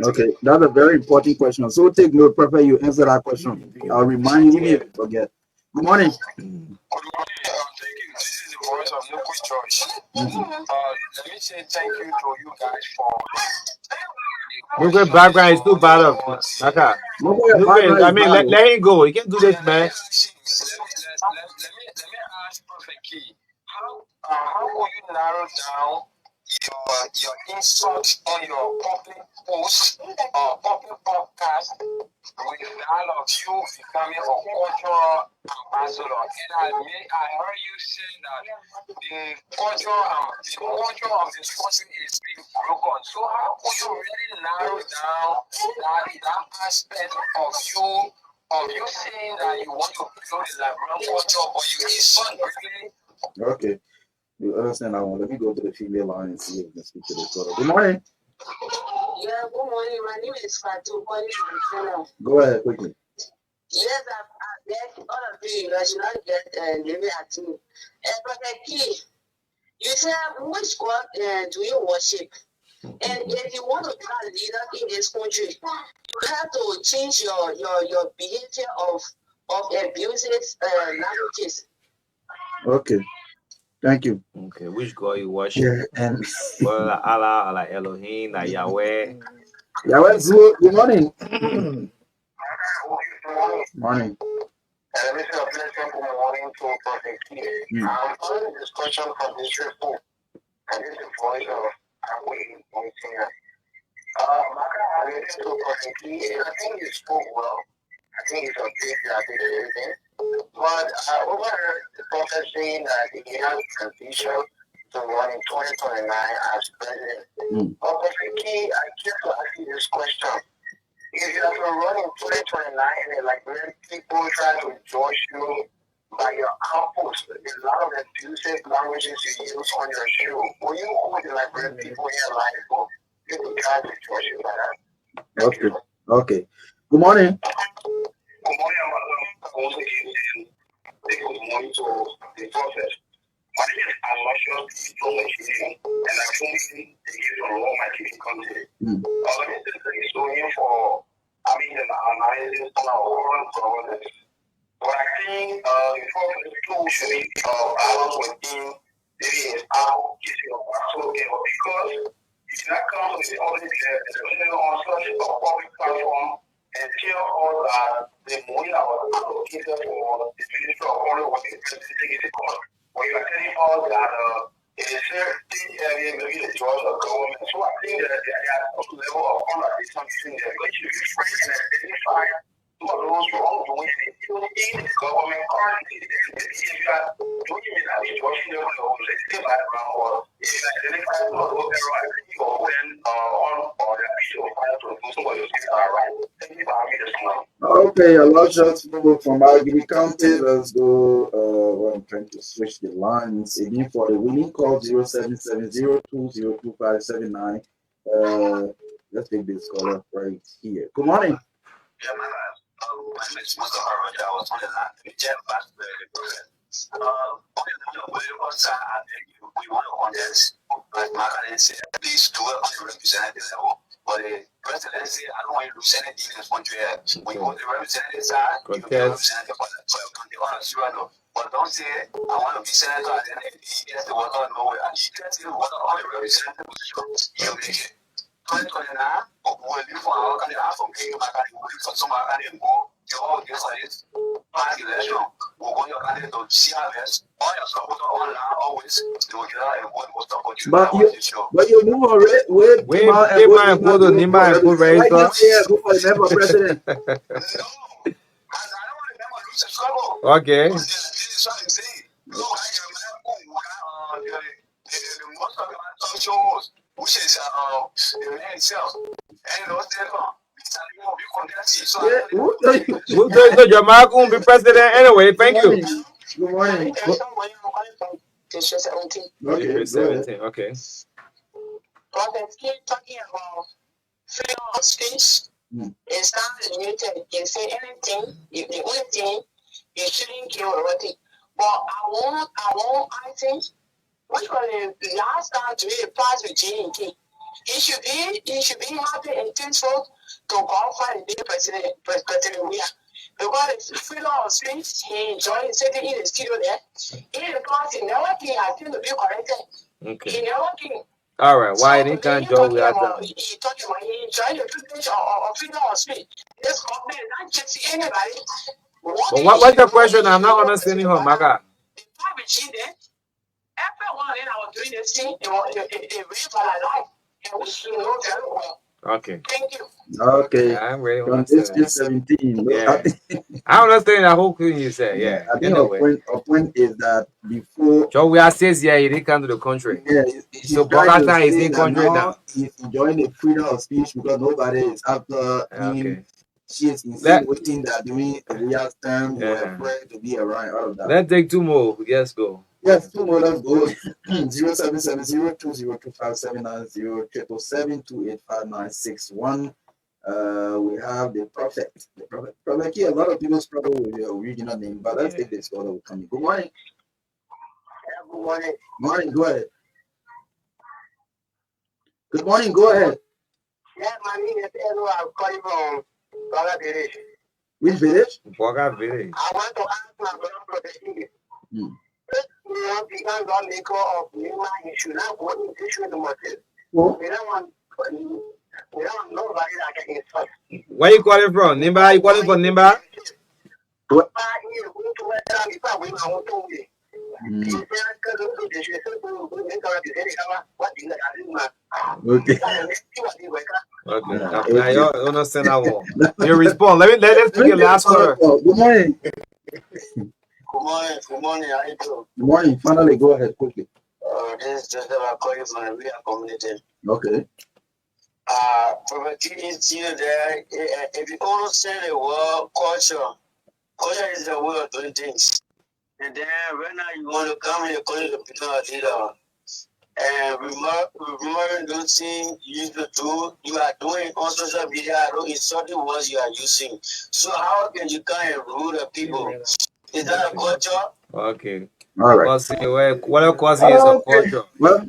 Okay, that's a very important question. So take note, Prophet, you answer that question. I'll remind you if you forget. Good morning. Thank you. This is the voice of local church. Let me say thank you to you guys for. Look, background is too bad. I mean, let him go. You can't do this, man. Let me ask Prophet Key, how will you narrow down your insult on your public post or public podcast with all of you becoming a cultural ambassador? And I heard you say that the culture of this person is being broken. So how could you really narrow down that aspect of you saying that you want to build the Liberian culture, but you insult really? Okay. You understand that one. Let me go to the female line and see if we can speak to this photo. Good morning. Yeah, good morning. My name is Fatu. Go ahead quickly. Yes, I've met all of you. I should not get living at you. Prophet Key, you said, which God do you worship? And if you want to become a leader in this country, you have to change your behavior of abusive languages. Okay. Thank you. Okay, which God you worship? Yeah, and Well, Allah, like Elohim, like Yahweh. Yahweh, good morning. Morning. This is a pleasant good morning to Prophet Key. I'm following this question from this report, and this is the voice of Away on Singer. Maka, I listened to Prophet Key, and I think he spoke well. I think he's on pace, I think everything. But I overheard the prophet saying that he has transition to run in 2029 as president. But Prophet Key, I just to ask you this question. If you have to run in 2029 and like when people try to judge you by your outputs, there's a lot of abusive languages you use on your show. Will you hold the Liberian people in your life for people try to judge you by that? Okay. Okay. Good morning. Good morning, I'm also and good morning to the prophet. My name is Aloysius P. and I'm filming the gift of all my TV content. Let me say thank you so much for an analysis on our current governance. But I think the prophet too should be balance within maybe his out because you cannot come with the audit, especially on such a public platform, and tell us that the money that was allocated for the Ministry of Foreign was taking the cost. When you are telling us that in a certain area, maybe the judge of government, so I think that there are some level of conversation between them. But you refrain and identify some of those wrongdoing in the government currently. If you are doing it at the judging level, let's say background, or if you identify some of those errors, I think you will then on or the issue of fire to do some of those things are right. Thank you for having me this morning. Okay, a lot of shots from Algiri County. Let's go. I'm trying to switch the lines again for the winning call 0770202579. Let's take this caller right here. Good morning. Yeah, my name is Musa Harvard. I was on the line to chat about the program. We want to contest, but my guy said at least 12 representatives level. But the president said, I don't want you to send it in this country. When you want the representative side, you can be a representative for the country. But don't say, I want to be senator, and then he gets the water nowhere. And he gets the water on the representative. He'll make it. 2029, we'll live for our country. I'm from Kenya, my country, we'll live for some other country and go. You all get for it. Party election. We'll go your country to CRS. All your support online always. They will get out and vote for support you. But you move already. Wait, go to Nima and put register. Go for the member president. No, I don't want to never lose the struggle. Okay. This is what I'm saying. No, I am the most of the talk shows, which is the man itself. And those so Jamal won't be president anyway. Thank you. Good morning. Okay. 17. Okay. Prophet keep talking about freedom of speech. It's not limited. You say anything. The only thing you shouldn't kill already. But I think which was the last time to be passed with J&K. He should be happy and thankful to God for the president we are. Because it's freedom of speech, he enjoyed sitting in the studio there. In the past, he never has been to be corrected. Okay. He never came. All right. Why didn't Joe we are done? He talking about he enjoyed the privilege of freedom of speech. This government not just anybody. But what's the question? I'm not understanding her, Maka. The private G there. Everyone when I was doing this thing, it really for my life. And we should know very well. Okay. Thank you. Okay. Yeah, I'm ready. From this 17. Yeah. I understand the whole thing you said. Yeah. I think our point is that before Joe, we are says he didn't come to the country. Yeah, so Bogota is in country now. He's enjoying the freedom of speech because nobody is after him. She is insinuating that during the real term we were afraid to be around all of that. Let's take two more. Yes, go. Yes, two more. Let's go. 0770-2025-790-777-285-961. We have the prophet. Prophet here, a lot of people struggle with your original name, but let's take this order. Good morning. Good morning. Morning, go ahead. Good morning, go ahead. Yeah, my name is Edward. I'm calling from Boga Village. Which village? Boga Village. I want to ask my brother Prophet. Because God make of Nima, you should not go into issue with the Muslims. We don't want nobody that can insult. Where you calling from? Nimba? You calling from Nimba? Okay. Okay. Now you understand how you respond. Let's take your last order. Good morning. Good morning. How you doing? Good morning. Finally, go ahead quickly. This is Joseph. I'm calling from the Liberia community. Okay. Poverty is here there. If you all say the word culture is the way of doing things. And then right now you want to come here calling the people a leader. And remember those things you used to do, you are doing on social media, it's certain words you are using. So how can you come and rule the people? Is that a culture? Okay. All right. What a quasi is a culture. Well,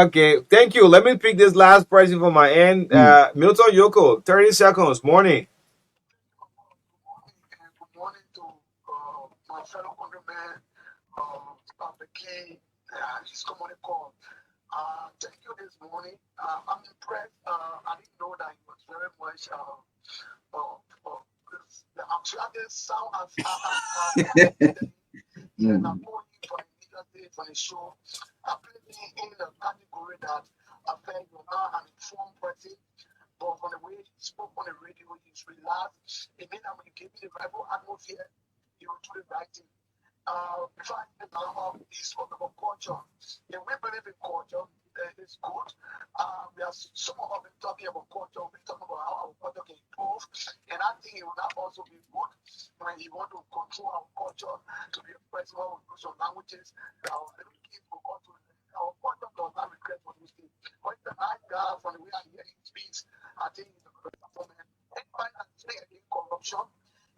okay. Thank you. Let me pick this last person from my end. Milton Yoko, 30 seconds. Morning. Good morning to my fellow countryman, the king, his community call. Thank you this morning. I'm impressed. I didn't know that he was very much the actual sound as and I'm going for the media day for the show. I put me in the category that I felt you're not an informed person, but from the way he spoke on the radio, he's relaxed. It means that when you give me the Bible atmosphere, you will do the right thing. Before I get now, is talking about culture. If we believe in culture, it's good. We are some of us talking about culture. We're talking about how our culture can improve, and I think it will not also be good when you want to control our culture to be a person who will lose your life. notice that our little kids will go to our father does not regret for those things. But the night guy from the way I hear him speaks, I think he's a great performer. Anybody that speak against corruption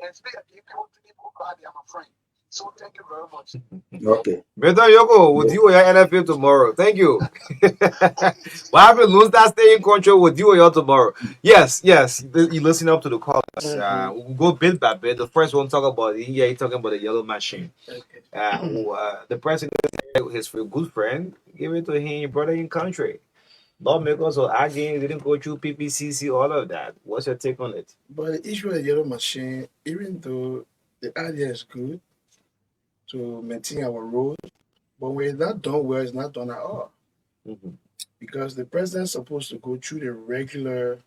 and speak against people God, they are my friend. So thank you very much. Okay. Better Yoko, we'll deal with your NFL tomorrow. Thank you. What happened? Lose that stay in control. We'll deal with you tomorrow. Yes. You listen up to the callers. We'll go bit by bit. The first one talk about he's talking about the yellow machine. The president, his good friend, gave it to him, brother in country. Lawmakers or arguing, didn't go through PPCC, all of that. What's your take on it? But the issue of the yellow machine, even though the idea is good to maintain our roads, but when it's not done well, it's not done at all. Because the president's supposed to go through the regular,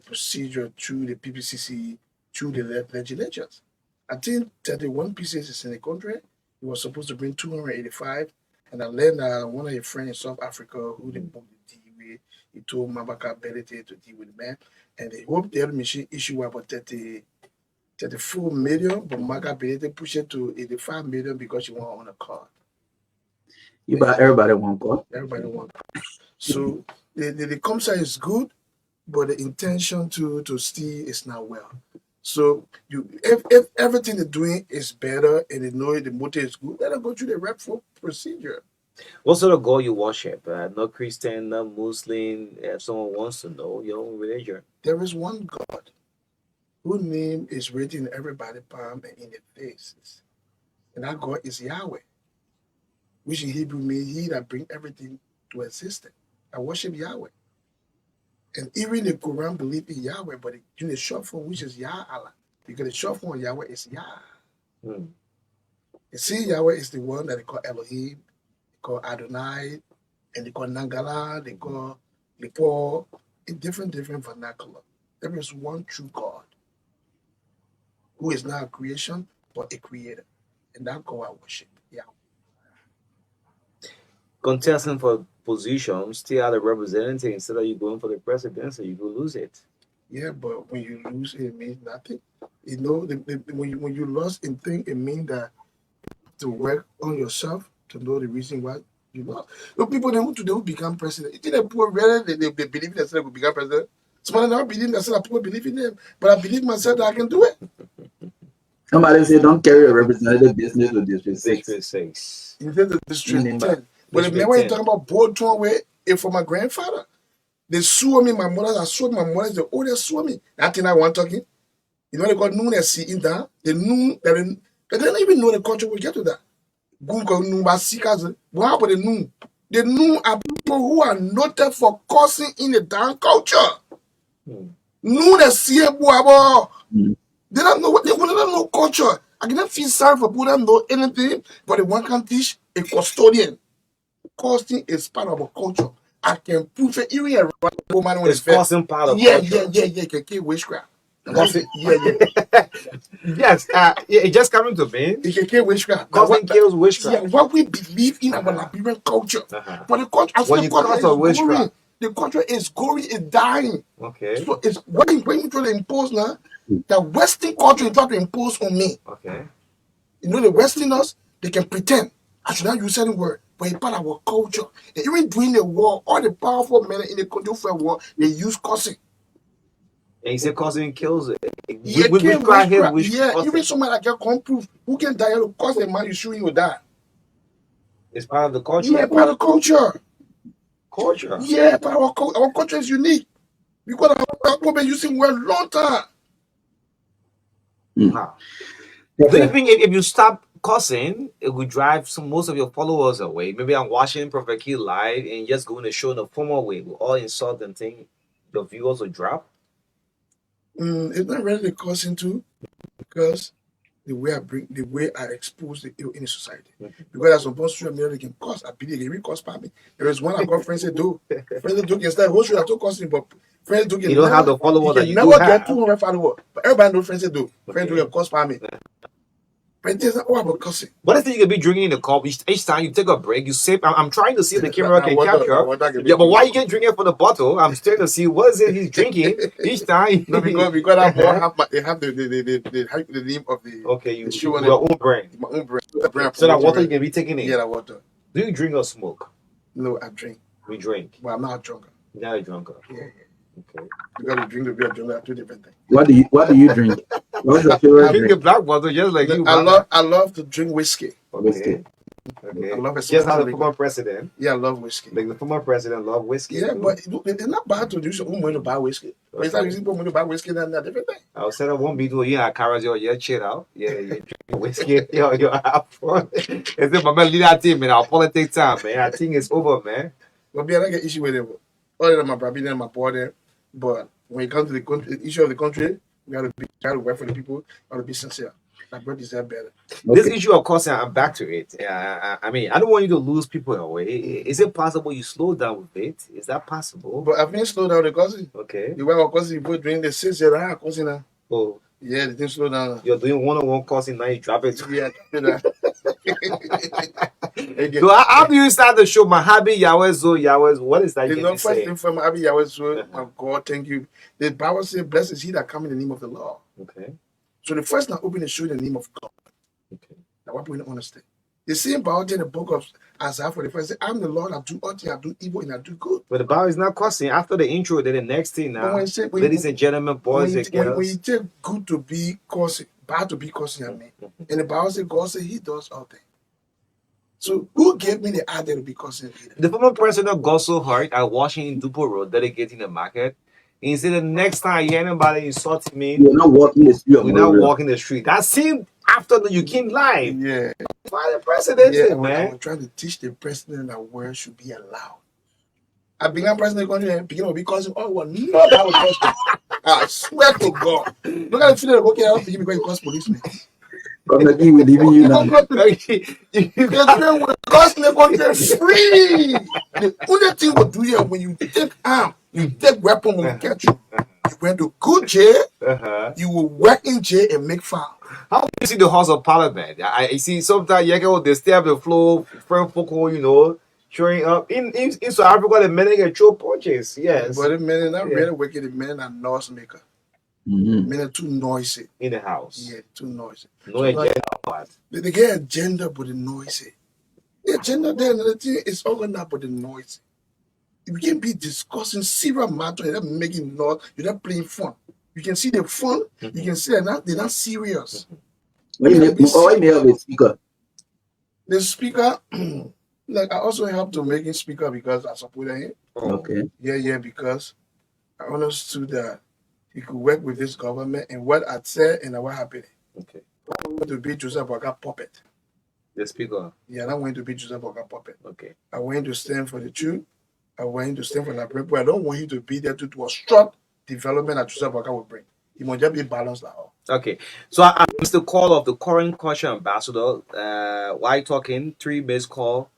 procedure through the PPCC, through the legislatures. I think 31 pieces is in the country. He was supposed to bring 285. And I learned one of your friends in South Africa who they booked the deal with, he told Mabaka ability to deal with the man. And they hope the other machine issue about 34 million, but Mabaka ability push it to 85 million because she want on a card. Everybody want card. Everybody want card. So the concept is good, but the intention to steal is not well. So if everything they're doing is better and they know the motive is good, let them go through the rep procedure. What sort of God you worship? Not Christian, not Muslim. If someone wants to know your own religion, there is one God whose name is written in everybody's palm and in their faces, and that God is Yahweh, which in Hebrew means He that brings everything to existence. I worship Yahweh. And even the Quran believe in Yahweh, but in the short form, which is Yah Allah, because the short form of Yahweh is Yah. You see, Yahweh is the one that they call Elohim, they call Adonai, and they call Nangala, they call Lipo, in different vernacular. There is one true God, who is not a creation, but a creator. And that God I worship, Yahweh. Contesting for position, still have a representative instead of you going for the presidency, you will lose it. Yeah, but when you lose, it means nothing. You know, when you lost in thing, it means that to work on yourself to know the reason why you lost. Look, people they will become president. You think the poor really they believe themselves will become president? Somebody never believe themselves. People believe in them, but I believe myself that I can do it. Somebody say don't carry a representative business to District 6. You said the District 10. But remember when you talking about board tour where it's for my grandfather. They sue me, my mother, I sued my mother, they all they sue me. That thing I want talking. You know they got noon they see in that. They knew that they didn't even know the culture will get to that. Google knew about seekers. What happened? They knew. They knew are people who are noted for causing in the damn culture. Knew the see about. They don't know what they want to know culture. I cannot feel sorry for people that know anything, but they want to teach a custodian. Costing is part of a culture. I can prove it. Even a woman when it's causing part of culture. Yeah. Can keep witchcraft. Yeah. Yes. It just coming to me. It can keep witchcraft. Causing kills witchcraft. Yeah, what we believe in our Liberian culture. But the culture, as when the you culture cause is a witchcraft, going, the culture is going, is dying. Okay. So it's when you try to impose now, the Western culture you try to impose on me. Okay. You know the Westerners, they can pretend. I should not use certain word, but it's part of our culture. And even during the war, all the powerful men in the country for war, they use cursing. And he said cursing kills it. Yeah, even somebody that can come prove who can die to cause the man you shooting will die. It's part of the culture. Yeah, part of the culture. Culture. Yeah, but our culture is unique. Because our people been using word a long time. Wow. Do you think if you stop cussing, it would drive most of your followers away? Maybe I'm watching Prophet Key live and just going to show in a formal way with all insult and thing, the viewers will drop? It's not really the cussing too, because the way I expose the ill in the society. Because as opposed to they can cuss, I believe they will cuss by me. There is one I got friends that do. Friends that do can start whole show I told cussing, but friends do can you don't have the followers that you never do get have. 200 followers. But everybody knows friends that do. Friends do can cuss by me. Friends say, oh, about cussing. What if you can be drinking in the cup each time you take a break? You sip. I'm trying to see if the camera can capture. Yeah, but why you can't drink it from the bottle? I'm still to see what is it he's drinking each time. No, because I have the name of the okay, you show on your own brand. My own brand. So that water you can be taking in? Yeah, that water. Do you drink or smoke? No, I drink. We drink. But I'm not a drunker. You're not a drunker. Yeah. Okay. Because we drink to be a drunker are two different things. What do you drink? What's your favorite I drink drink? a black bottle just like you. I love to drink whiskey. Okay. I love it. Just like the former president. Yeah, I love whiskey. Like the former president love whiskey. Yeah, but it's not bad to do so when to buy whiskey. But it's like you see people to buy whiskey and a different thing. I'll set up one video, you have carrots, you're chill out. Yeah, you drink whiskey, you're have fun. It's if I'm gonna lead that team, man. Our politics time, man. I think it's over, man. But I don't get issue with it. Other than my brother and my brother, but when it comes to the country, the issue of the country, we gotta work for the people, gotta be sincere. My brother deserve better. This issue, of course, I'm back to it. I mean, I don't want you to lose people away. Is it possible you slow down with it? Is that possible? But I've been slow down the cousin. Okay. You were cousin people doing the 6 year cousin now. Oh. Yeah, they didn't slow down. You're doing one-on-one coursing, now you drop it. Yeah, So how do you start the show? Mahabi Yahweh Zo Yahweh? What is that? You know, first thing from Mahabi Yahweh Zo, God, thank you. The Bible says, blessed is he that come in the name of the Lord. Okay. So the first time open the show in the name of God. Okay. Now what people don't understand. The same Bible in the book of Isaiah 45 says, I'm the Lord, I do all things, I do evil and I do good. But the Bible is not cursing. After the intro, then the next thing now. Ladies and gentlemen, boys and girls. When you take good to be cursing, bad to be cursing, I mean. And the Bible says, God says he does all things. So who gave me the idea to be cursing? The former president got so hurt at Washington Depot Road dedicating the market. And he said the next time you hear anybody insulting me, we're not walking the street. We're not walking the street. That seemed after you came live. Yeah. Why the president, man? I was trying to teach the president that words should be allowed. I began president of the country and began to be causing all one. No, that was custom. I swear to God. Look at the feeling of okay, I don't think because you cause policemen. I'm like, he will leave you now. The train will cost the country free. The only thing we do here when you take arm, you take weapon when we catch you. You went to good jail, you will work in jail and make fun. How do you see the House of Parliament? I see sometimes they stay up the floor, friend folk, showing up. In South Africa, the men get throw punches. Yes. But the men are not really wicked, the men are noise maker. Men are too noisy. In the house. Yeah, too noisy. No agenda. They get agenda, but the noisy. The agenda there, another thing is organized, but the noisy. You can be discussing serious matter, you're not making noise, you're not playing fun. You can see the fun, you can see they're not serious. Why you have a speaker? The speaker, like I also helped to making speaker because I supported him. Okay. Yeah, because I understood that he could work with this government and what I said and what happened. Okay. I want to be Joseph Boga puppet. The speaker. Yeah, I want to be Joseph Boga puppet. Okay. I want to stand for the truth. I want to stand for the people. I don't want him to be there to obstruct development that Joseph Boga will bring. He must just be balanced now. Okay. So I missed the call of the current culture ambassador. Why talking? 3 missed call.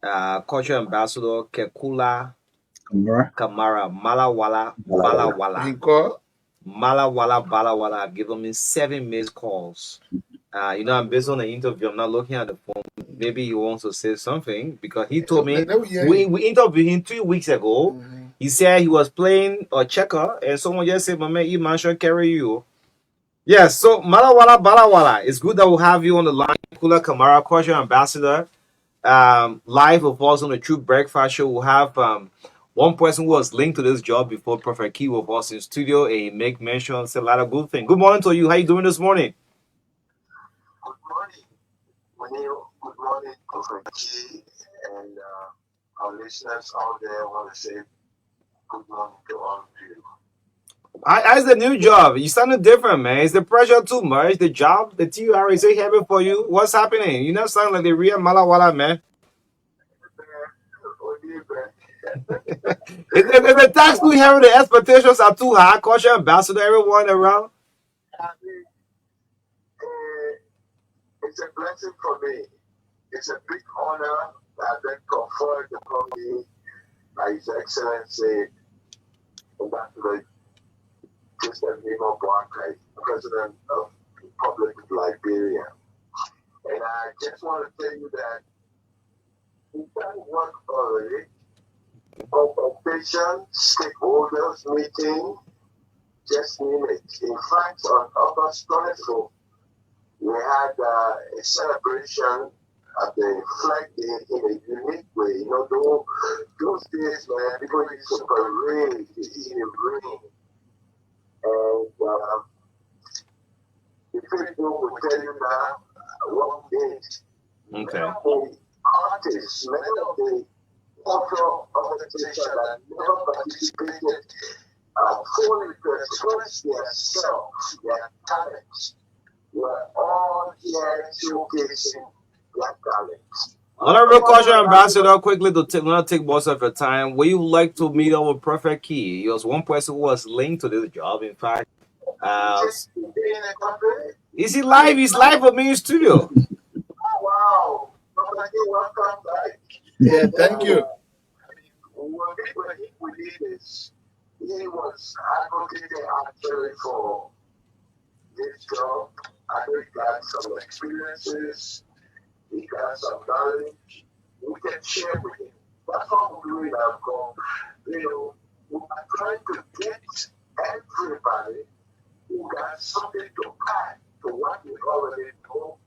Culture ambassador Kekula Kamara Malawala Balawala. He called Malawala Balawala have given me 7 missed calls. I'm based on the interview. I'm not looking at the phone. Maybe he wants to say something because he told me we interviewed him 3 weeks ago. He said he was playing a checker and someone just said, "My man, you man should carry you." Yes, so Malawala Balawala, it's good that we'll have you on the line. Kula Kamara, culture ambassador, live with us on the True Breakfast Show. We'll have one person who was linked to this job before Prophet Key with us in studio and he make mention, say a lot of good things. Good morning to you. How you doing this morning? Good morning, Prophet Key, and our listeners out there want to say good morning to all of you. How's the new job? You sounding different, man. Is the pressure too much? The job, the TUR is it heavy for you? What's happening? You not sound like the real Malawala, man. Is the tax too heavy? The expectations are too high. Culture ambassador, everyone around. It's a blessing for me. It's a big honor that I've been conferred upon me by His Excellency, Ambassador Christian Nemo Boakai, President of the Republic of Liberia. And I just want to tell you that we can work already. Occupation, stakeholders meeting, just name it. In fact, on August 24th, We had a celebration at the flag day in a unique way. You know, those days, man, people used to parade in the rain. And the people will tell you now what we did. Okay. Many of the artists, many of the cultural organizations that never participated fully to express themselves, their talents, were all here showcasing their talents. Honorable Culture Ambassador, quickly to not take most of your time, would you like to meet up with Perfect Key? He was one person who was linked to this job. In fact, is he live? He's live with me in studio. Wow. Welcome back. Yeah, thank you. What we did is he was advocating actually for this job. I know he got some experiences, he got some knowledge. We can share with him. That's what we're doing now. You know, we are trying to get everybody who got something to add to what we already know,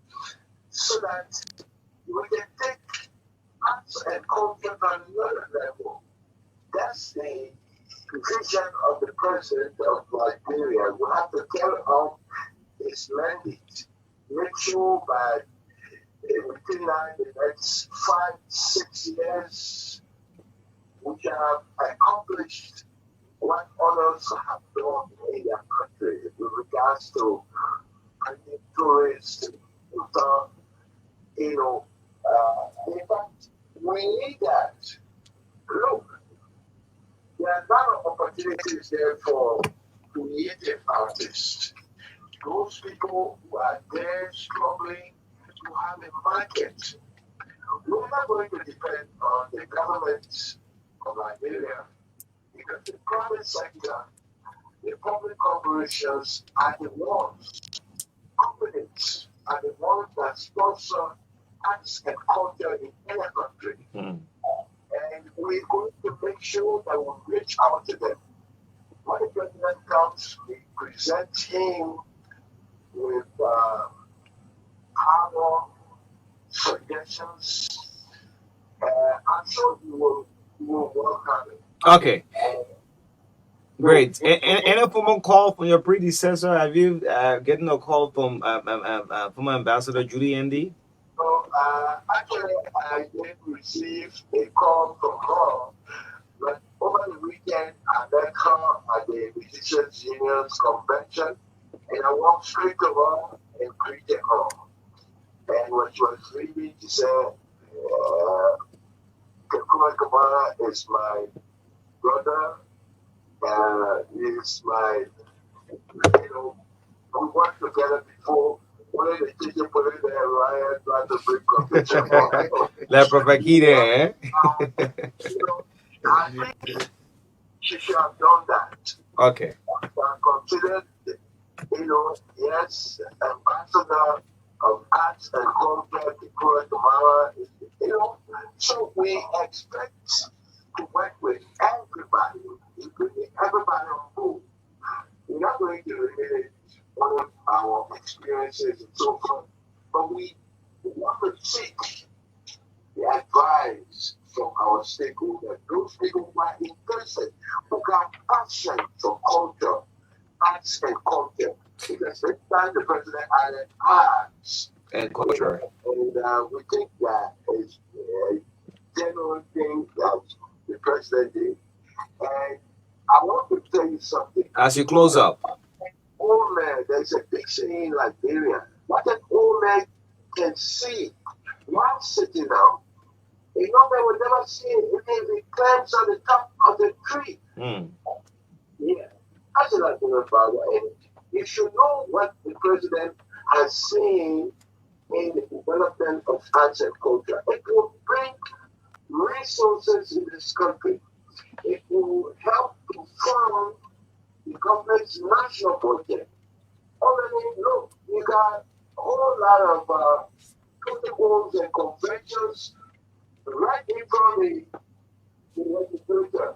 so that we can take arts and culture to another level. That's the vision of the president of Liberia. We have to carry on his mandate. Make sure by within the next 5-6 years, we have accomplished what others have done in their country with regards to bringing tourists, you know. In fact, we need that. Look, there are a lot of opportunities there for creative artists. Those people who are there struggling to have a market. We're not going to depend on the government of Liberia, because the private sector, the public corporations are the ones, companies are the ones that sponsor arts and culture in any country. And we're going to make sure that we reach out to them. When the president comes, we present him with our suggestions. I'm sure you will welcome it. Okay. Great. Any formal call from your predecessor? Have you getting a call from Ambassador Judy Andy? So actually, I did receive a call from her, but over the weekend I met her at the Musicians Union's convention, and I walked straight to her and greeted her. And when she was leaving, she said, Kakuma Kamara is my brother, is my, you know, we worked together before. One of the teachers put in there, Ryan, tried to bring competition. La Profakide, You know, I think she should have done that. Okay. Considered, you know, yes, ambassador of arts and culture, people tomorrow, you know, so we expect to work with everybody, including everybody on board. We're not going to limit all of our experiences and so forth, but we want to seek the advice from our stakeholders, those people who are interested, who got passion for culture, arts and culture. Because the time the president added arts and culture, and we think that is a general thing that the president did. And I want to tell you something. As you close up, Old man, there's a big saying in Liberia. What an old man can see while sitting down, a young man will never see it if he climbs on the top of the tree. Yeah, that's what I'm doing, Father. And you should know what the president has seen in the development of arts and culture. It will bring resources in this country. It will help to fund the government's national budget. Already, look, you got a whole lot of protocols and conventions right in front of the legislature.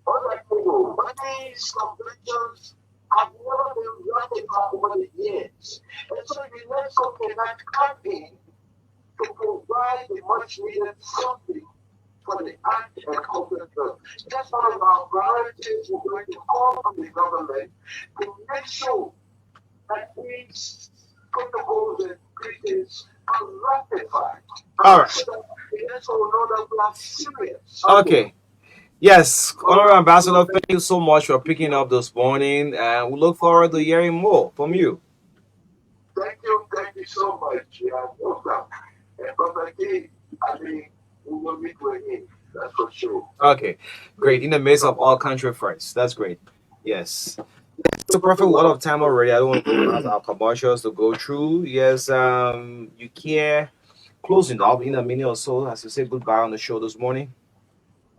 All that people, when these conventions have never been ratified over the years. And so the UNESCO cannot come in to provide the much needed funding for the act and corporate growth. That's one of our priorities. We're going to call on the government to make sure that these protocols and treaties are ratified. All right. So that the UNESCO will know that we are serious. Okay. Yes, Honorable Ambassador, thank you so much for picking up this morning, and we look forward to hearing more from you. Thank you so much. Welcome. And Brother King, I mean, we will meet with him. That's for sure. Okay, great. In the midst of all country friends. That's great. Yes. It's a perfect lot of time already. I don't want to have our commercials to go through. Yes, you care closing up in a minute or so as you say goodbye on the show this morning.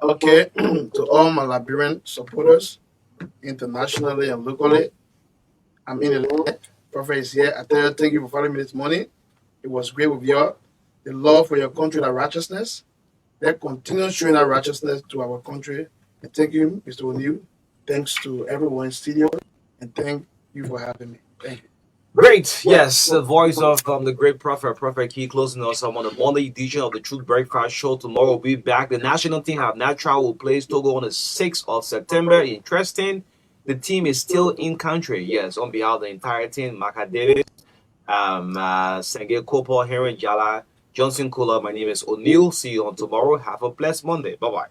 Okay, to all my Liberian supporters, internationally and locally, I'm in the Prophet is here. I tell you, thank you for following me this morning. It was great with you. The love for your country, the righteousness. Let continue showing that righteousness to our country. And thank you, Mr. O'Neill. Thanks to everyone in studio. And thank you for having me. Thank you. Great. Yes, the voice of the great Prophet Key closing us up on the Monday edition of the Truth Breakfast Show. Tomorrow we'll be back. The national team have natural will play Togo on the 6th of September. Interesting. The team is still in country. Yes, on behalf of the entire team, Maka Davis, Senge Kopo, Henry Jala, Johnson Kula. My name is O'Neill. See you on tomorrow. Have a blessed Monday. Bye-bye.